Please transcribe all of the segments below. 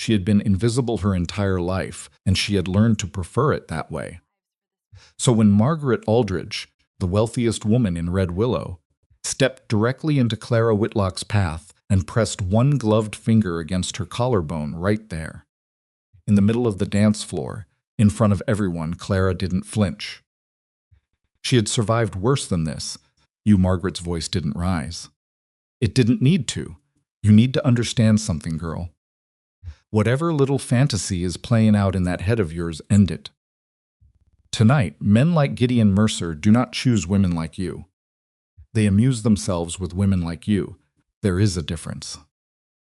She had been invisible her entire life, and she had learned to prefer it that way. So when Margaret Aldridge, the wealthiest woman in Red Willow, stepped directly into Clara Whitlock's path and pressed one gloved finger against her collarbone right there, in the middle of the dance floor, in front of everyone, Clara didn't flinch. She had survived worse than this. Margaret's voice didn't rise. It didn't need to. You need to understand something, girl. Whatever little fantasy is playing out in that head of yours, end it. Tonight, men like Gideon Mercer do not choose women like you. They amuse themselves with women like you. There is a difference.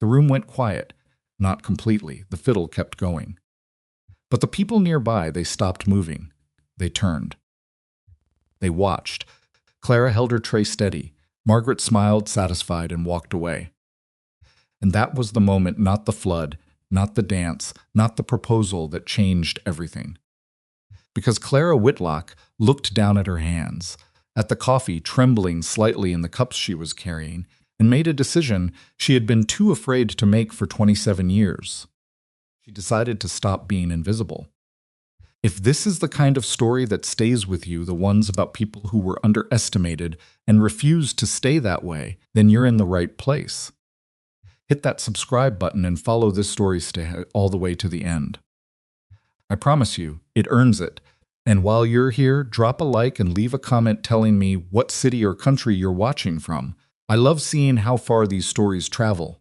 The room went quiet. Not completely. The fiddle kept going. But the people nearby, they stopped moving. They turned. They watched. Clara held her tray steady. Margaret smiled, satisfied, and walked away. And that was the moment, not the flood, not the dance, not the proposal, that changed everything. Because Clara Whitlock looked down at her hands, at the coffee trembling slightly in the cups she was carrying, and made a decision she had been too afraid to make for 27 years. She decided to stop being invisible. If this is the kind of story that stays with you, the ones about people who were underestimated and refused to stay that way, then you're in the right place. Hit that subscribe button and follow this story all the way to the end. I promise you, it earns it. And while you're here, drop a like and leave a comment telling me what city or country you're watching from. I love seeing how far these stories travel.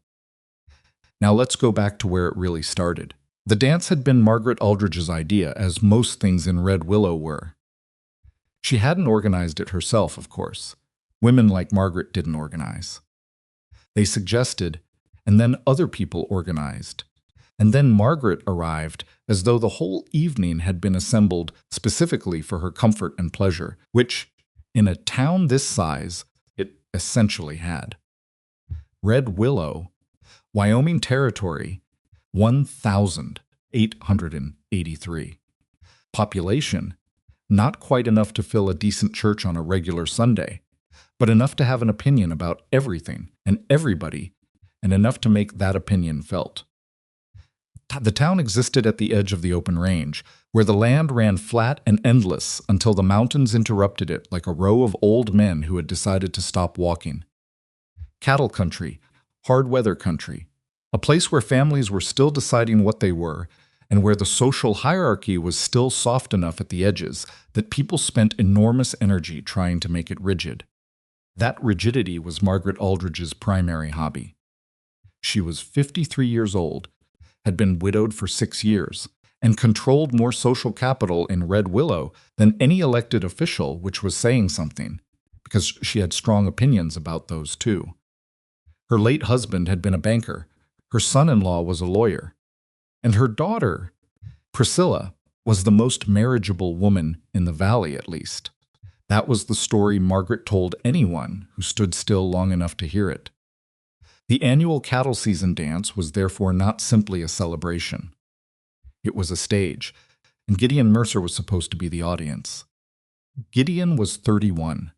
Now let's go back to where it really started. The dance had been Margaret Aldridge's idea, as most things in Red Willow were. She hadn't organized it herself, of course. Women like Margaret didn't organize. They suggested, and then other people organized. And then Margaret arrived, as though the whole evening had been assembled specifically for her comfort and pleasure, which, in a town this size, it essentially had. Red Willow, Wyoming Territory, 1,883. Population, not quite enough to fill a decent church on a regular Sunday, but enough to have an opinion about everything and everybody, and enough to make that opinion felt. The town existed at the edge of the open range, where the land ran flat and endless until the mountains interrupted it like a row of old men who had decided to stop walking. Cattle country, hard weather country, a place where families were still deciding what they were, and where the social hierarchy was still soft enough at the edges that people spent enormous energy trying to make it rigid. That rigidity was Margaret Aldridge's primary hobby. She was 53 years old, had been widowed for 6 years, and controlled more social capital in Red Willow than any elected official, which was saying something, because she had strong opinions about those too. Her late husband had been a banker, her son-in-law was a lawyer, and her daughter, Priscilla, was the most marriageable woman in the valley, at least. That was the story Margaret told anyone who stood still long enough to hear it. The annual cattle season dance was therefore not simply a celebration. It was a stage, and Gideon Mercer was supposed to be the audience. Gideon was 31,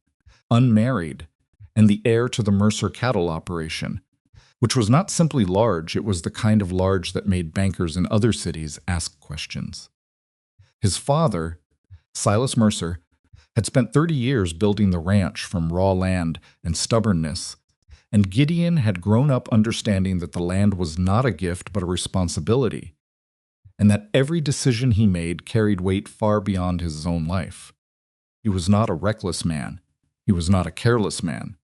unmarried, and the heir to the Mercer cattle operation, which was not simply large, it was the kind of large that made bankers in other cities ask questions. His father, Silas Mercer, had spent 30 years building the ranch from raw land and stubbornness, and Gideon had grown up understanding that the land was not a gift but a responsibility, and that every decision he made carried weight far beyond his own life. He was not a reckless man. He was not a careless man.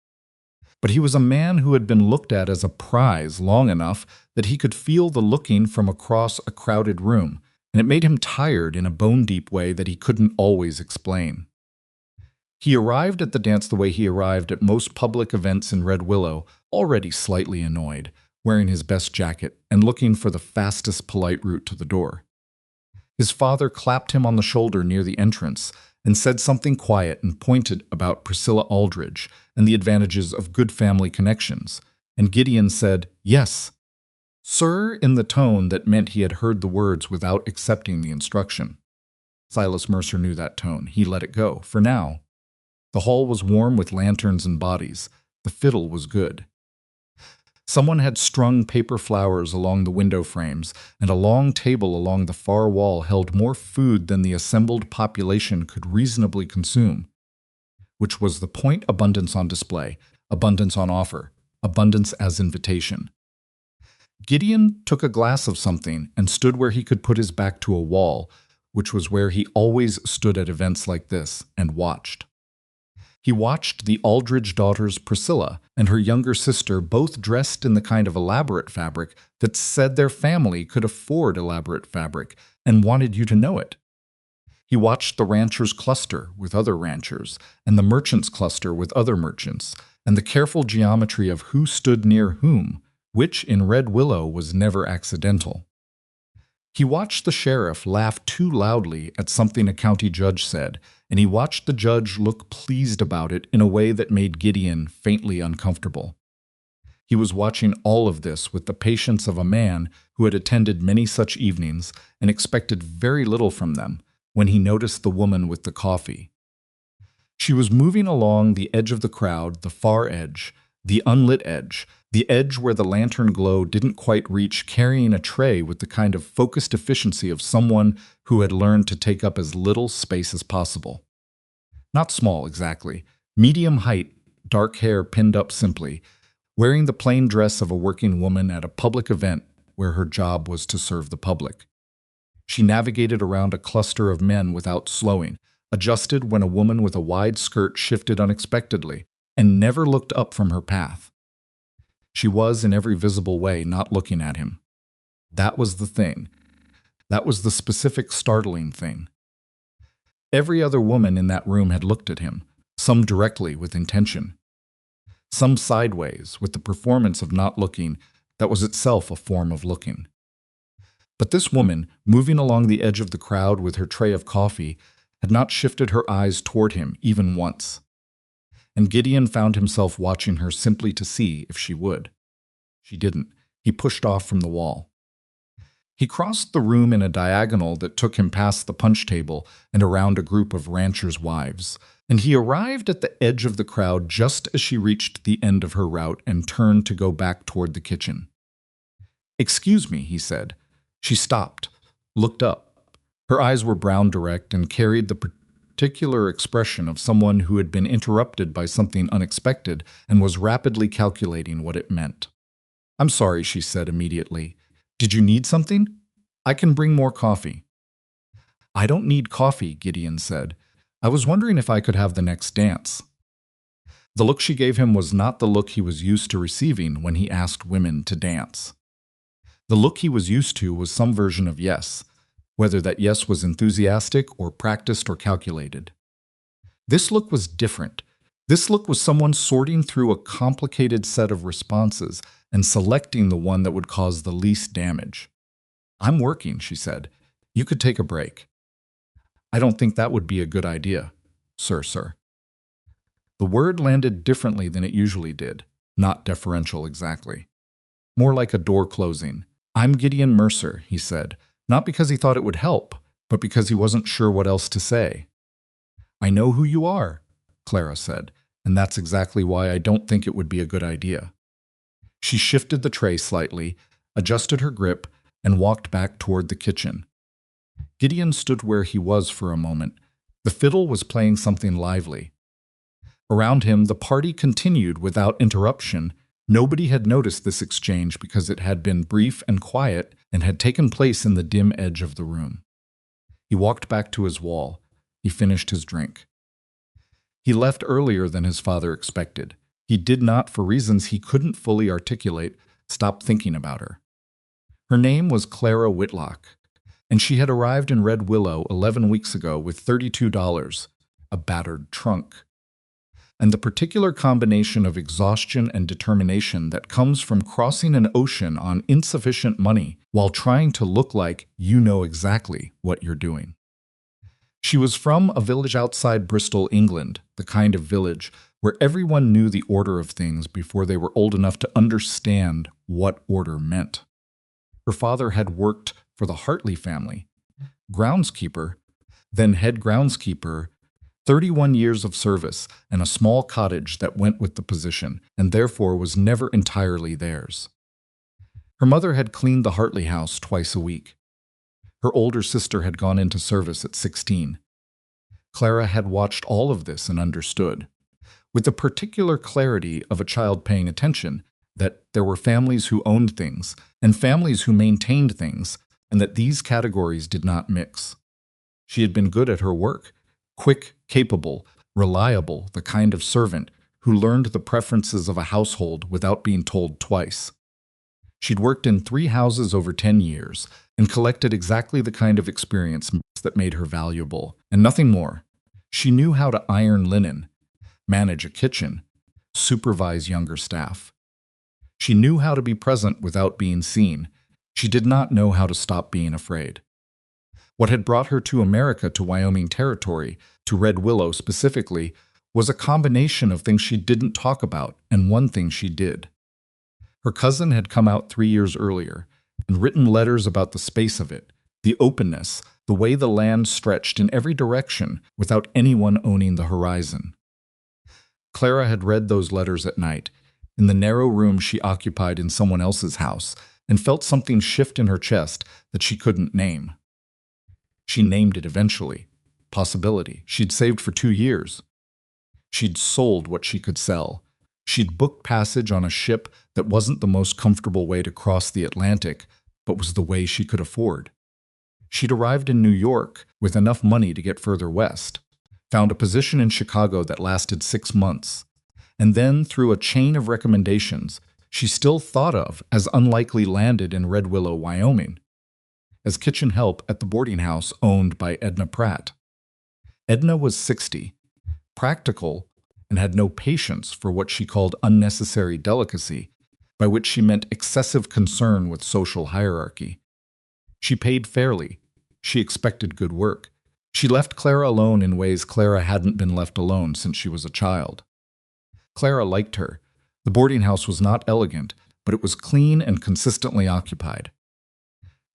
But he was a man who had been looked at as a prize long enough that he could feel the looking from across a crowded room, and it made him tired in a bone-deep way that he couldn't always explain. He arrived at the dance the way he arrived at most public events in Red Willow, already slightly annoyed, wearing his best jacket and looking for the fastest polite route to the door. His father clapped him on the shoulder near the entrance and said something quiet and pointed about Priscilla Aldridge and the advantages of good family connections, and Gideon said, "Yes, sir," in the tone that meant he had heard the words without accepting the instruction. Silas Mercer knew that tone. He let it go, for now. The hall was warm with lanterns and bodies. The fiddle was good. Someone had strung paper flowers along the window frames, and a long table along the far wall held more food than the assembled population could reasonably consume, which was the point: abundance on display, abundance on offer, abundance as invitation. Gideon took a glass of something and stood where he could put his back to a wall, which was where he always stood at events like this, and watched. He watched the Aldridge daughters Priscilla and her younger sister, both dressed in the kind of elaborate fabric that said their family could afford elaborate fabric and wanted you to know it. He watched the ranchers cluster with other ranchers, and the merchants cluster with other merchants, and the careful geometry of who stood near whom, which in Red Willow was never accidental. He watched the sheriff laugh too loudly at something a county judge said, and he watched the judge look pleased about it in a way that made Gideon faintly uncomfortable. He was watching all of this with the patience of a man who had attended many such evenings and expected very little from them when he noticed the woman with the coffee. She was moving along the edge of the crowd, the far edge, the unlit edge, the edge where the lantern glow didn't quite reach, carrying a tray with the kind of focused efficiency of someone who had learned to take up as little space as possible. Not small, exactly. Medium height, dark hair pinned up simply, wearing the plain dress of a working woman at a public event where her job was to serve the public. She navigated around a cluster of men without slowing, adjusted when a woman with a wide skirt shifted unexpectedly, and never looked up from her path. She was, in every visible way, not looking at him. That was the thing. That was the specific startling thing. Every other woman in that room had looked at him, some directly with intention, some sideways with the performance of not looking that was itself a form of looking. But this woman, moving along the edge of the crowd with her tray of coffee, had not shifted her eyes toward him even once. And Gideon found himself watching her simply to see if she would. She didn't. He pushed off from the wall. He crossed the room in a diagonal that took him past the punch table and around a group of ranchers' wives, and he arrived at the edge of the crowd just as she reached the end of her route and turned to go back toward the kitchen. "Excuse me," he said. She stopped, looked up. Her eyes were brown direct and carried the particular expression of someone who had been interrupted by something unexpected and was rapidly calculating what it meant. "I'm sorry," she said immediately. "Did you need something? I can bring more coffee." "I don't need coffee," Gideon said. "I was wondering if I could have the next dance." The look she gave him was not the look he was used to receiving when he asked women to dance. The look he was used to was some version of yes, whether that yes was enthusiastic or practiced or calculated. This look was different. This look was someone sorting through a complicated set of responses and selecting the one that would cause the least damage. "I'm working," she said. "You could take a break." "I don't think that would be a good idea, sir." The word landed differently than it usually did, not deferential exactly. More like a door closing. "I'm Gideon Mercer," he said, not because he thought it would help, but because he wasn't sure what else to say. "I know who you are," Clara said, "and that's exactly why I don't think it would be a good idea." She shifted the tray slightly, adjusted her grip, and walked back toward the kitchen. Gideon stood where he was for a moment. The fiddle was playing something lively. Around him, the party continued without interruption. Nobody had noticed this exchange because it had been brief and quiet and had taken place in the dim edge of the room. He walked back to his wall. He finished his drink. He left earlier than his father expected. He did not, for reasons he couldn't fully articulate, stop thinking about her. Her name was Clara Whitlock, and she had arrived in Red Willow 11 weeks ago with $32, a battered trunk, and the particular combination of exhaustion and determination that comes from crossing an ocean on insufficient money while trying to look like you know exactly what you're doing. She was from a village outside Bristol, England, the kind of village where everyone knew the order of things before they were old enough to understand what order meant. Her father had worked for the Hartley family, groundskeeper, then head groundskeeper, 31 years of service and a small cottage that went with the position, and therefore was never entirely theirs. Her mother had cleaned the Hartley house twice a week. Her older sister had gone into service at 16. Clara had watched all of this and understood, with the particular clarity of a child paying attention, that there were families who owned things and families who maintained things, and that these categories did not mix. She had been good at her work, quick, capable, reliable, the kind of servant who learned the preferences of a household without being told twice. She'd worked in 3 houses over 10 years and collected exactly the kind of experience that made her valuable, and nothing more. She knew how to iron linen, manage a kitchen, supervise younger staff. She knew how to be present without being seen. She did not know how to stop being afraid. What had brought her to America, to Wyoming Territory, to Red Willow specifically, was a combination of things she didn't talk about and one thing she did. Her cousin had come out 3 years earlier and written letters about the space of it, the openness, the way the land stretched in every direction without anyone owning the horizon. Clara had read those letters at night, in the narrow room she occupied in someone else's house, and felt something shift in her chest that she couldn't name. She named it eventually. Possibility. She'd saved for 2 years. She'd sold what she could sell. She'd booked passage on a ship that wasn't the most comfortable way to cross the Atlantic, but was the way she could afford. She'd arrived in New York with enough money to get further west, found a position in Chicago that lasted 6 months, and then, through a chain of recommendations she still thought of as unlikely, landed in Red Willow, Wyoming, as kitchen help at the boarding house owned by Edna Pratt. Edna was 60, practical, and had no patience for what she called unnecessary delicacy, by which she meant excessive concern with social hierarchy. She paid fairly. She expected good work. She left Clara alone in ways Clara hadn't been left alone since she was a child. Clara liked her. The boarding house was not elegant, but it was clean and consistently occupied.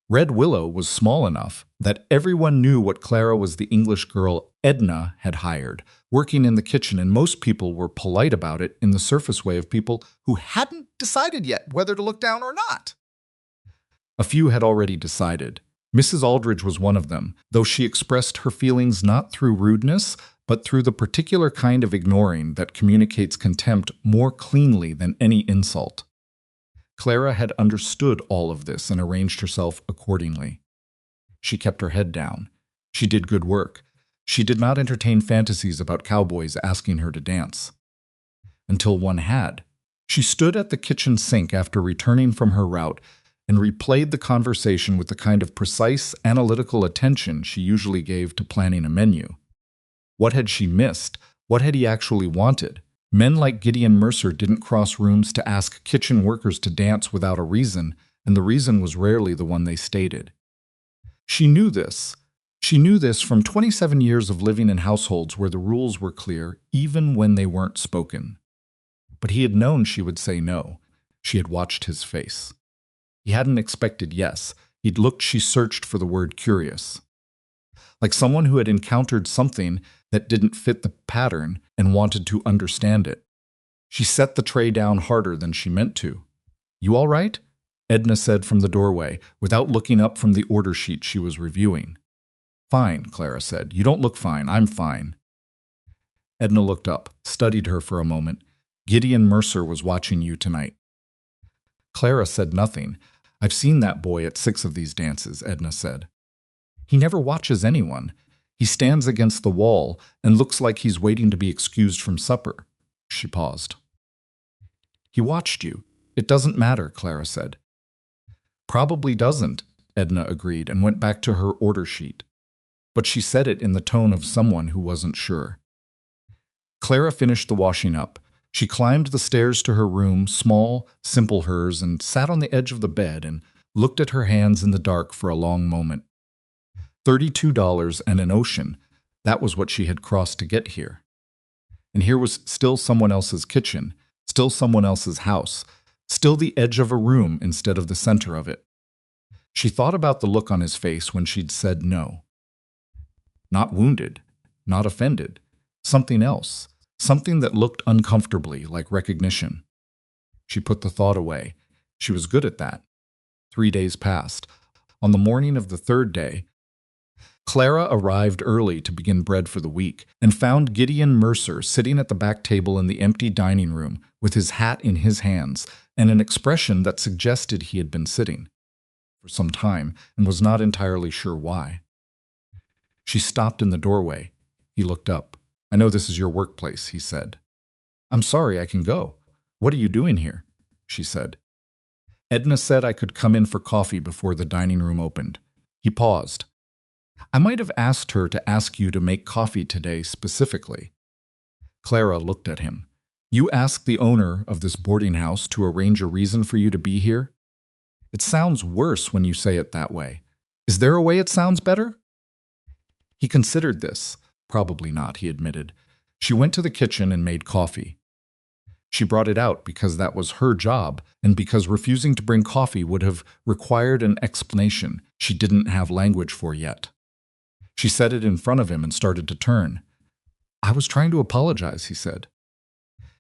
Red Willow was small enough that everyone knew what Clara was the English girl Edna had hired, working in the kitchen, and most people were polite about it in the surface way of people who hadn't decided yet whether to look down or not. A few had already decided. Mrs. Aldridge was one of them, though she expressed her feelings not through rudeness, but through the particular kind of ignoring that communicates contempt more cleanly than any insult. Clara had understood all of this and arranged herself accordingly. She kept her head down. She did good work. She did not entertain fantasies about cowboys asking her to dance. Until one had. She stood at the kitchen sink after returning from her route and replayed the conversation with the kind of precise, analytical attention she usually gave to planning a menu. What had she missed? What had he actually wanted? Men like Gideon Mercer didn't cross rooms to ask kitchen workers to dance without a reason, and the reason was rarely the one they stated. She knew this. She knew this from 27 years of living in households where the rules were clear, even when they weren't spoken. But he had known she would say no. She had watched his face. He hadn't expected yes. He'd looked, she searched for the word curious. Like someone who had encountered something that didn't fit the pattern and wanted to understand it. She set the tray down harder than she meant to. "You all right?" Edna said from the doorway, without looking up from the order sheet she was reviewing. "Fine," Clara said. "You don't look fine. I'm fine." Edna looked up, studied her for a moment. "Gideon Mercer was watching you tonight." Clara said nothing. "I've seen that boy at 6 of these dances," Edna said. "He never watches anyone. He stands against the wall and looks like he's waiting to be excused from supper." She paused. "He watched you. It doesn't matter," Clara said. "Probably doesn't," Edna agreed and went back to her order sheet. But she said it in the tone of someone who wasn't sure. Clara finished the washing up. She climbed the stairs to her room, small, simple hers, and sat on the edge of the bed and looked at her hands in the dark for a long moment. $32 and an ocean. That was what she had crossed to get here. And here was still someone else's kitchen, still someone else's house, still the edge of a room instead of the center of it. She thought about the look on his face when she'd said no. Not wounded, not offended, Something else. Something that looked uncomfortably like recognition. She put the thought away. She was good at that. 3 days passed. On the morning of the third day, Clara arrived early to begin bread for the week and found Gideon Mercer sitting at the back table in the empty dining room with his hat in his hands and an expression that suggested he had been sitting for some time and was not entirely sure why. She stopped in the doorway. He looked up. "I know this is your workplace," he said. "I'm sorry, I can go. What are you doing here?" she said. "Edna said I could come in for coffee before the dining room opened." He paused. "I might have asked her to ask you to make coffee today specifically." Clara looked at him. "You asked the owner of this boarding house to arrange a reason for you to be here? It sounds worse when you say it that way. Is there a way it sounds better?" He considered this. "Probably not," he admitted. She went to the kitchen and made coffee. She brought it out because that was her job and because refusing to bring coffee would have required an explanation she didn't have language for yet. She set it in front of him and started to turn. "I was trying to apologize," he said.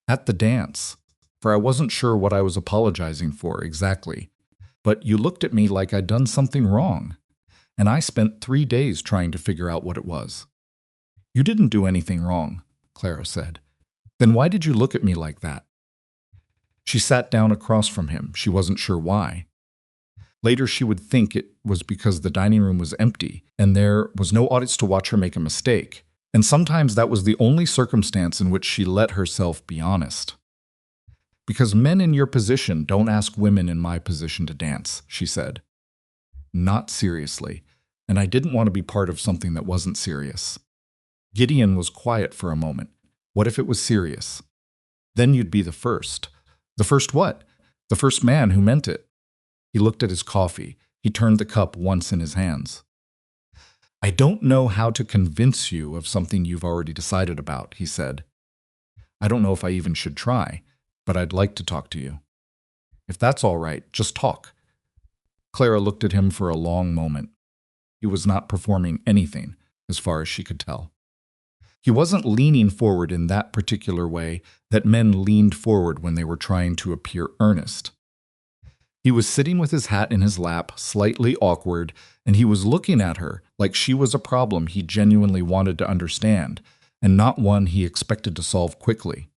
"At the dance, for I wasn't sure what I was apologizing for exactly. But you looked at me like I'd done something wrong, and I spent 3 days trying to figure out what it was." "You didn't do anything wrong," Clara said. "Then why did you look at me like that?" She sat down across from him. She wasn't sure why. Later she would think it was because the dining room was empty and there was no audience to watch her make a mistake. And sometimes that was the only circumstance in which she let herself be honest. "Because men in your position don't ask women in my position to dance," she said. "Not seriously, and I didn't want to be part of something that wasn't serious." Gideon was quiet for a moment. "What if it was serious? Then you'd be the first." "The first what?" "The first man who meant it." He looked at his coffee. He turned the cup once in his hands. "I don't know how to convince you of something you've already decided about," he said. "I don't know if I even should try, but I'd like to talk to you." "If that's all right, just talk." Clara looked at him for a long moment. He was not performing anything, as far as she could tell. He wasn't leaning forward in that particular way that men leaned forward when they were trying to appear earnest. He was sitting with his hat in his lap, slightly awkward, and he was looking at her like she was a problem he genuinely wanted to understand, and not one he expected to solve quickly.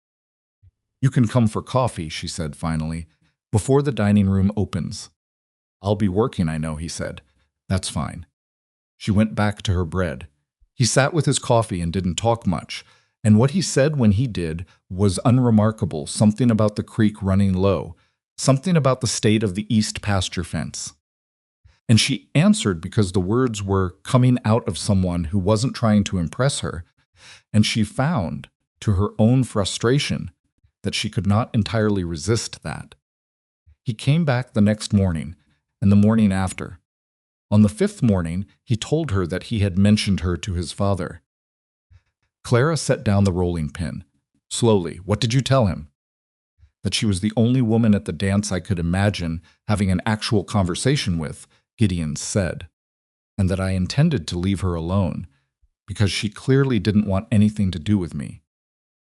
"You can come for coffee," she said finally, "before the dining room opens." "I'll be working, I know," he said. "That's fine." She went back to her bread. He sat with his coffee and didn't talk much, and what he said when he did was unremarkable, something about the creek running low, something about the state of the east pasture fence. And she answered because the words were coming out of someone who wasn't trying to impress her, and she found, to her own frustration, that she could not entirely resist that. He came back the next morning, and the morning after. On the 5th morning, he told her that he had mentioned her to his father. Clara set down the rolling pin. Slowly, "What did you tell him?" "That she was the only woman at the dance I could imagine having an actual conversation with," Gideon said, "and that I intended to leave her alone, because she clearly didn't want anything to do with me."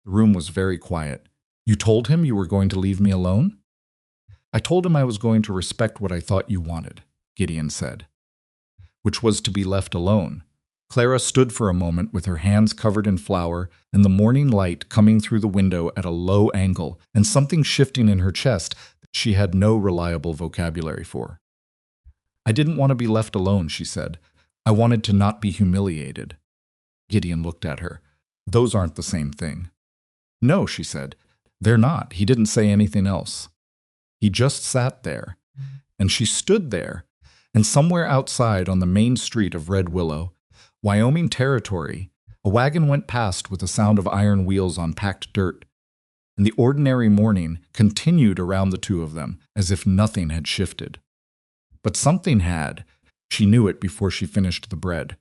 The room was very quiet. "You told him you were going to leave me alone?" "I told him I was going to respect what I thought you wanted," Gideon said. "Which was to be left alone." Clara stood for a moment with her hands covered in flour and the morning light coming through the window at a low angle and something shifting in her chest that she had no reliable vocabulary for. "I didn't want to be left alone," she said. "I wanted to not be humiliated." Gideon looked at her. "Those aren't the same thing." "No," she said. "They're not." He didn't say anything else. He just sat there, and she stood there, and somewhere outside on the main street of Red Willow, Wyoming Territory, a wagon went past with a sound of iron wheels on packed dirt, and the ordinary morning continued around the two of them as if nothing had shifted. But something had. She knew it before she finished the bread.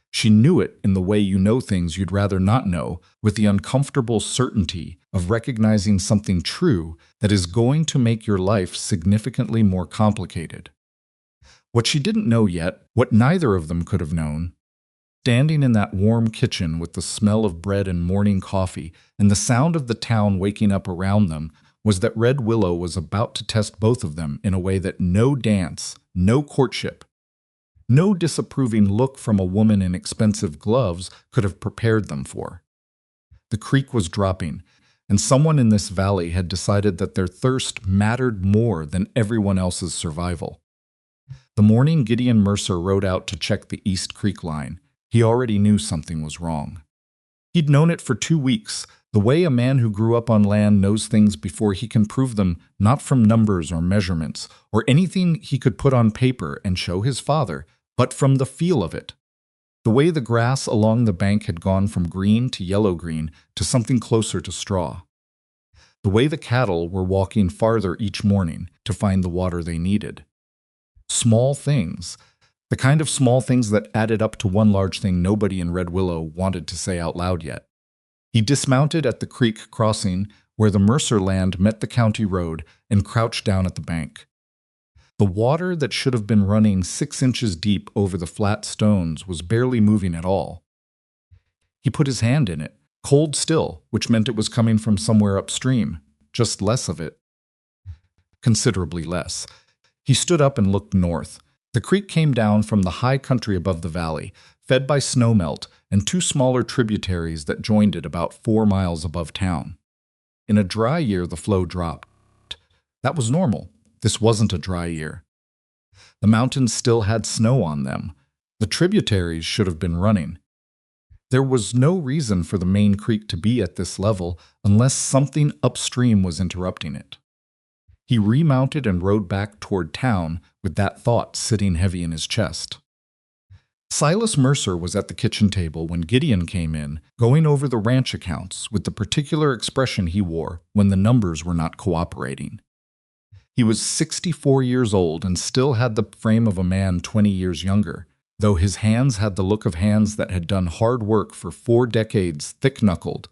She knew it in the way you know things you'd rather not know, with the uncomfortable certainty of recognizing something true that is going to make your life significantly more complicated. What she didn't know yet, what neither of them could have known, Standing in that warm kitchen with the smell of bread and morning coffee and the sound of the town waking up around them was that Red Willow was about to test both of them in a way that no dance, no courtship, no disapproving look from a woman in expensive gloves could have prepared them for. The creek was dropping, and someone in this valley had decided that their thirst mattered more than everyone else's survival. The morning Gideon Mercer rode out to check the East Creek line, he already knew something was wrong. He'd known it for 2 weeks, the way a man who grew up on land knows things before he can prove them, not from numbers or measurements, or anything he could put on paper and show his father, but from the feel of it. The way the grass along the bank had gone from green to yellow-green to something closer to straw. The way the cattle were walking farther each morning to find the water they needed. Small things. The kind of small things that added up to one large thing nobody in Red Willow wanted to say out loud yet. He dismounted at the creek crossing where the Mercer land met the county road and crouched down at the bank. The water that should have been running 6 inches deep over the flat stones was barely moving at all. He put his hand in it, cold still, which meant it was coming from somewhere upstream, just less of it. Considerably less. He stood up and looked north. The creek came down from the high country above the valley, fed by snowmelt and 2 smaller tributaries that joined it about 4 miles above town. In a dry year, the flow dropped. That was normal. This wasn't a dry year. The mountains still had snow on them. The tributaries should have been running. There was no reason for the main creek to be at this level unless something upstream was interrupting it. He remounted and rode back toward town with that thought sitting heavy in his chest. Silas Mercer was at the kitchen table when Gideon came in, going over the ranch accounts with the particular expression he wore when the numbers were not cooperating. He was 64 years old and still had the frame of a man 20 years younger, though his hands had the look of hands that had done hard work for 4 decades, thick-knuckled,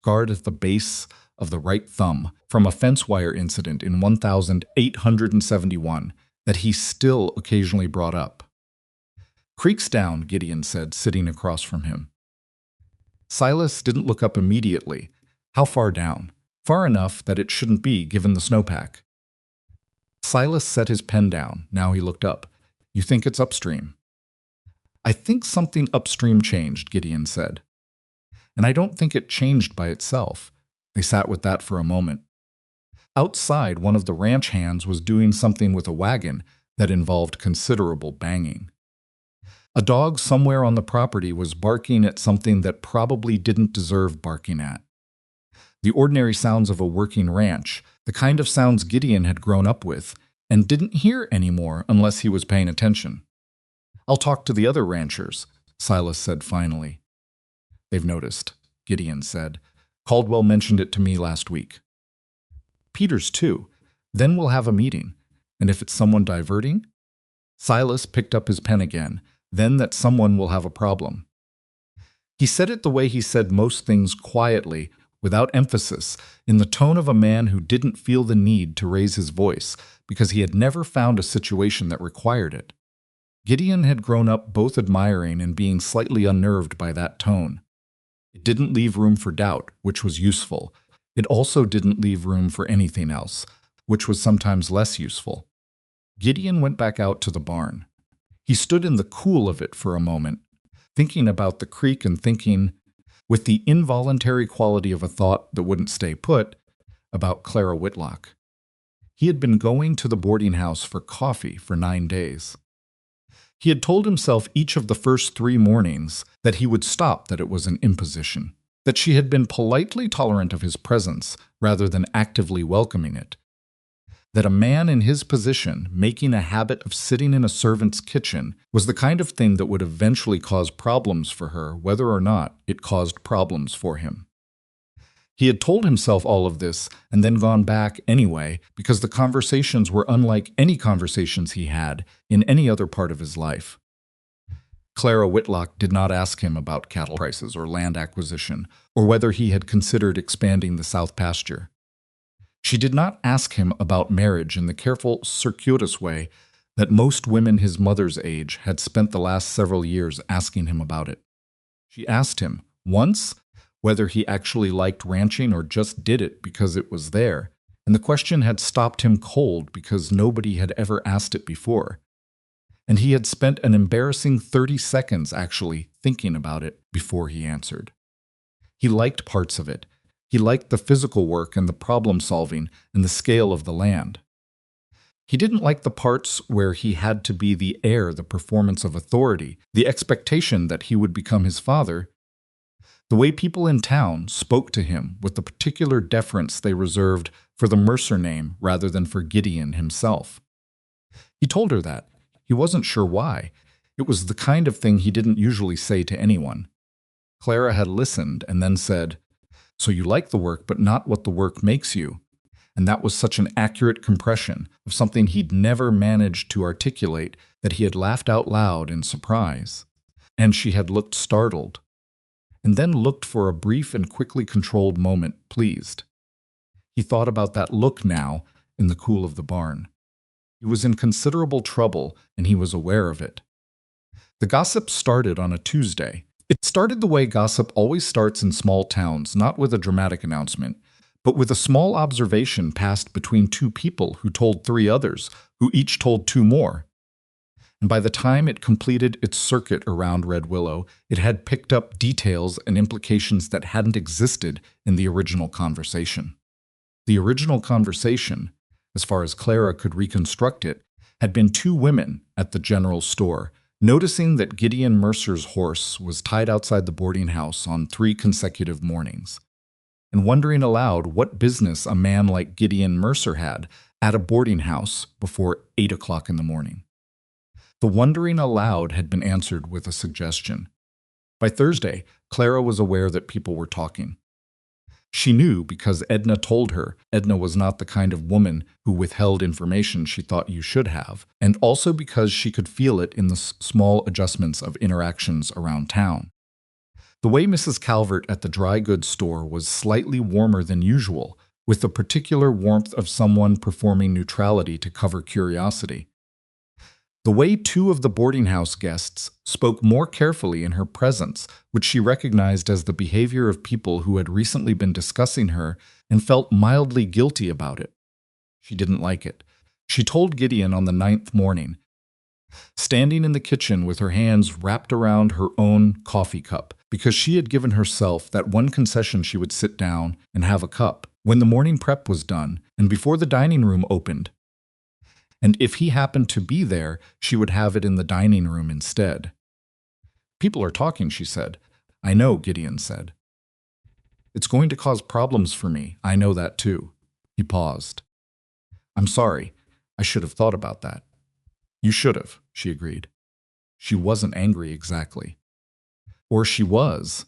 scarred at the base of the right thumb from a fence wire incident in 1871 that he still occasionally brought up. "Creek's down," Gideon said, sitting across from him. Silas didn't look up immediately. How far down? Far enough that it shouldn't be, given the snowpack. Silas set his pen down. Now he looked up. "You think it's upstream?" "I think something upstream changed," Gideon said. "And I don't think it changed by itself." They sat with that for a moment. Outside, one of the ranch hands was doing something with a wagon that involved considerable banging. A dog somewhere on the property was barking at something that probably didn't deserve barking at. The ordinary sounds of a working ranch, the kind of sounds Gideon had grown up with, and didn't hear anymore unless he was paying attention. "I'll talk to the other ranchers," Silas said finally. "They've noticed," Gideon said. "Caldwell mentioned it to me last week." "Peters, too. Then we'll have a meeting. And if it's someone diverting?" Silas picked up his pen again. "Then that someone will have a problem." He said it the way he said most things, quietly, without emphasis, in the tone of a man who didn't feel the need to raise his voice because he had never found a situation that required it. Gideon had grown up both admiring and being slightly unnerved by that tone. It didn't leave room for doubt, which was useful. It also didn't leave room for anything else, which was sometimes less useful. Gideon went back out to the barn. He stood in the cool of it for a moment, thinking about the creek and thinking, with the involuntary quality of a thought that wouldn't stay put, about Clara Whitlock. He had been going to the boarding house for coffee for 9 days. He had told himself each of the first 3 mornings that he would stop, that it was an imposition, that she had been politely tolerant of his presence rather than actively welcoming it, that a man in his position making a habit of sitting in a servant's kitchen was the kind of thing that would eventually cause problems for her, whether or not it caused problems for him. He had told himself all of this and then gone back anyway because the conversations were unlike any conversations he had in any other part of his life. Clara Whitlock did not ask him about cattle prices or land acquisition or whether he had considered expanding the south pasture. She did not ask him about marriage in the careful, circuitous way that most women his mother's age had spent the last several years asking him about it. She asked him, once, whether he actually liked ranching or just did it because it was there, and the question had stopped him cold because nobody had ever asked it before. And he had spent an embarrassing 30 seconds actually thinking about it before he answered. He liked parts of it. He liked the physical work and the problem solving and the scale of the land. He didn't like the parts where he had to be the heir, the performance of authority, the expectation that he would become his father. The way people in town spoke to him with the particular deference they reserved for the Mercer name rather than for Gideon himself. He told her that. He wasn't sure why. It was the kind of thing he didn't usually say to anyone. Clara had listened and then said, "So you like the work, but not what the work makes you." And that was such an accurate compression of something he'd never managed to articulate that he had laughed out loud in surprise. And she had looked startled, and then looked for a brief and quickly controlled moment, pleased. He thought about that look now in the cool of the barn. He was in considerable trouble, and he was aware of it. The gossip started on a Tuesday. It started the way gossip always starts in small towns, not with a dramatic announcement, but with a small observation passed between two people who told three others, who each told two more. And by the time it completed its circuit around Red Willow, it had picked up details and implications that hadn't existed in the original conversation. The original conversation, as far as Clara could reconstruct it, had been two women at the general store, noticing that Gideon Mercer's horse was tied outside the boarding house on 3 consecutive mornings, and wondering aloud what business a man like Gideon Mercer had at a boarding house before 8 o'clock in the morning. The wondering aloud had been answered with a suggestion. By Thursday, Clara was aware that people were talking. She knew because Edna told her Edna was not the kind of woman who withheld information she thought you should have, and also because she could feel it in the small adjustments of interactions around town. The way Mrs. Calvert at the dry goods store was slightly warmer than usual, with the particular warmth of someone performing neutrality to cover curiosity. The way 2 of the boarding house guests spoke more carefully in her presence, which she recognized as the behavior of people who had recently been discussing her and felt mildly guilty about it. She didn't like it. She told Gideon on the 9th morning, standing in the kitchen with her hands wrapped around her own coffee cup, because she had given herself that one concession she would sit down and have a cup when the morning prep was done and before the dining room opened. And if he happened to be there, she would have it in the dining room instead. "People are talking," she said. "I know," Gideon said. "It's going to cause problems for me. I know that too." He paused. "I'm sorry. I should have thought about that." "You should have," she agreed. She wasn't angry exactly. Or she was,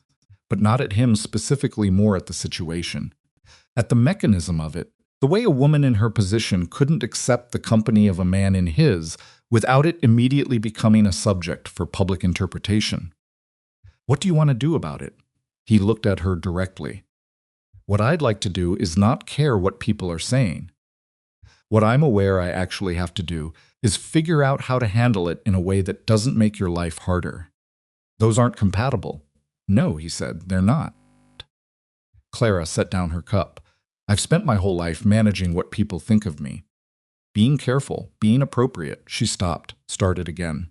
but not at him specifically, more at the situation. At the mechanism of it. The way a woman in her position couldn't accept the company of a man in his without it immediately becoming a subject for public interpretation. "What do you want to do about it?" He looked at her directly. "What I'd like to do is not care what people are saying. What I'm aware I actually have to do is figure out how to handle it in a way that doesn't make your life harder." "Those aren't compatible." "No," he said, "they're not." Clara set down her cup. "I've spent my whole life managing what people think of me. Being careful, being appropriate." She stopped, started again.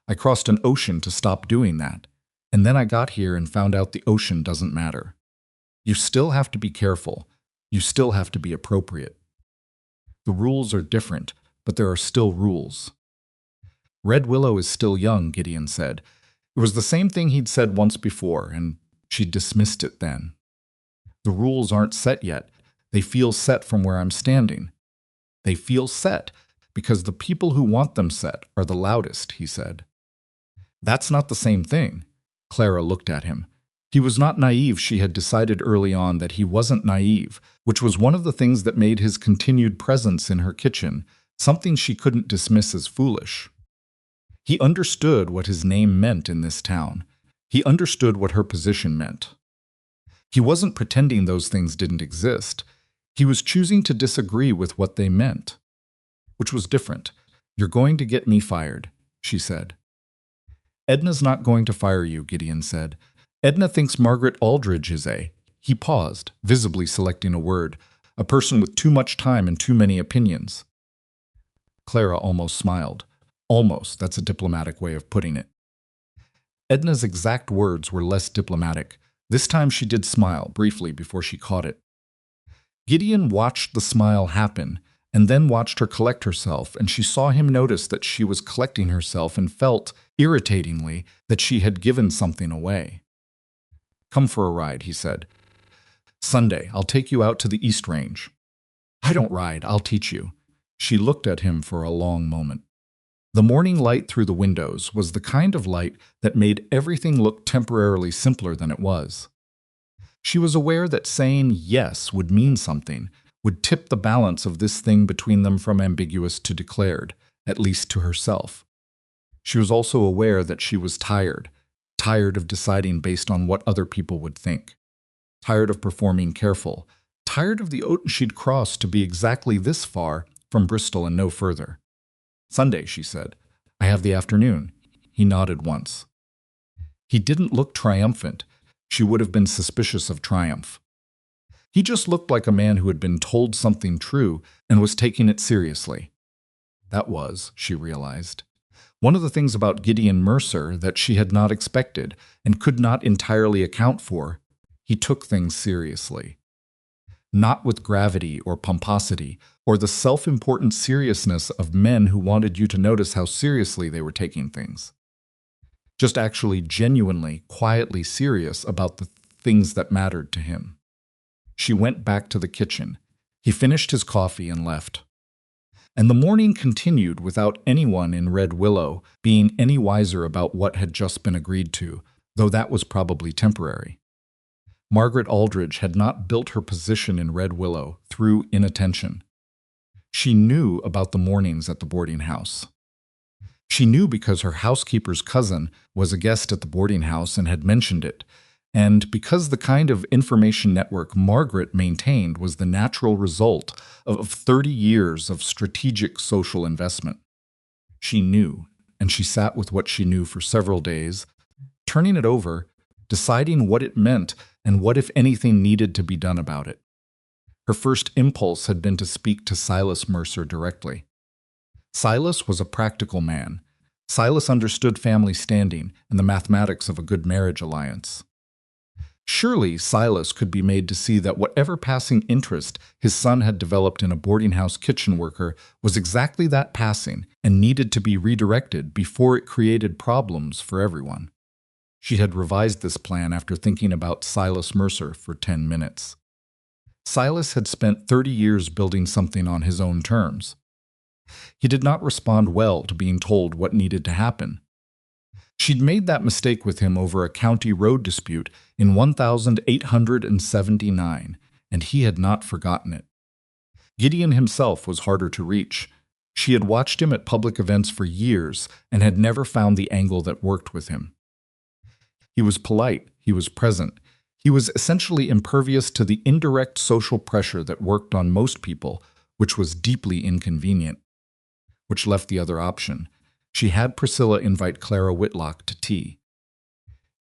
"I crossed an ocean to stop doing that. And then I got here and found out the ocean doesn't matter. You still have to be careful. You still have to be appropriate. The rules are different, but there are still rules." "Red Willow is still young," Gideon said. It was the same thing he'd said once before, and she dismissed it then. "The rules aren't set yet. They feel set from where I'm standing." "They feel set because the people who want them set are the loudest," he said. "That's not the same thing." Clara looked at him. He was not naive. She had decided early on that he wasn't naive, which was one of the things that made his continued presence in her kitchen something she couldn't dismiss as foolish. He understood what his name meant in this town. He understood what her position meant. He wasn't pretending those things didn't exist. He was choosing to disagree with what they meant, which was different. "You're going to get me fired," she said. "Edna's not going to fire you," Gideon said. "Edna thinks Margaret Aldridge is a—" He paused, visibly selecting a word. "A person with too much time and too many opinions." Clara almost smiled. Almost, that's a diplomatic way of putting it. Edna's exact words were less diplomatic. This time she did smile, briefly, before she caught it. Gideon watched the smile happen, and then watched her collect herself, and she saw him notice that she was collecting herself and felt, irritatingly, that she had given something away. "Come for a ride," he said. "Sunday, I'll take you out to the East Range." "I don't ride, I'll teach you." She looked at him for a long moment. The morning light through the windows was the kind of light that made everything look temporarily simpler than it was. She was aware that saying yes would mean something, would tip the balance of this thing between them from ambiguous to declared, at least to herself. She was also aware that she was tired of deciding based on what other people would think, tired of performing careful, tired of the ocean she'd crossed to be exactly this far from Bristol and no further. "Sunday," she said. "I have the afternoon." He nodded once. He didn't look triumphant. She would have been suspicious of triumph. He just looked like a man who had been told something true and was taking it seriously. That was, she realized, one of the things about Gideon Mercer that she had not expected and could not entirely account for. He took things seriously. Not with gravity or pomposity, or the self-important seriousness of men who wanted you to notice how seriously they were taking things. Just actually genuinely, quietly serious about the things that mattered to him. She went back to the kitchen. He finished his coffee and left. And the morning continued without anyone in Red Willow being any wiser about what had just been agreed to, though that was probably temporary. Margaret Aldridge had not built her position in Red Willow through inattention. She knew about the mornings at the boarding house. She knew because her housekeeper's cousin was a guest at the boarding house and had mentioned it, and because the kind of information network Margaret maintained was the natural result of 30 years of strategic social investment. She knew, and she sat with what she knew for several days, turning it over, deciding what it meant and what, if anything, needed to be done about it. Her first impulse had been to speak to Silas Mercer directly. Silas was a practical man. Silas understood family standing and the mathematics of a good marriage alliance. Surely Silas could be made to see that whatever passing interest his son had developed in a boarding house kitchen worker was exactly that passing and needed to be redirected before it created problems for everyone. She had revised this plan after thinking about Silas Mercer for 10 minutes. Silas had spent 30 years building something on his own terms. He did not respond well to being told what needed to happen. She'd made that mistake with him over a county road dispute in 1879, and he had not forgotten it. Gideon himself was harder to reach. She had watched him at public events for years and had never found the angle that worked with him. He was polite, he was present, he was essentially impervious to the indirect social pressure that worked on most people, which was deeply inconvenient. Which left the other option. She had Priscilla invite Clara Whitlock to tea.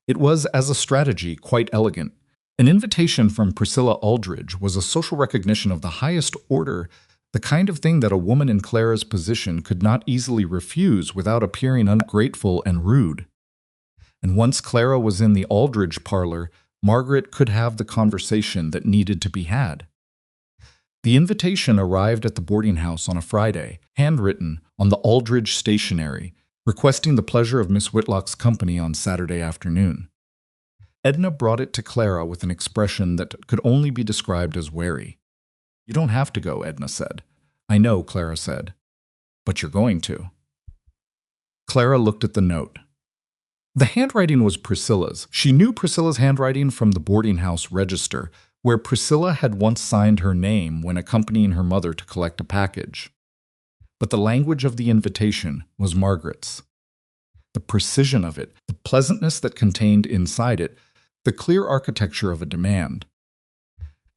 It was, as a strategy, quite elegant. An invitation from Priscilla Aldridge was a social recognition of the highest order, the kind of thing that a woman in Clara's position could not easily refuse without appearing ungrateful and rude. And once Clara was in the Aldridge parlor, Margaret could have the conversation that needed to be had. The invitation arrived at the boarding house on a Friday, handwritten on the Aldridge stationery, requesting the pleasure of Miss Whitlock's company on Saturday afternoon. Edna brought it to Clara with an expression that could only be described as wary. "You don't have to go," Edna said. "I know," Clara said. "But you're going to." Clara looked at the note. The handwriting was Priscilla's. She knew Priscilla's handwriting from the boarding house register, where Priscilla had once signed her name when accompanying her mother to collect a package. But the language of the invitation was Margaret's. The precision of it, the pleasantness that contained inside it, the clear architecture of a demand.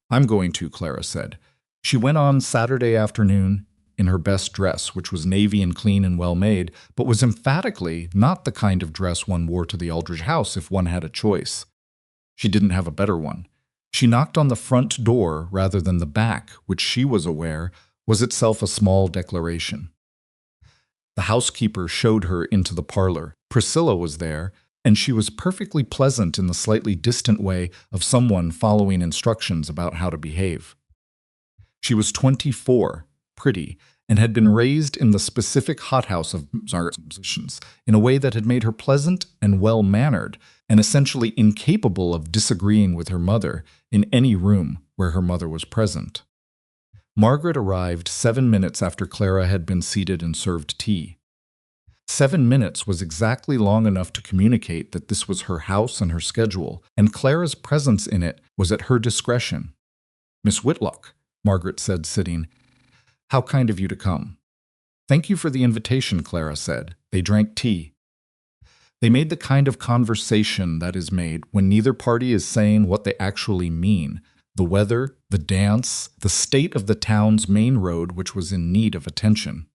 "I'm going to," Clara said. She went on Saturday afternoon, in her best dress, which was navy and clean and well made, but was emphatically not the kind of dress one wore to the Aldridge house if one had a choice. She didn't have a better one. She knocked on the front door rather than the back, which she was aware was itself a small declaration. The housekeeper showed her into the parlor. Priscilla was there, and she was perfectly pleasant in the slightly distant way of someone following instructions about how to behave. She was 24, pretty, and had been raised in the specific hothouse of Margaret's positions in a way that had made her pleasant and well-mannered, and essentially incapable of disagreeing with her mother in any room where her mother was present. Margaret arrived 7 minutes after Clara had been seated and served tea. 7 minutes was exactly long enough to communicate that this was her house and her schedule, and Clara's presence in it was at her discretion. "Miss Whitlock," Margaret said, sitting. "How kind of you to come." "Thank you for the invitation," Clara said. They drank tea. They made the kind of conversation that is made when neither party is saying what they actually mean: the weather, the dance, the state of the town's main road, which was in need of attention.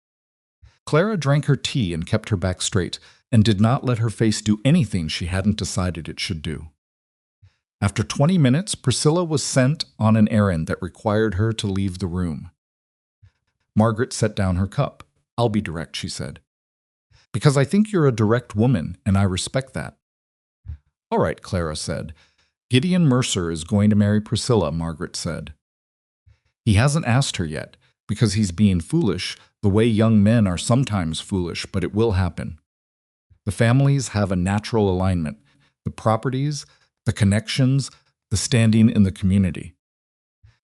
Clara drank her tea and kept her back straight, and did not let her face do anything she hadn't decided it should do. After 20 minutes, Priscilla was sent on an errand that required her to leave the room. Margaret set down her cup. "I'll be direct," she said. "Because I think you're a direct woman, and I respect that." "All right," Clara said. "Gideon Mercer is going to marry Priscilla," Margaret said. "He hasn't asked her yet, because he's being foolish, the way young men are sometimes foolish, but it will happen. The families have a natural alignment, the properties, the connections, the standing in the community.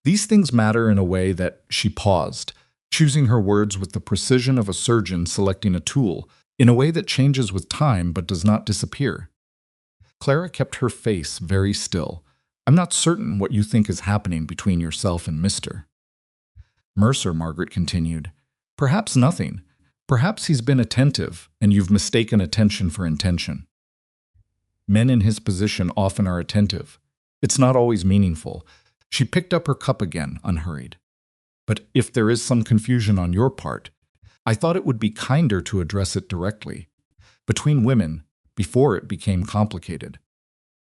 These things matter in a way that," she paused, choosing her words with the precision of a surgeon selecting a tool, in a way that changes with time but does not disappear. Clara kept her face very still. "I'm not certain what you think is happening between yourself and Mr. Mercer," Margaret continued. "Perhaps nothing. Perhaps he's been attentive, and you've mistaken attention for intention. Men in his position often are attentive. It's not always meaningful." She picked up her cup again, unhurried. "But if there is some confusion on your part, I thought it would be kinder to address it directly. Between women, before it became complicated."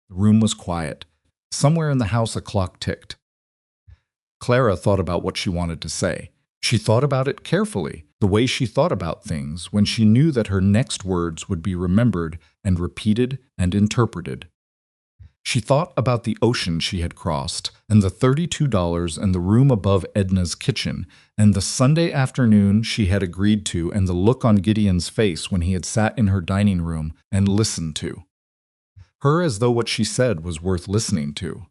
The room was quiet. Somewhere in the house a clock ticked. Clara thought about what she wanted to say. She thought about it carefully, the way she thought about things when she knew that her next words would be remembered and repeated and interpreted. She thought about the ocean she had crossed, and the $32 and the room above Edna's kitchen, and the Sunday afternoon she had agreed to, and the look on Gideon's face when he had sat in her dining room and listened to her as though what she said was worth listening to.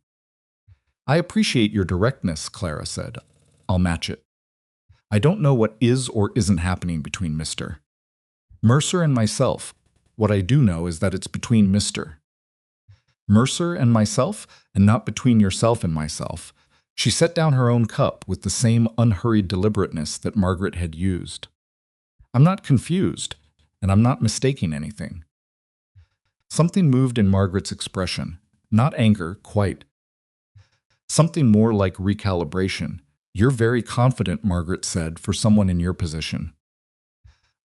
"I appreciate your directness," Clara said. "I'll match it. I don't know what is or isn't happening between Mr. Mercer and myself. What I do know is that it's between Mr. Mercer and myself, and not between yourself and myself." She set down her own cup with the same unhurried deliberateness that Margaret had used. "I'm not confused, and I'm not mistaking anything." Something moved in Margaret's expression. Not anger, quite. Something more like recalibration. "You're very confident," Margaret said, "for someone in your position."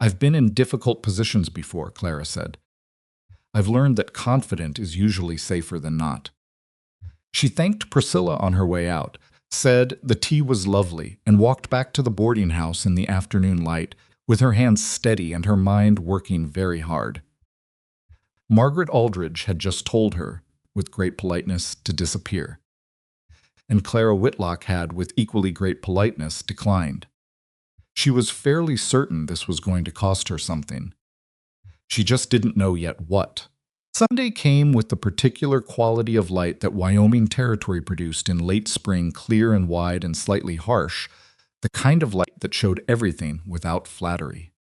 "I've been in difficult positions before," Clara said. "I've learned that confident is usually safer than not." She thanked Priscilla on her way out, said the tea was lovely, and walked back to the boarding house in the afternoon light, with her hands steady and her mind working very hard. Margaret Aldridge had just told her, with great politeness, to disappear. And Clara Whitlock had, with equally great politeness, declined. She was fairly certain this was going to cost her something. She just didn't know yet what. Sunday came with the particular quality of light that Wyoming Territory produced in late spring, clear and wide and slightly harsh, the kind of light that showed everything without flattery.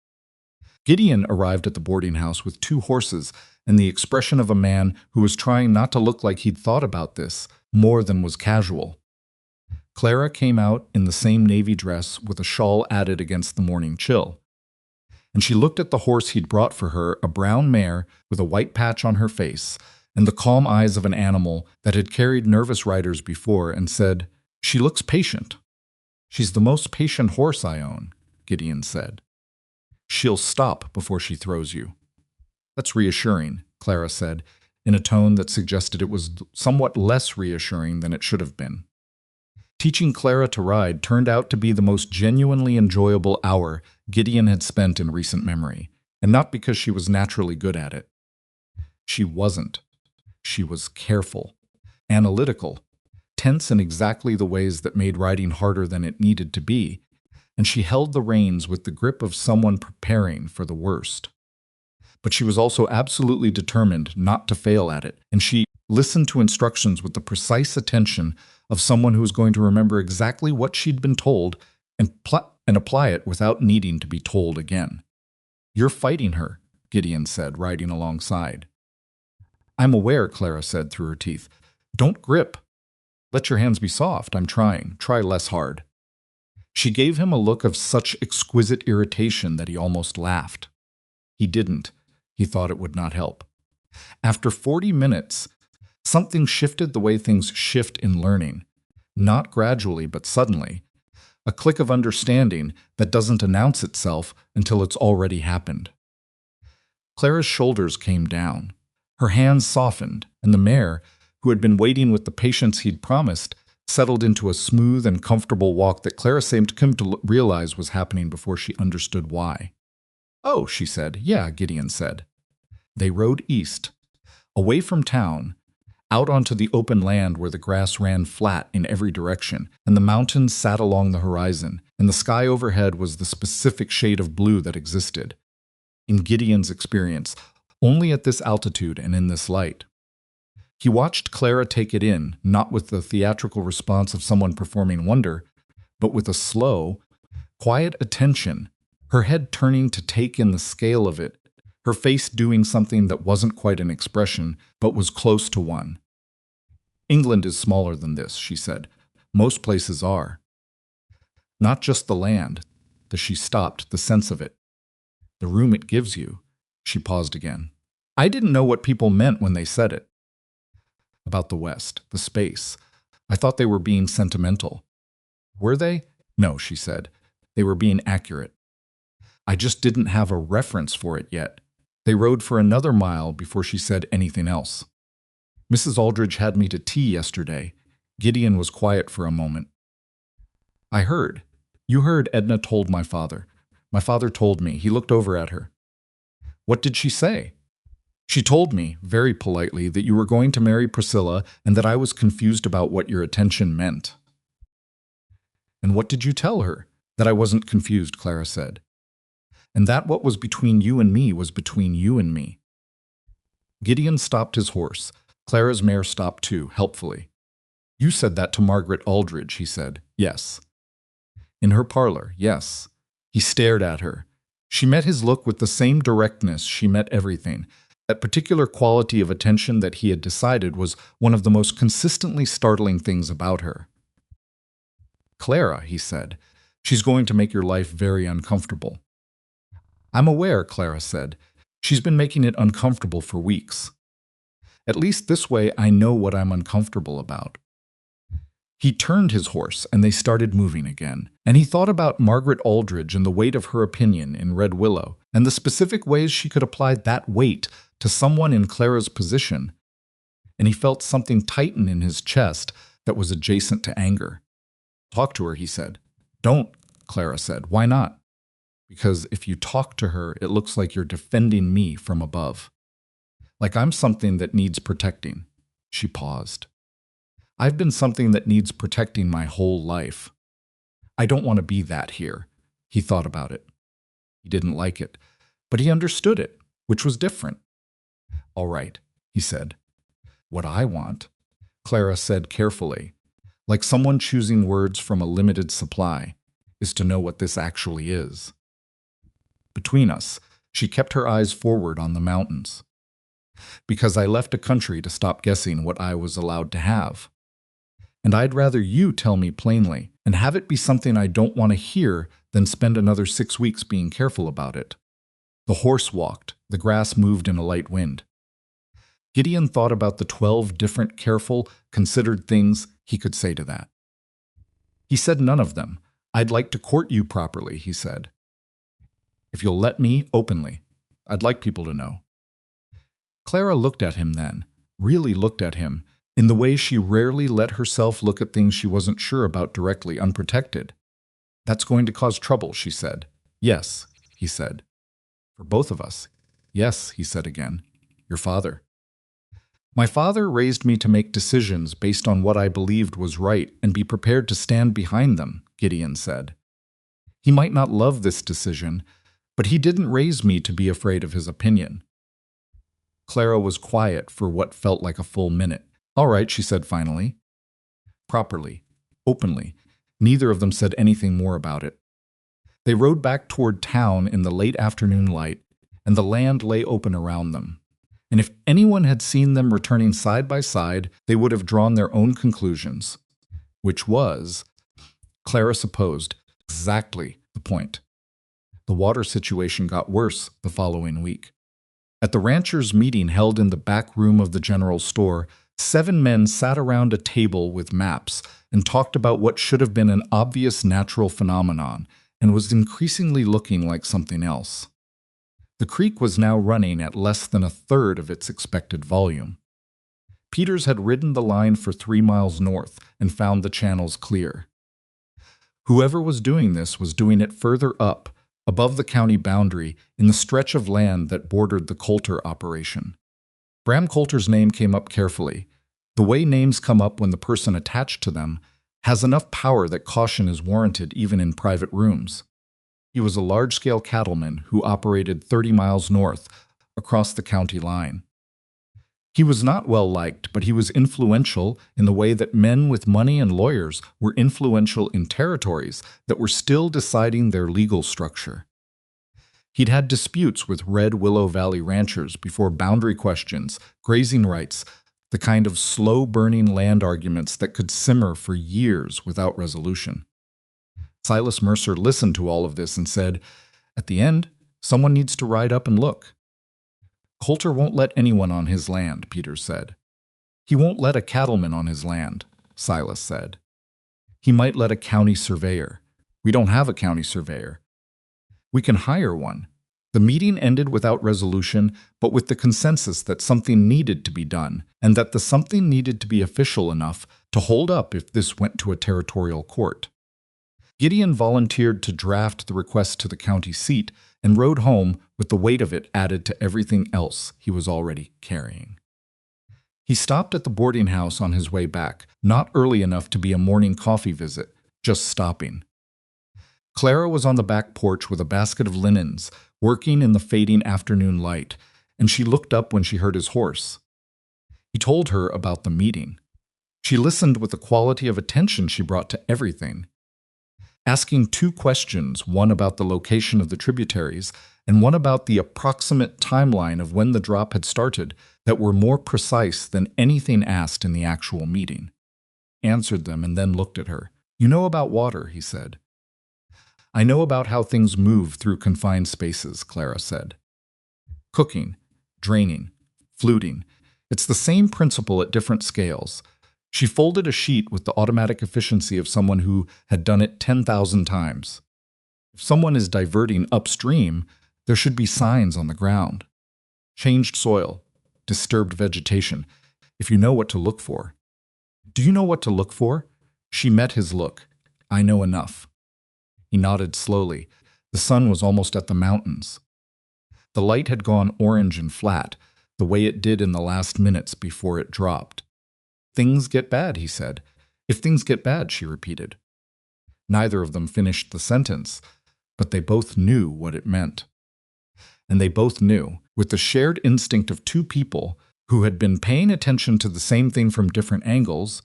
Gideon arrived at the boarding house with 2 horses and the expression of a man who was trying not to look like he'd thought about this more than was casual. Clara came out in the same navy dress with a shawl added against the morning chill. And she looked at the horse he'd brought for her, a brown mare with a white patch on her face, and the calm eyes of an animal that had carried nervous riders before, and said, "She looks patient." "She's the most patient horse I own," Gideon said. She'll stop before she throws you. That's reassuring, Clara said, in a tone that suggested it was somewhat less reassuring than it should have been. Teaching Clara to ride turned out to be the most genuinely enjoyable hour Gideon had spent in recent memory, and not because she was naturally good at it. She wasn't. She was careful, analytical, tense in exactly the ways that made riding harder than it needed to be, and she held the reins with the grip of someone preparing for the worst. But she was also absolutely determined not to fail at it, and she listened to instructions with the precise attention of someone who was going to remember exactly what she'd been told and apply it without needing to be told again. You're fighting her, Gideon said, riding alongside. I'm aware, Clara said through her teeth. Don't grip. Let your hands be soft. I'm trying. Try less hard. She gave him a look of such exquisite irritation that he almost laughed. He didn't. He thought it would not help. After 40 minutes, something shifted the way things shift in learning. Not gradually, but suddenly. A click of understanding that doesn't announce itself until it's already happened. Clara's shoulders came down. Her hands softened, and the mare, who had been waiting with the patience he'd promised, settled into a smooth and comfortable walk that Clara seemed to come to realize was happening before she understood why. Oh, she said. Yeah, Gideon said. They rode east, away from town, out onto the open land where the grass ran flat in every direction, and the mountains sat along the horizon, and the sky overhead was the specific shade of blue that existed, in Gideon's experience, only at this altitude and in this light. He watched Clara take it in, not with the theatrical response of someone performing wonder, but with a slow, quiet attention, her head turning to take in the scale of it, her face doing something that wasn't quite an expression, but was close to one. England is smaller than this, she said. Most places are. Not just the land, she stopped, the sense of it. The room it gives you. She paused again. I didn't know what people meant when they said it. About the West, the space. I thought they were being sentimental. Were they? No, she said. They were being accurate. I just didn't have a reference for it yet. They rode for another mile before she said anything else. Mrs. Aldridge had me to tea yesterday. Gideon was quiet for a moment. I heard. You heard Edna told my father. My father told me. He looked over at her. What did she say? She told me, very politely, that you were going to marry Priscilla and that I was confused about what your attention meant. And what did you tell her? That I wasn't confused, Clara said. And that what was between you and me was between you and me. Gideon stopped his horse. Clara's mare stopped too, helpfully. You said that to Margaret Aldridge, he said. Yes. In her parlor, yes. He stared at her. She met his look with the same directness she met everything. That particular quality of attention that he had decided was one of the most consistently startling things about her. Clara, he said, she's going to make your life very uncomfortable. I'm aware, Clara said. She's been making it uncomfortable for weeks. At least this way I know what I'm uncomfortable about. He turned his horse, and they started moving again, and he thought about Margaret Aldridge and the weight of her opinion in Red Willow, and the specific ways she could apply that weight to someone in Clara's position, and he felt something tighten in his chest that was adjacent to anger. Talk to her, he said. Don't, Clara said. Why not? Because if you talk to her, it looks like you're defending me from above. Like I'm something that needs protecting. She paused. I've been something that needs protecting my whole life. I don't want to be that here. He thought about it. He didn't like it, but he understood it, which was different. All right, he said. What I want, Clara said carefully, like someone choosing words from a limited supply, is to know what this actually is. Between us, she kept her eyes forward on the mountains. Because I left a country to stop guessing what I was allowed to have. And I'd rather you tell me plainly and have it be something I don't want to hear than spend another 6 weeks being careful about it. The horse walked, the grass moved in a light wind. Gideon thought about the 12 different careful, considered things he could say to that. He said none of them. I'd like to court you properly, he said. If you'll let me, openly. I'd like people to know." Clara looked at him then, really looked at him, in the way she rarely let herself look at things she wasn't sure about directly, unprotected. "That's going to cause trouble," she said. "Yes," he said. "For both of us." "Yes," he said again. "Your father." "My father raised me to make decisions based on what I believed was right and be prepared to stand behind them," Gideon said. "He might not love this decision, but he didn't raise me to be afraid of his opinion." Clara was quiet for what felt like a full minute. "All right," she said finally. Properly, openly, neither of them said anything more about it. They rode back toward town in the late afternoon light, and the land lay open around them. And if anyone had seen them returning side by side, they would have drawn their own conclusions, which was, Clara supposed, exactly the point. The water situation got worse the following week. At the ranchers' meeting held in the back room of the general store, 7 men sat around a table with maps and talked about what should have been an obvious natural phenomenon and was increasingly looking like something else. The creek was now running at less than a third of its expected volume. Peters had ridden the line for 3 miles north and found the channels clear. Whoever was doing this was doing it further up, above the county boundary, in the stretch of land that bordered the Coulter operation. Bram Coulter's name came up carefully. The way names come up when the person attached to them has enough power that caution is warranted even in private rooms. He was a large-scale cattleman who operated 30 miles north, across the county line. He was not well-liked, but he was influential in the way that men with money and lawyers were influential in territories that were still deciding their legal structure. He'd had disputes with Red Willow Valley ranchers before boundary questions, grazing rights, the kind of slow-burning land arguments that could simmer for years without resolution. Silas Mercer listened to all of this and said, "At the end, someone needs to ride up and look." "Coulter won't let anyone on his land," Peters said. "He won't let a cattleman on his land," Silas said. "He might let a county surveyor. We don't have a county surveyor. We can hire one." The meeting ended without resolution, but with the consensus that something needed to be done, and that the something needed to be official enough to hold up if this went to a territorial court. Gideon volunteered to draft the request to the county seat and rode home with the weight of it added to everything else he was already carrying. He stopped at the boarding house on his way back, not early enough to be a morning coffee visit, just stopping. Clara was on the back porch with a basket of linens, working in the fading afternoon light, and she looked up when she heard his horse. He told her about the meeting. She listened with the quality of attention she brought to everything, asking 2 questions, one about the location of the tributaries and one about the approximate timeline of when the drop had started, that were more precise than anything asked in the actual meeting. Answered them and then looked at her. "You know about water," he said. "I know about how things move through confined spaces," Clara said. "Cooking, draining, fluting. It's the same principle at different scales." She folded a sheet with the automatic efficiency of someone who had done it 10,000 times. If someone is diverting upstream, there should be signs on the ground. Changed soil, disturbed vegetation, if you know what to look for. "Do you know what to look for?" She met his look. "I know enough." He nodded slowly. The sun was almost at the mountains. The light had gone orange and flat, the way it did in the last minutes before it dropped. "Things get bad," he said. "If things get bad," she repeated. Neither of them finished the sentence, but they both knew what it meant. And they both knew, with the shared instinct of 2 people who had been paying attention to the same thing from different angles,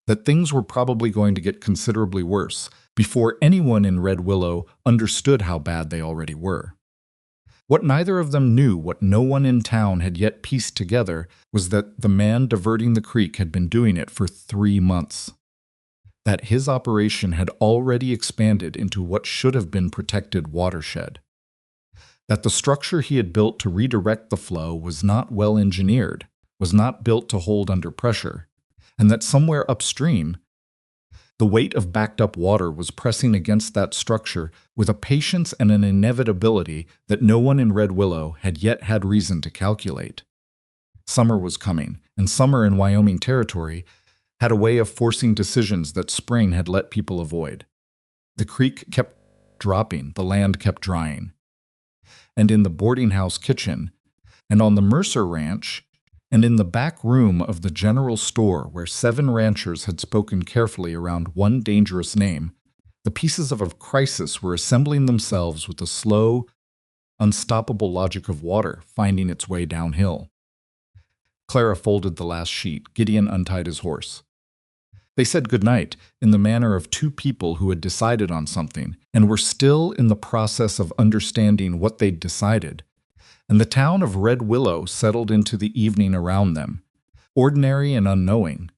that things were probably going to get considerably worse before anyone in Red Willow understood how bad they already were. What neither of them knew, what no one in town had yet pieced together, was that the man diverting the creek had been doing it for 3 months. That his operation had already expanded into what should have been protected watershed. That the structure he had built to redirect the flow was not well engineered, was not built to hold under pressure, and that somewhere upstream, The weight of backed-up water was pressing against that structure with a patience and an inevitability that no one in Red Willow had yet had reason to calculate. Summer was coming, and summer in Wyoming territory had a way of forcing decisions that spring had let people avoid. The creek kept dropping, the land kept drying. And in the boarding house kitchen, and on the Mercer Ranch, and in the back room of the general store where 7 ranchers had spoken carefully around one dangerous name, the pieces of a crisis were assembling themselves with the slow, unstoppable logic of water finding its way downhill. Clara folded the last sheet. Gideon untied his horse. They said goodnight in the manner of 2 people who had decided on something and were still in the process of understanding what they'd decided, and the town of Red Willow settled into the evening around them, ordinary and unknowing.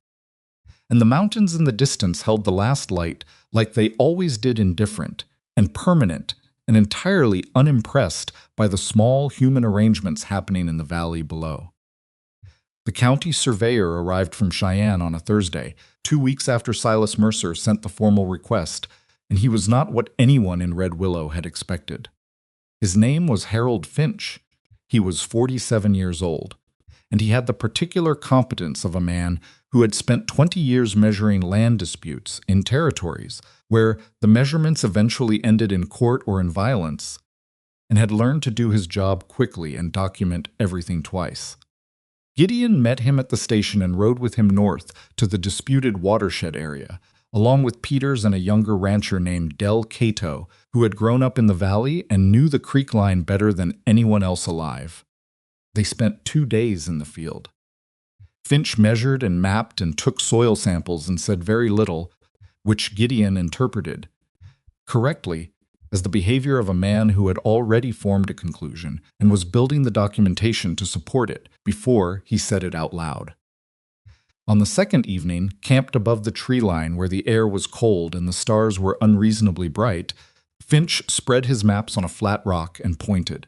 And the mountains in the distance held the last light like they always did, indifferent and permanent and entirely unimpressed by the small human arrangements happening in the valley below. The county surveyor arrived from Cheyenne on a Thursday, 2 weeks after Silas Mercer sent the formal request, and he was not what anyone in Red Willow had expected. His name was Harold Finch. He was 47 years old, and he had the particular competence of a man who had spent 20 years measuring land disputes in territories where the measurements eventually ended in court or in violence, and had learned to do his job quickly and document everything twice. Gideon met him at the station and rode with him north to the disputed watershed area, along with Peters and a younger rancher named Del Cato, who had grown up in the valley and knew the creek line better than anyone else alive. They spent 2 days in the field. Finch measured and mapped and took soil samples and said very little, which Gideon interpreted correctly as the behavior of a man who had already formed a conclusion and was building the documentation to support it before he said it out loud. On the second evening, camped above the tree line where the air was cold and the stars were unreasonably bright, Finch spread his maps on a flat rock and pointed.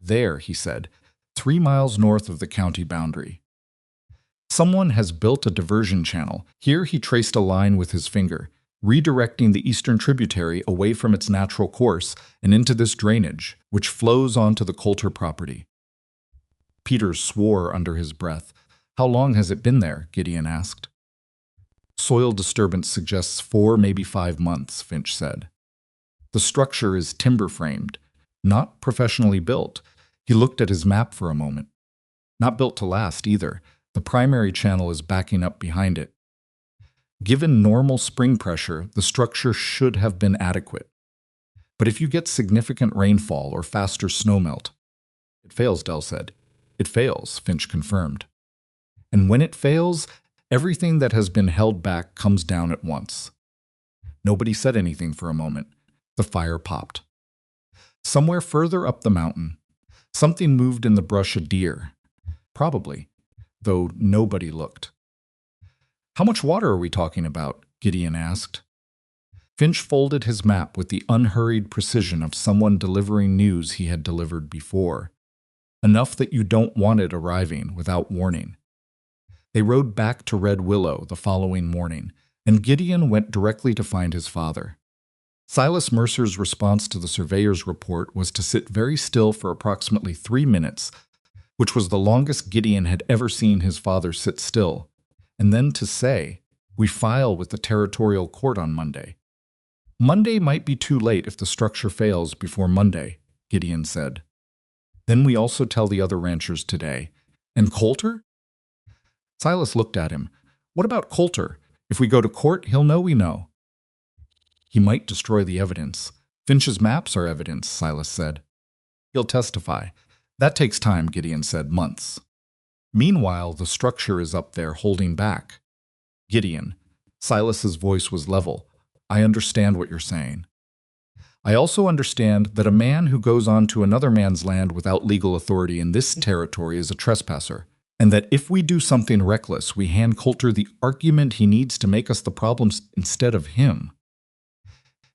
There, he said, 3 miles north of the county boundary. Someone has built a diversion channel. Here he traced a line with his finger, redirecting the eastern tributary away from its natural course and into this drainage, which flows onto the Coulter property. Peters swore under his breath. How long has it been there? Gideon asked. Soil disturbance suggests 4, maybe 5 months, Finch said. The structure is timber-framed, not professionally built. He looked at his map for a moment. Not built to last either. The primary channel is backing up behind it. Given normal spring pressure, the structure should have been adequate. But if you get significant rainfall or faster snowmelt, it fails, Del said. It fails, Finch confirmed. And when it fails, everything that has been held back comes down at once. Nobody said anything for a moment. The fire popped. Somewhere further up the mountain, something moved in the brush. A deer. Probably, though nobody looked. How much water are we talking about? Gideon asked. Finch folded his map with the unhurried precision of someone delivering news he had delivered before. Enough that you don't want it arriving without warning. They rode back to Red Willow the following morning, and Gideon went directly to find his father. Silas Mercer's response to the surveyor's report was to sit very still for approximately 3 minutes, which was the longest Gideon had ever seen his father sit still, and then to say, "We file with the territorial court on Monday." Monday might be too late if the structure fails before Monday, Gideon said. Then we also tell the other ranchers today. And Coulter? Silas looked at him. What about Coulter? If we go to court, he'll know we know. He might destroy the evidence. Finch's maps are evidence, Silas said. He'll testify. That takes time, Gideon said, months. Meanwhile, the structure is up there holding back. Gideon. Silas's voice was level. I understand what you're saying. I also understand that a man who goes on to another man's land without legal authority in this territory is a trespasser, and that if we do something reckless, we hand Coulter the argument he needs to make us the problems instead of him.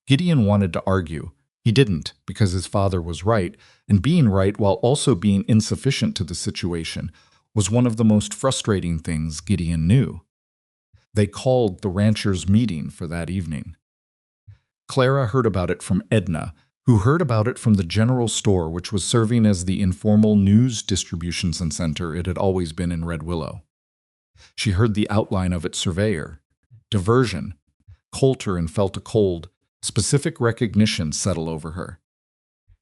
Gideon wanted to argue. He didn't, because his father was right, and being right while also being insufficient to the situation was one of the most frustrating things Gideon knew. They called the ranchers' meeting for that evening. Clara heard about it from Edna, who heard about it from the general store, which was serving as the informal news distribution center it had always been in Red Willow. She heard the outline of its surveyor. Diversion. Coulter and felt a cold, specific recognition settle over her.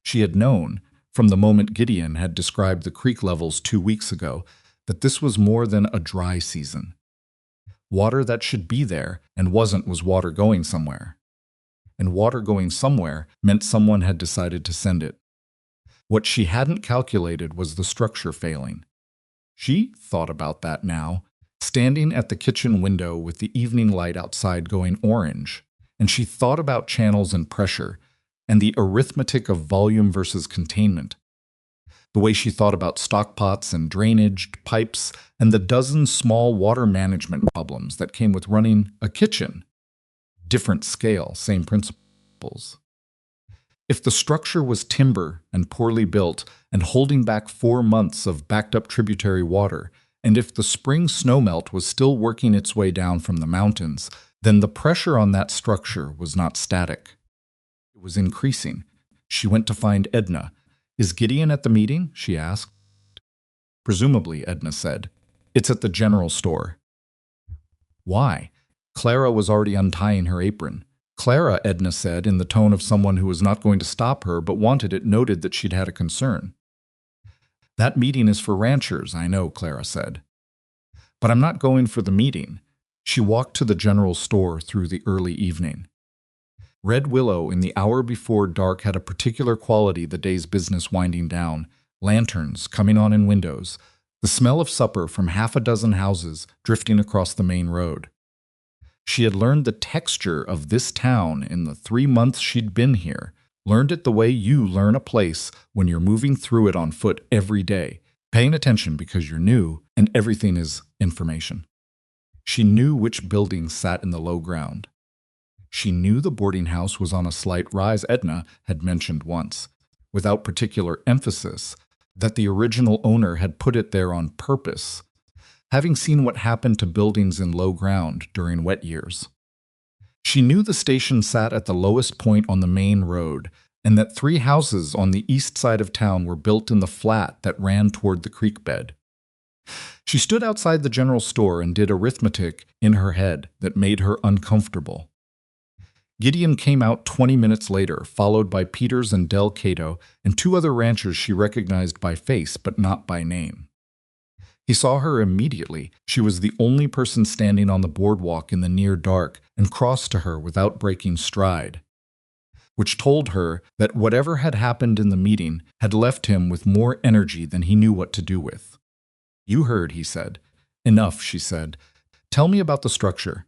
She had known, from the moment Gideon had described the creek levels 2 weeks ago, that this was more than a dry season. Water that should be there and wasn't was water going somewhere. And water going somewhere meant someone had decided to send it. What she hadn't calculated was the structure failing. She thought about that now, standing at the kitchen window with the evening light outside going orange, and she thought about channels and pressure, and the arithmetic of volume versus containment. The way she thought about stockpots and drainage pipes and the dozen small water management problems that came with running a kitchen. Different scale, same principles. If the structure was timber and poorly built and holding back 4 months of backed-up tributary water, and if the spring snowmelt was still working its way down from the mountains, then the pressure on that structure was not static. It was increasing. She went to find Edna. "Is Gideon at the meeting?" she asked. "Presumably," Edna said. "It's at the general store." "Why?" Clara was already untying her apron. "Clara," Edna said in the tone of someone who was not going to stop her but wanted it noted that she'd had a concern. "That meeting is for ranchers, I know," Clara said. "But I'm not going for the meeting." She walked to the general store through the early evening. Red Willow in the hour before dark had a particular quality the day's business winding down, lanterns coming on in windows, the smell of supper from half a dozen houses drifting across the main road. She had learned the texture of this town in the 3 months she'd been here, learned it the way you learn a place when you're moving through it on foot every day, paying attention because you're new and everything is information. She knew which buildings sat in the low ground. She knew the boarding house was on a slight rise Edna had mentioned once, without particular emphasis, that the original owner had put it there on purpose, having seen what happened to buildings in low ground during wet years. She knew the station sat at the lowest point on the main road, and that 3 houses on the east side of town were built in the flat that ran toward the creek bed. She stood outside the general store and did arithmetic in her head that made her uncomfortable. Gideon came out 20 minutes later, followed by Peters and Del Cato and 2 other ranchers she recognized by face but not by name. He saw her immediately. She was the only person standing on the boardwalk in the near dark and crossed to her without breaking stride, which told her that whatever had happened in the meeting had left him with more energy than he knew what to do with. "You heard," he said. "Enough," she said. "Tell me about the structure."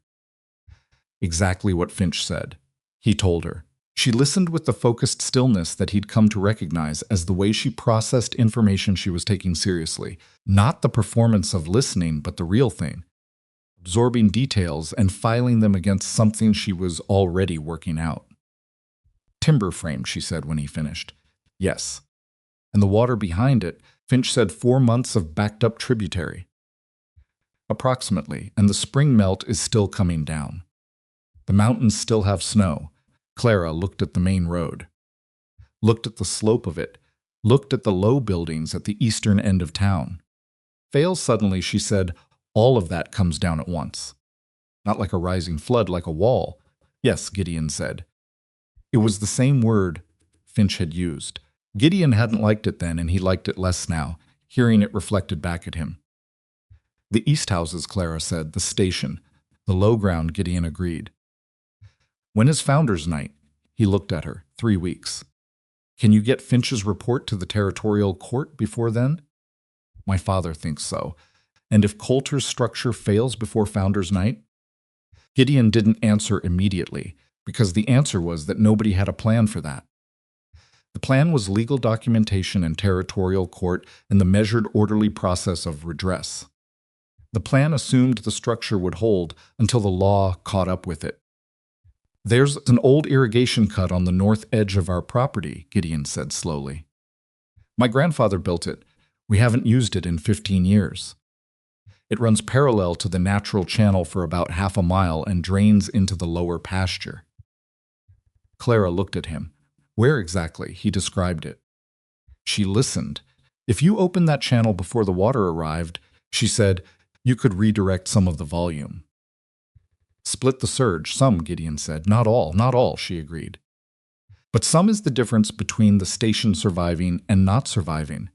Exactly what Finch said. He told her. She listened with the focused stillness that he'd come to recognize as the way she processed information she was taking seriously. Not the performance of listening, but the real thing. Absorbing details and filing them against something she was already working out. "Timber frame," she said when he finished. "Yes." "And the water behind it," Finch said, 4 months of backed-up tributary. "Approximately, and the spring melt is still coming down. The mountains still have snow." Clara looked at the main road, looked at the slope of it, looked at the low buildings at the eastern end of town. "Fails suddenly," she said, "all of that comes down at once. Not like a rising flood, like a wall." "Yes," Gideon said. It was the same word Finch had used. Gideon hadn't liked it then, and he liked it less now, hearing it reflected back at him. "The east houses," Clara said, "the station. The low ground," Gideon agreed. "When is Founders Night?" He looked at her. 3 weeks. "Can you get Finch's report to the territorial court before then?" "My father thinks so." "And if Coulter's structure fails before Founders Night?" Gideon didn't answer immediately, because the answer was that nobody had a plan for that. The plan was legal documentation and territorial court and the measured, orderly process of redress. The plan assumed the structure would hold until the law caught up with it. "There's an old irrigation cut on the north edge of our property," Gideon said slowly. "My grandfather built it. We haven't used it in 15 years. It runs parallel to the natural channel for about half a mile and drains into the lower pasture. Clara looked at him. Where exactly? He described it. She listened. If you opened that channel before the water arrived, she said, you could redirect some of the volume. Split the surge, some, Gideon said. Not all, she agreed. But some is the difference between the station surviving and not surviving.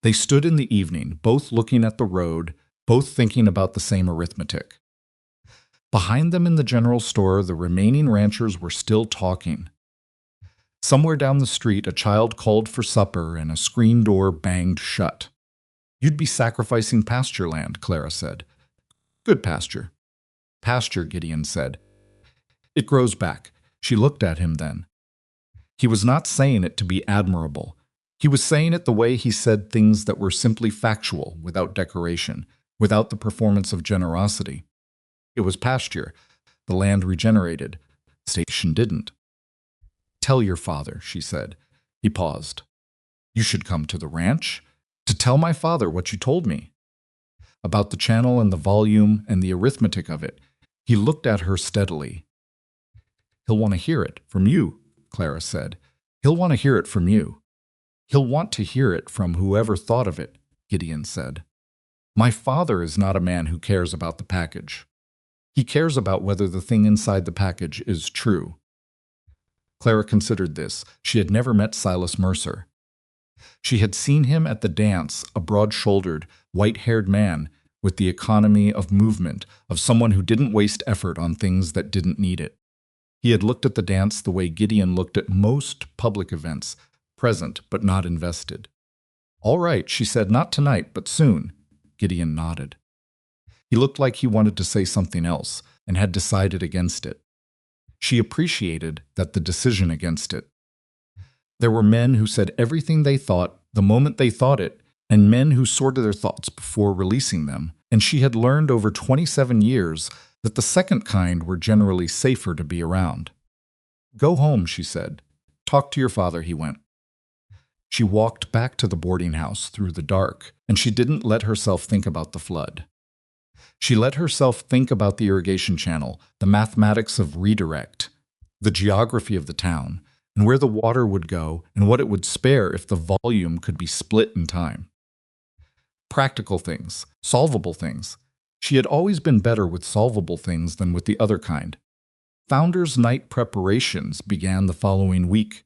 They stood in the evening, both looking at the road, both thinking about the same arithmetic. Behind them in the general store, the remaining ranchers were still talking. Somewhere down the street, a child called for supper and a screen door banged shut. You'd be sacrificing pasture land, Clara said. Good pasture. Pasture, Gideon said. It grows back. She looked at him then. He was not saying it to be admirable. He was saying it the way he said things that were simply factual, without decoration, without the performance of generosity. It was pasture. The land regenerated. The station didn't. Tell your father, she said. He paused. You should come to the ranch to tell my father what you told me. About the channel and the volume and the arithmetic of it. He looked at her steadily. He'll want to hear it from you, Clara said. He'll want to hear it from you. He'll want to hear it from whoever thought of it, Gideon said. My father is not a man who cares about the package. He cares about whether the thing inside the package is true. Clara considered this. She had never met Silas Mercer. She had seen him at the dance, a broad-shouldered, white-haired man with the economy of movement of someone who didn't waste effort on things that didn't need it. He had looked at the dance the way Gideon looked at most public events, present but not invested. All right, she said, not tonight, but soon. Gideon nodded. He looked like he wanted to say something else and had decided against it. She appreciated that the decision against it. There were men who said everything they thought the moment they thought it, and men who sorted their thoughts before releasing them, and she had learned over 27 years that the second kind were generally safer to be around. Go home, she said. Talk to your father, he went. She walked back to the boarding house through the dark, and she didn't let herself think about the flood. She let herself think about the irrigation channel, the mathematics of redirect, the geography of the town, and where the water would go and what it would spare if the volume could be split in time. Practical things, solvable things. She had always been better with solvable things than with the other kind. Founders' Night preparations began the following week,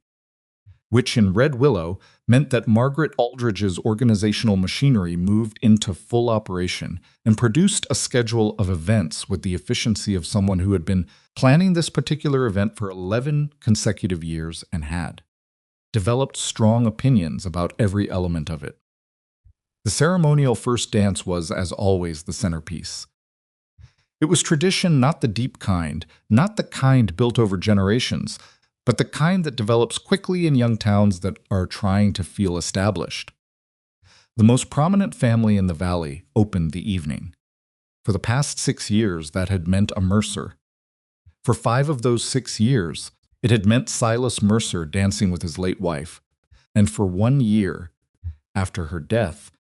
which in Red Willow meant that Margaret Aldridge's organizational machinery moved into full operation and produced a schedule of events with the efficiency of someone who had been planning this particular event for 11 consecutive years and had developed strong opinions about every element of it. The ceremonial first dance was, as always, the centerpiece. It was tradition, not the deep kind, not the kind built over generations, but the kind that develops quickly in young towns that are trying to feel established. The most prominent family in the valley opened the evening. For the past 6 years, that had meant a Mercer. For 5 of those 6 years, it had meant Silas Mercer dancing with his late wife. And for 1 year, after her death,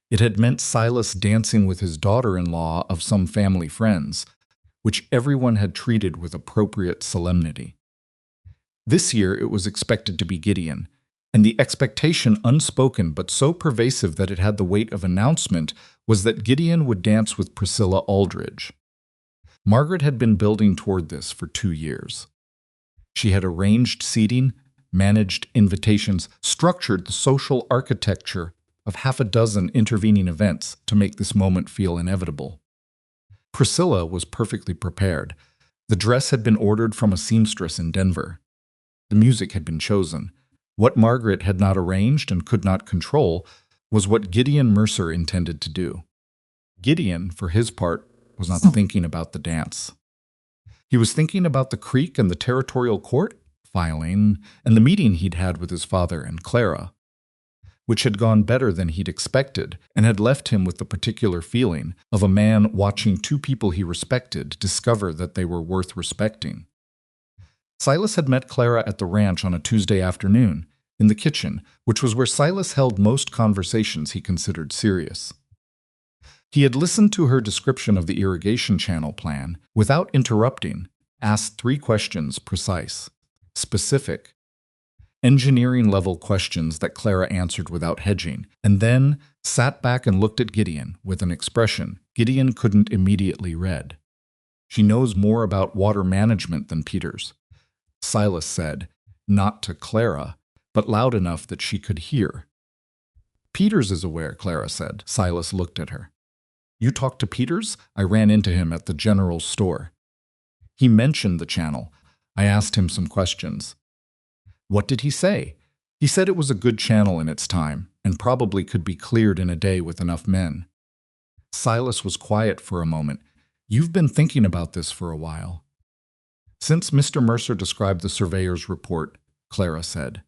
it had meant Silas dancing with his daughter-in-law of some family friends, which everyone had treated with appropriate solemnity. This year it was expected to be Gideon, and the expectation, unspoken but so pervasive that it had the weight of announcement, was that Gideon would dance with Priscilla Aldridge. Margaret had been building toward this for 2 years. She had arranged seating, managed invitations, structured the social architecture of half a dozen intervening events to make this moment feel inevitable. Priscilla was perfectly prepared. The dress had been ordered from a seamstress in Denver. The music had been chosen. What Margaret had not arranged and could not control was what Gideon Mercer intended to do. Gideon, for his part, was not thinking about the dance. He was thinking about the creek and the territorial court filing and the meeting he'd had with his father and Clara, which had gone better than he'd expected and had left him with the particular feeling of a man watching 2 people he respected discover that they were worth respecting. Silas had met Clara at the ranch on a Tuesday afternoon, in the kitchen, which was where Silas held most conversations he considered serious. He had listened to her description of the irrigation channel plan without interrupting, asked 3 questions, precise, specific, engineering-level questions that Clara answered without hedging, and then sat back and looked at Gideon with an expression Gideon couldn't immediately read. "She knows more about water management than Peters," Silas said, not to Clara, but loud enough that she could hear. "Peters is aware," Clara said. Silas looked at her. "You talked to Peters? I ran into him at the general store. He mentioned the channel. I asked him some questions." "What did he say?" "He said it was a good channel in its time, and probably could be cleared in a day with enough men." Silas was quiet for a moment. "You've been thinking about this for a while." "Since Mr. Mercer described the surveyor's report," Clara said.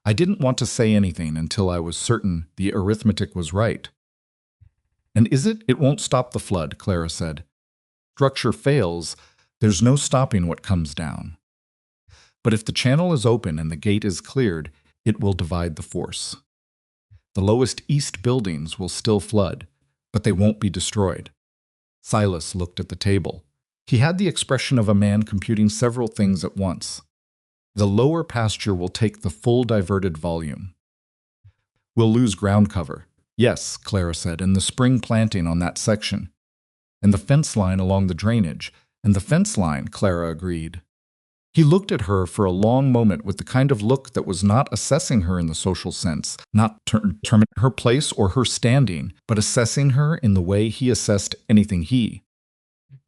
"I didn't want to say anything until I was certain the arithmetic was right." "And is it? It won't stop the flood," Clara said. "Structure fails, there's no stopping what comes down. But if the channel is open and the gate is cleared, it will divide the force. The lowest east buildings will still flood, but they won't be destroyed." Silas looked at the table. He had the expression of a man computing several things at once. "The lower pasture will take the full diverted volume. We'll lose ground cover." "Yes," Clara said, "and the spring planting on that section. And the fence line along the drainage." "And the fence line," Clara agreed. He looked at her for a long moment with the kind of look that was not assessing her in the social sense, not determining her place or her standing, but assessing her in the way he assessed anything he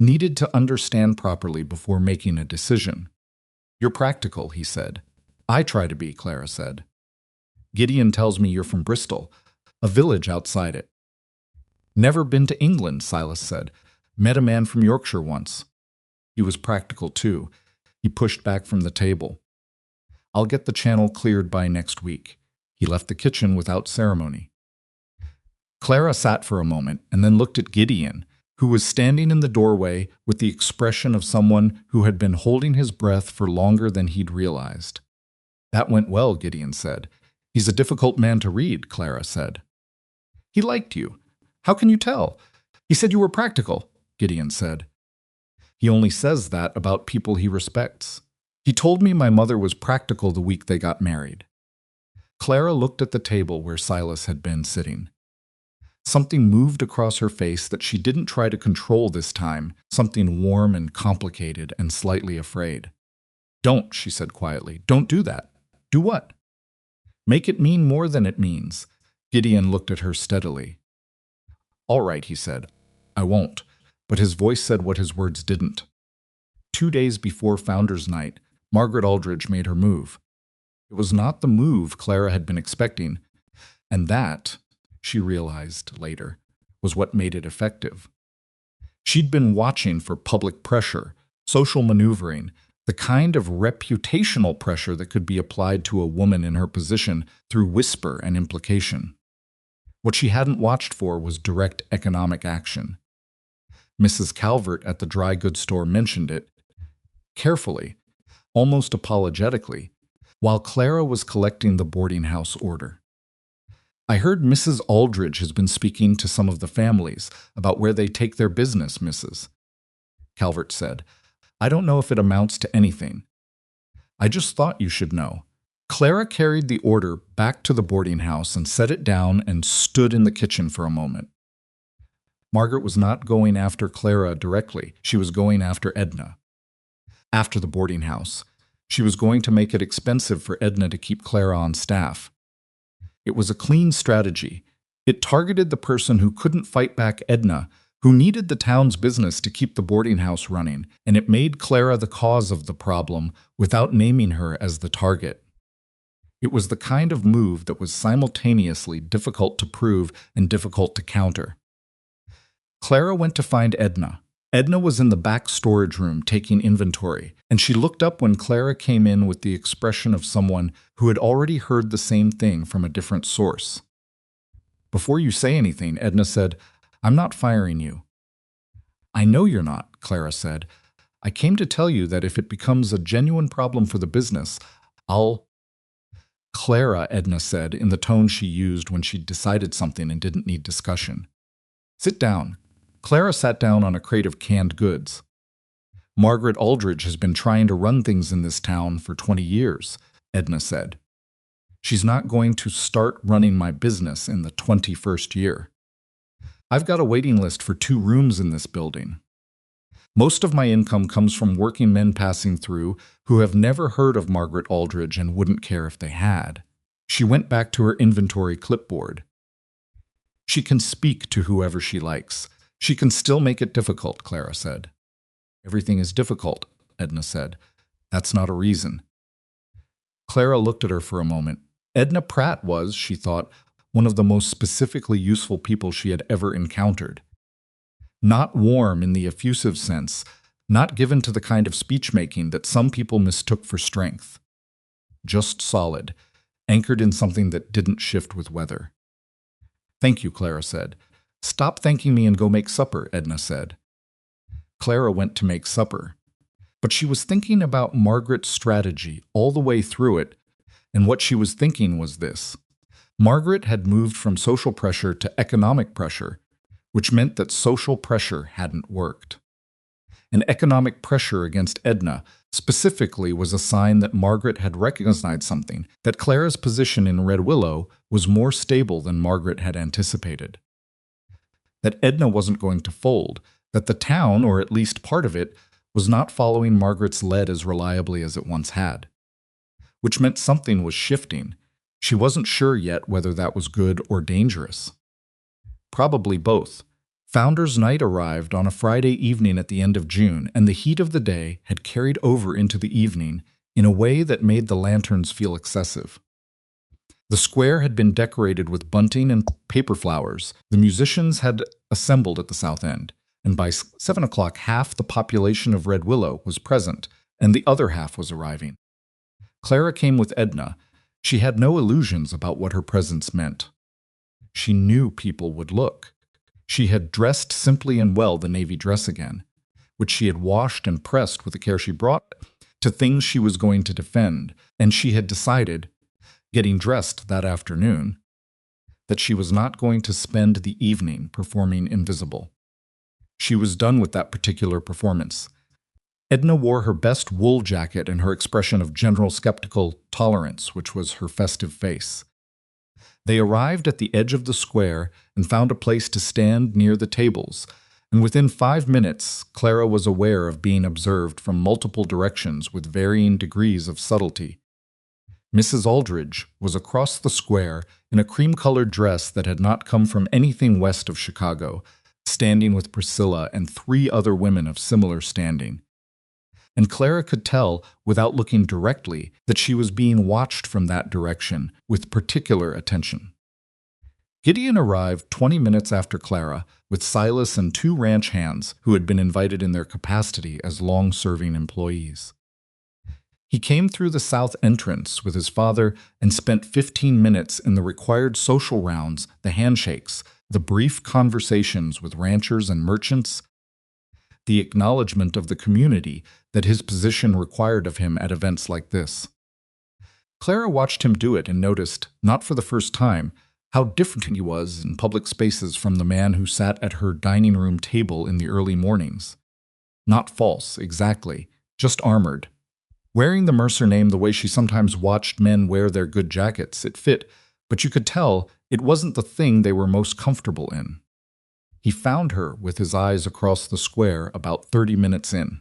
needed to understand properly before making a decision. "You're practical," he said. "I try to be," Clara said. "Gideon tells me you're from Bristol, a village outside it." "Never been to England," Silas said. "Met a man from Yorkshire once." He was practical too. He pushed back from the table. "I'll get the channel cleared by next week." He left the kitchen without ceremony. Clara sat for a moment and then looked at Gideon, who was standing in the doorway with the expression of someone who had been holding his breath for longer than he'd realized. "That went well," Gideon said. "He's a difficult man to read," Clara said. "He liked you. How can you tell?" "He said you were practical," Gideon said. "He only says that about people he respects. He told me my mother was practical the week they got married." Clara looked at the table where Silas had been sitting. Something moved across her face that she didn't try to control this time, something warm and complicated and slightly afraid. "Don't," she said quietly. "Don't do that." "Do what?" "Make it mean more than it means." Gideon looked at her steadily. "All right," he said. "I won't." But his voice said what his words didn't. 2 days before Founders' Night, Margaret Aldridge made her move. It was not the move Clara had been expecting, and that, she realized later, was what made it effective. She'd been watching for public pressure, social maneuvering, the kind of reputational pressure that could be applied to a woman in her position through whisper and implication. What she hadn't watched for was direct economic action. Mrs. Calvert at the dry goods store mentioned it, carefully, almost apologetically, while Clara was collecting the boarding house order. "I heard Mrs. Aldridge has been speaking to some of the families about where they take their business, Mrs." Calvert said. "I don't know if it amounts to anything. I just thought you should know." Clara carried the order back to the boarding house and set it down and stood in the kitchen for a moment. Margaret was not going after Clara directly. She was going after Edna. After the boarding house, she was going to make it expensive for Edna to keep Clara on staff. It was a clean strategy. It targeted the person who couldn't fight back Edna, who needed the town's business to keep the boarding house running, and it made Clara the cause of the problem without naming her as the target. It was the kind of move that was simultaneously difficult to prove and difficult to counter. Clara went to find Edna. Edna was in the back storage room taking inventory, and she looked up when Clara came in with the expression of someone who had already heard the same thing from a different source. "Before you say anything," Edna said, "I'm not firing you." "I know you're not," Clara said. "I came to tell you that if it becomes a genuine problem for the business, I'll—" "Clara," Edna said in the tone she used when she'd decided something and didn't need discussion. Sit down. Clara sat down on a crate of canned goods. Margaret Aldridge has been trying to run things in this town for 20 years, Edna said. She's not going to start running my business in the 21st year. I've got a waiting list for 2 rooms in this building. Most of my income comes from working men passing through who have never heard of Margaret Aldridge and wouldn't care if they had. She went back to her inventory clipboard. She can speak to whoever she likes. She can still make it difficult, Clara said. Everything is difficult, Edna said. That's not a reason. Clara looked at her for a moment. Edna Pratt was, she thought, one of the most specifically useful people she had ever encountered. Not warm in the effusive sense, not given to the kind of speech-making that some people mistook for strength. Just solid, anchored in something that didn't shift with weather. Thank you, Clara said. Stop thanking me and go make supper, Edna said. Clara went to make supper. But she was thinking about Margaret's strategy all the way through it, and what she was thinking was this. Margaret had moved from social pressure to economic pressure, which meant that social pressure hadn't worked. And economic pressure against Edna specifically was a sign that Margaret had recognized something, that Clara's position in Red Willow was more stable than Margaret had anticipated. That Edna wasn't going to fold, that the town, or at least part of it, was not following Margaret's lead as reliably as it once had. Which meant something was shifting. She wasn't sure yet whether that was good or dangerous. Probably both. Founders' Night arrived on a Friday evening at the end of June, and the heat of the day had carried over into the evening in a way that made the lanterns feel excessive. The square had been decorated with bunting and paper flowers. The musicians had assembled at the south end, and by 7 o'clock half the population of Red Willow was present, and the other half was arriving. Clara came with Edna. She had no illusions about what her presence meant. She knew people would look. She had dressed simply and well the navy dress again, which she had washed and pressed with the care she brought to things she was going to defend, and she had decided, getting dressed that afternoon, that she was not going to spend the evening performing invisible. She was done with that particular performance. Edna wore her best wool jacket and her expression of general skeptical tolerance, which was her festive face. They arrived at the edge of the square and found a place to stand near the tables, and within 5 minutes Clara was aware of being observed from multiple directions with varying degrees of subtlety. Mrs. Aldridge was across the square in a cream-colored dress that had not come from anything west of Chicago, standing with Priscilla and 3 other women of similar standing. And Clara could tell, without looking directly, that she was being watched from that direction with particular attention. Gideon arrived 20 minutes after Clara with Silas and 2 ranch hands who had been invited in their capacity as long-serving employees. He came through the south entrance with his father and spent 15 minutes in the required social rounds, the handshakes, the brief conversations with ranchers and merchants, the acknowledgement of the community that his position required of him at events like this. Clara watched him do it and noticed, not for the first time, how different he was in public spaces from the man who sat at her dining room table in the early mornings. Not false, exactly, just armored. Wearing the Mercer name the way she sometimes watched men wear their good jackets, it fit, but you could tell it wasn't the thing they were most comfortable in. He found her with his eyes across the square about 30 minutes in.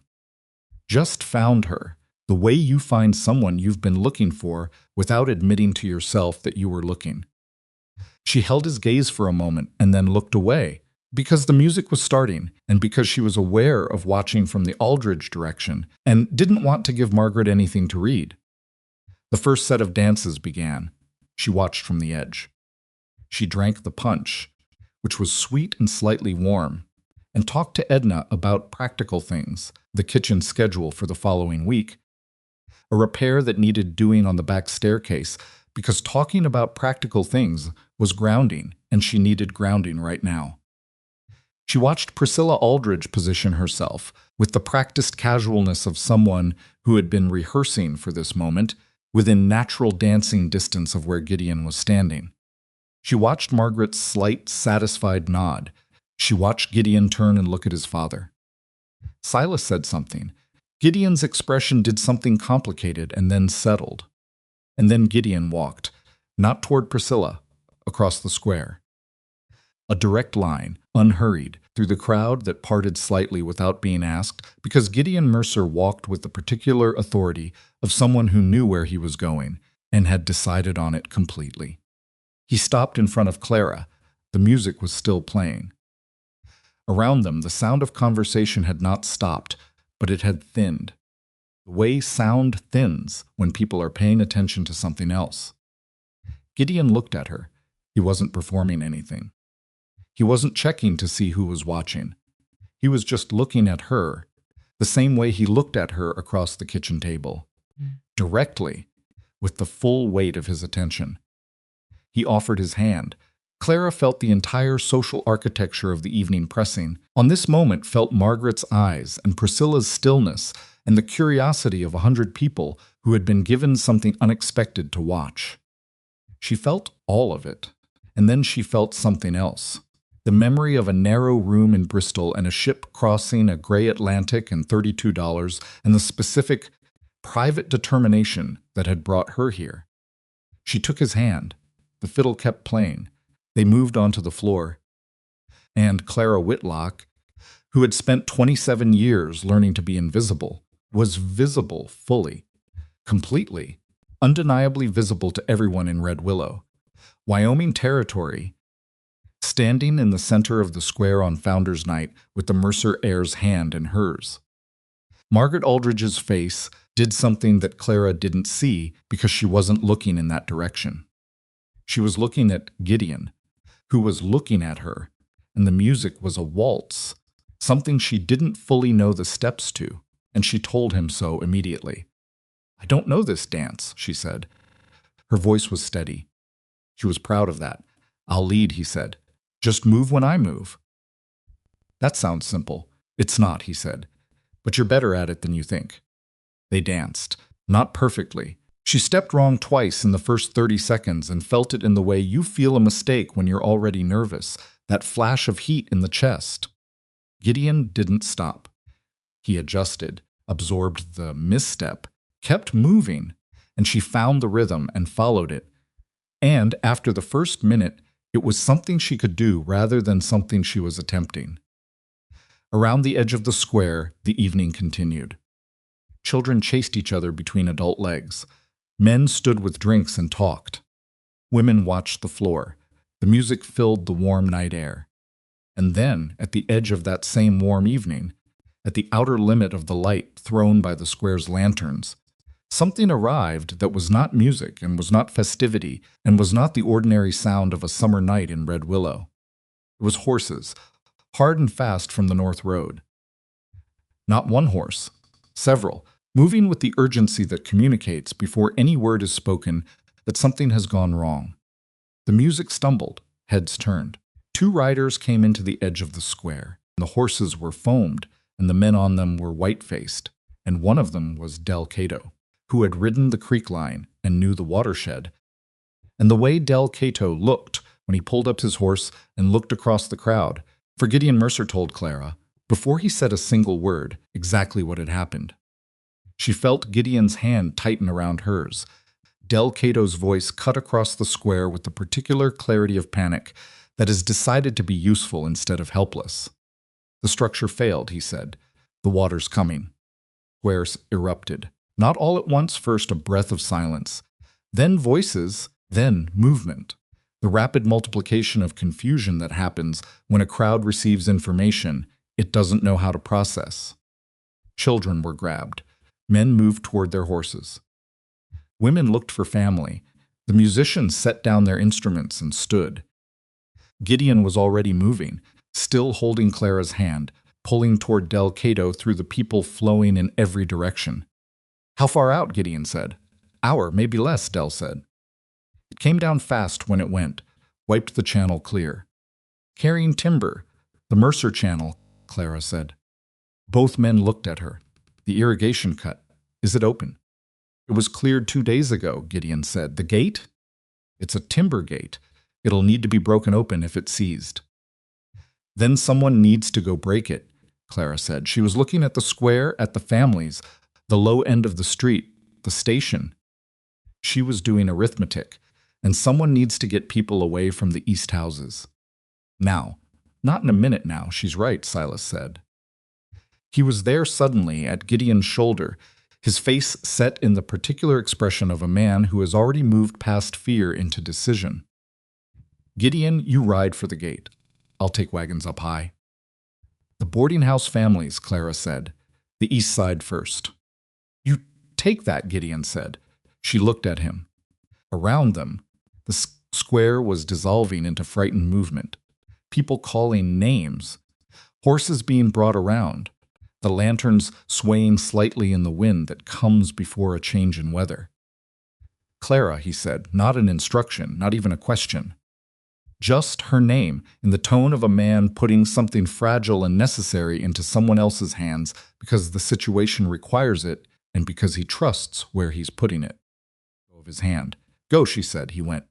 Just found her, the way you find someone you've been looking for without admitting to yourself that you were looking. She held his gaze for a moment and then looked away, because the music was starting and because she was aware of watching from the Aldridge direction and didn't want to give Margaret anything to read. The first set of dances began. She watched from the edge. She drank the punch, which was sweet and slightly warm, and talked to Edna about practical things, the kitchen schedule for the following week, a repair that needed doing on the back staircase, because talking about practical things was grounding, and she needed grounding right now. She watched Priscilla Aldridge position herself, with the practiced casualness of someone who had been rehearsing for this moment, within natural dancing distance of where Gideon was standing. She watched Margaret's slight, satisfied nod. She watched Gideon turn and look at his father. Silas said something. Gideon's expression did something complicated and then settled. And then Gideon walked, not toward Priscilla, across the square. A direct line, unhurried, through the crowd that parted slightly without being asked, because Gideon Mercer walked with the particular authority of someone who knew where he was going and had decided on it completely. He stopped in front of Clara. The music was still playing. Around them, the sound of conversation had not stopped, but it had thinned. The way sound thins when people are paying attention to something else. Gideon looked at her. He wasn't performing anything. He wasn't checking to see who was watching. He was just looking at her, the same way he looked at her across the kitchen table. Directly, with the full weight of his attention. He offered his hand. Clara felt the entire social architecture of the evening pressing. On this moment felt Margaret's eyes and Priscilla's stillness and the curiosity of 100 people who had been given something unexpected to watch. She felt all of it, and then she felt something else. The memory of a narrow room in Bristol and a ship crossing a gray Atlantic and $32, and the specific, private determination that had brought her here. She took his hand. The fiddle kept playing. They moved onto the floor. And Clara Whitlock, who had spent 27 years learning to be invisible, was visible fully, completely, undeniably visible to everyone in Red Willow. Wyoming territory, standing in the center of the square on Founders Night with the Mercer heir's hand in hers. Margaret Aldridge's face did something that Clara didn't see because she wasn't looking in that direction. She was looking at Gideon, who was looking at her, and the music was a waltz, something she didn't fully know the steps to, and she told him so immediately. "I don't know this dance," she said. Her voice was steady. She was proud of that. "I'll lead," he said. "Just move when I move." "That sounds simple." "It's not," he said. "But you're better at it than you think." They danced. Not perfectly. She stepped wrong twice in the first 30 seconds and felt it in the way you feel a mistake when you're already nervous, that flash of heat in the chest. Gideon didn't stop. He adjusted, absorbed the misstep, kept moving, and she found the rhythm and followed it. And after the first minute, it was something she could do rather than something she was attempting. Around the edge of the square, the evening continued. Children chased each other between adult legs. Men stood with drinks and talked. Women watched the floor. The music filled the warm night air. And then, at the edge of that same warm evening, at the outer limit of the light thrown by the square's lanterns, something arrived that was not music and was not festivity and was not the ordinary sound of a summer night in Red Willow. It was horses, hard and fast from the North Road. Not one horse, several, moving with the urgency that communicates before any word is spoken that something has gone wrong. The music stumbled, heads turned. 2 riders came into the edge of the square. The horses were foamed, and the men on them were white-faced, and one of them was Del Cato, who had ridden the creek line and knew the watershed. And the way Del Cato looked when he pulled up his horse and looked across the crowd, for Gideon Mercer told Clara, before he said a single word, exactly what had happened. She felt Gideon's hand tighten around hers. Del Cato's voice cut across the square with the particular clarity of panic that is decided to be useful instead of helpless. "The structure failed," he said. "The water's coming." Squares erupted. Not all at once, first a breath of silence, then voices, then movement. The rapid multiplication of confusion that happens when a crowd receives information it doesn't know how to process. Children were grabbed. Men moved toward their horses. Women looked for family. The musicians set down their instruments and stood. Gideon was already moving, still holding Clara's hand, pulling toward Del Cato through the people flowing in every direction. "How far out?" Gideon said. "Hour, maybe less," Del said. It came down fast when it went, wiped the channel clear. "Carrying timber. The Mercer Channel," Clara said. Both men looked at her. "The irrigation cut. Is it open?" "It was cleared 2 days ago," Gideon said. "The gate?" "It's a timber gate. It'll need to be broken open if it's seized." Then someone needs to go break it, Clara said. She was looking at the square, at the families, the low end of the street, the station. She was doing arithmetic, and someone needs to get people away from the east houses. Now. Not in a minute now, she's right, Silas said. He was there suddenly, at Gideon's shoulder, his face set in the particular expression of a man who has already moved past fear into decision. Gideon, you ride for the gate. I'll take wagons up high. The boarding house families, Clara said. The east side first. You take that, Gideon said. She looked at him. Around them, the square was dissolving into frightened movement. People calling names. Horses being brought around. The lanterns swaying slightly in the wind that comes before a change in weather. Clara, he said, not an instruction, not even a question. Just her name, in the tone of a man putting something fragile and necessary into someone else's hands because the situation requires it and because he trusts where he's putting it. Of his hand. Go, she said. He went.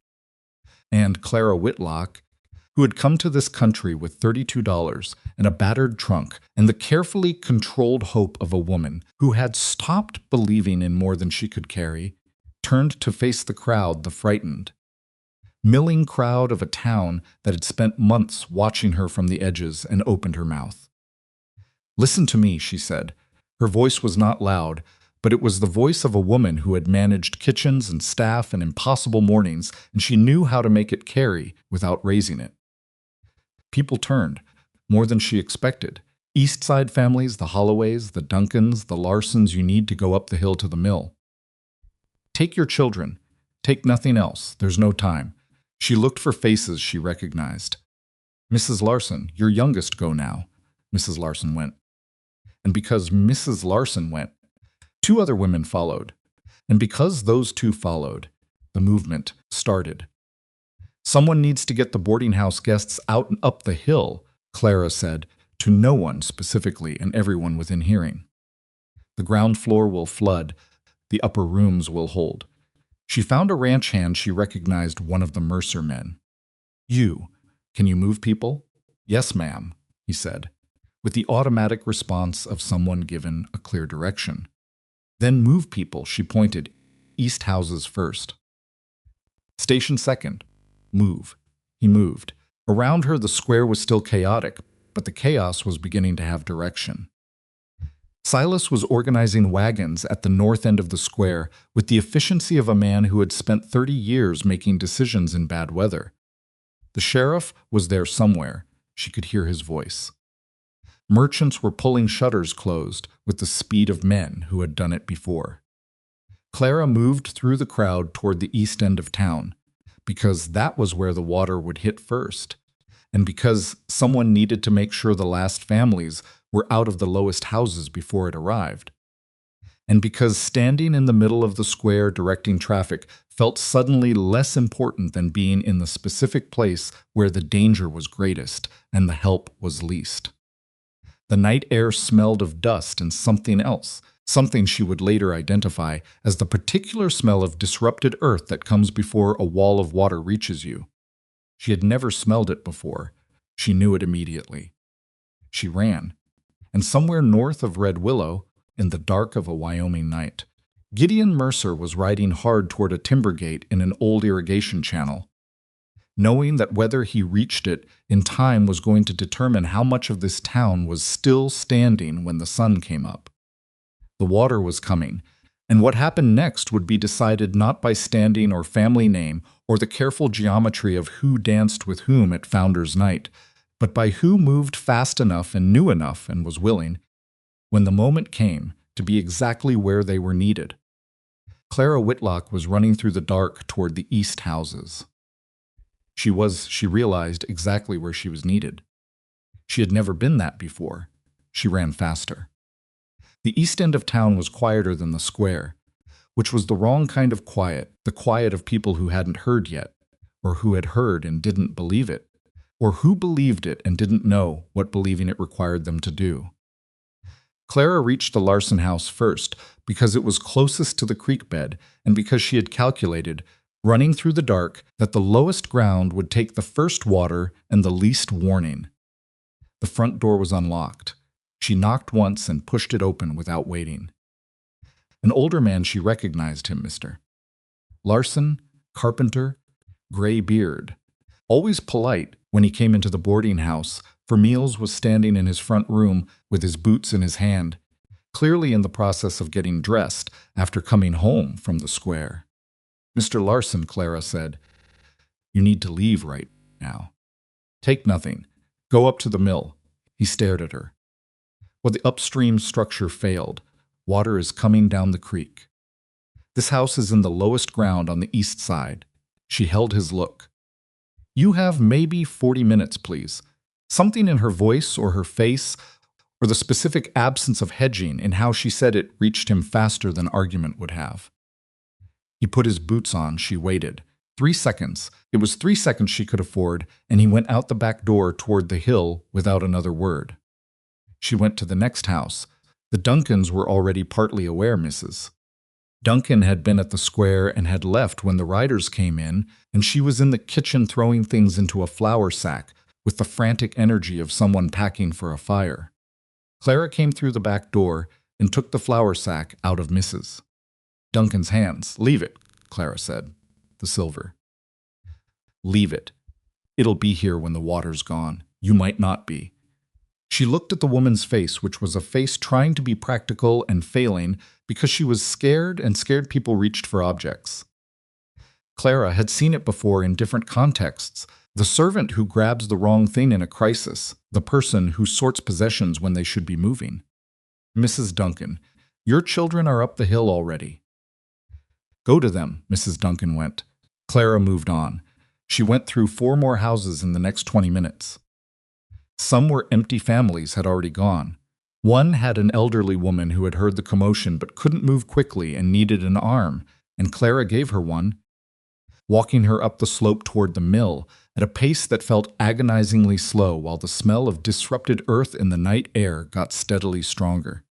And Clara Whitlock, who had come to this country with $32 and a battered trunk and the carefully controlled hope of a woman who had stopped believing in more than she could carry, turned to face the crowd, the frightened, milling crowd of a town that had spent months watching her from the edges, and opened her mouth. Listen to me, she said. Her voice was not loud, but it was the voice of a woman who had managed kitchens and staff and impossible mornings, and she knew how to make it carry without raising it. People turned, more than she expected. East Side families, the Holloways, the Duncans, the Larsons you need to go up the hill to the mill. Take your children. Take nothing else. There's no time. She looked for faces she recognized. Mrs. Larson, your youngest go now. Mrs. Larson went. And because Mrs. Larson went, 2 other women followed. And because those 2 followed, the movement started. Someone needs to get the boarding house guests out and up the hill, Clara said, to no one specifically and everyone within hearing. The ground floor will flood. The upper rooms will hold. She found a ranch hand she recognized, one of the Mercer men. You, can you move people? Yes, ma'am, he said, with the automatic response of someone given a clear direction. Then move people, she pointed. East houses first. Station second. Move. He moved. Around her the square was still chaotic, but the chaos was beginning to have direction. Silas was organizing wagons at the north end of the square with the efficiency of a man who had spent 30 years making decisions in bad weather. The sheriff was there somewhere. She could hear his voice. Merchants were pulling shutters closed with the speed of men who had done it before. Clara moved through the crowd toward the east end of town, because that was where the water would hit first, and because someone needed to make sure the last families were out of the lowest houses before it arrived, and because standing in the middle of the square directing traffic felt suddenly less important than being in the specific place where the danger was greatest and the help was least. The night air smelled of dust and something else, something she would later identify as the particular smell of disrupted earth that comes before a wall of water reaches you. She had never smelled it before. She knew it immediately. She ran, and somewhere north of Red Willow, in the dark of a Wyoming night, Gideon Mercer was riding hard toward a timber gate in an old irrigation channel, knowing that whether he reached it in time was going to determine how much of this town was still standing when the sun came up. The water was coming, and what happened next would be decided not by standing or family name or the careful geometry of who danced with whom at Founder's Night, but by who moved fast enough and knew enough and was willing, when the moment came, to be exactly where they were needed. Clara Whitlock was running through the dark toward the east houses. She realized, exactly where she was needed. She had never been that before. She ran faster. The east end of town was quieter than the square, which was the wrong kind of quiet, the quiet of people who hadn't heard yet, or who had heard and didn't believe it, or who believed it and didn't know what believing it required them to do. Clara reached the Larson house first because it was closest to the creek bed and because she had calculated, running through the dark, that the lowest ground would take the first water and the least warning. The front door was unlocked. She knocked once and pushed it open without waiting. An older man, she recognized him, Mr. Larson, carpenter, gray beard. Always polite when he came into the boarding house, for meals was standing in his front room with his boots in his hand, clearly in the process of getting dressed after coming home from the square. Mr. Larson, Clara said, "You need to leave right now. Take nothing. Go up to the mill." He stared at her. Well, the upstream structure failed. Water is coming down the creek. This house is in the lowest ground on the east side. She held his look. "You have maybe 40 minutes, please." Something in her voice or her face, or the specific absence of hedging in how she said it, reached him faster than argument would have. He put his boots on. She waited. 3 seconds. It was 3 seconds she could afford, and he went out the back door toward the hill without another word. She went to the next house. The Duncans were already partly aware, Mrs. Duncan had been at the square and had left when the riders came in, and she was in the kitchen throwing things into a flour sack with the frantic energy of someone packing for a fire. Clara came through the back door and took the flour sack out of Mrs. Duncan's hands. "Leave it," Clara said. The silver. "Leave it. It'll be here when the water's gone. You might not be." She looked at the woman's face, which was a face trying to be practical and failing because she was scared, and scared people reached for objects. Clara had seen it before in different contexts. The servant who grabs the wrong thing in a crisis, the person who sorts possessions when they should be moving. "Mrs. Duncan, your children are up the hill already." "Go to them," Mrs. Duncan went. Clara moved on. She went through 4 more houses in the next 20 minutes. Some were empty families had already gone. One had an elderly woman who had heard the commotion but couldn't move quickly and needed an arm, and Clara gave her one, walking her up the slope toward the mill at a pace that felt agonizingly slow while the smell of disrupted earth in the night air got steadily stronger.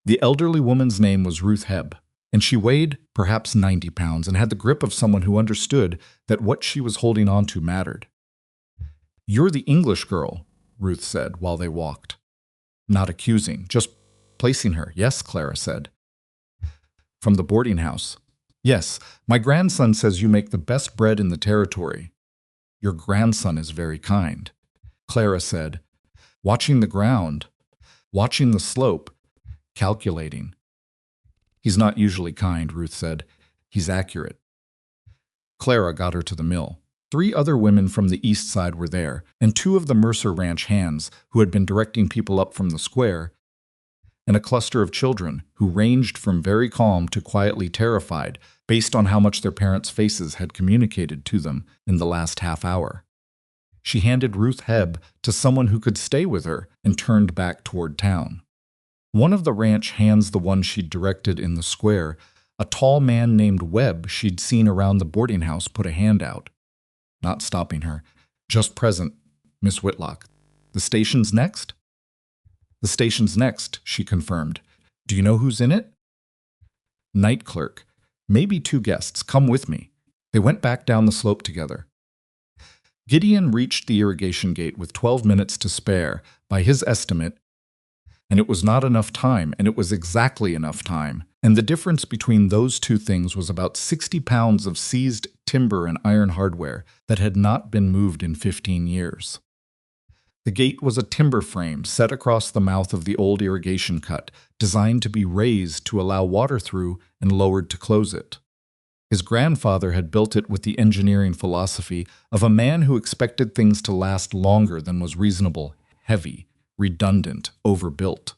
The elderly woman's name was Ruth Hebb, and she weighed perhaps 90 pounds and had the grip of someone who understood that what she was holding on to mattered. "You're the English girl," Ruth said while they walked. Not accusing, just placing her. "Yes," Clara said. "From the boarding house." "Yes, my grandson says you make the best bread in the territory." "Your grandson is very kind," Clara said, watching the ground, watching the slope, calculating. "He's not usually kind," Ruth said. "He's accurate." Clara got her to the mill. 3 other women from the east side were there, and 2 of the Mercer Ranch hands who had been directing people up from the square, and a cluster of children who ranged from very calm to quietly terrified based on how much their parents' faces had communicated to them in the last half hour. She handed Ruth Hebb to someone who could stay with her and turned back toward town. One of the ranch hands, the one she'd directed in the square, a tall man named Webb she'd seen around the boarding house, put a hand out. Not stopping her. "Just present, Miss Whitlock. The station's next?" "The station's next," she confirmed. "Do you know who's in it?" "Night clerk. Maybe 2 guests. Come with me." They went back down the slope together. Gideon reached the irrigation gate with 12 minutes to spare, by his estimate, and it was not enough time, and it was exactly enough time, and the difference between those 2 things was about 60 pounds of seized timber and iron hardware that had not been moved in 15 years. The gate was a timber frame set across the mouth of the old irrigation cut, designed to be raised to allow water through and lowered to close it. His grandfather had built it with the engineering philosophy of a man who expected things to last longer than was reasonable, heavy, redundant, overbuilt.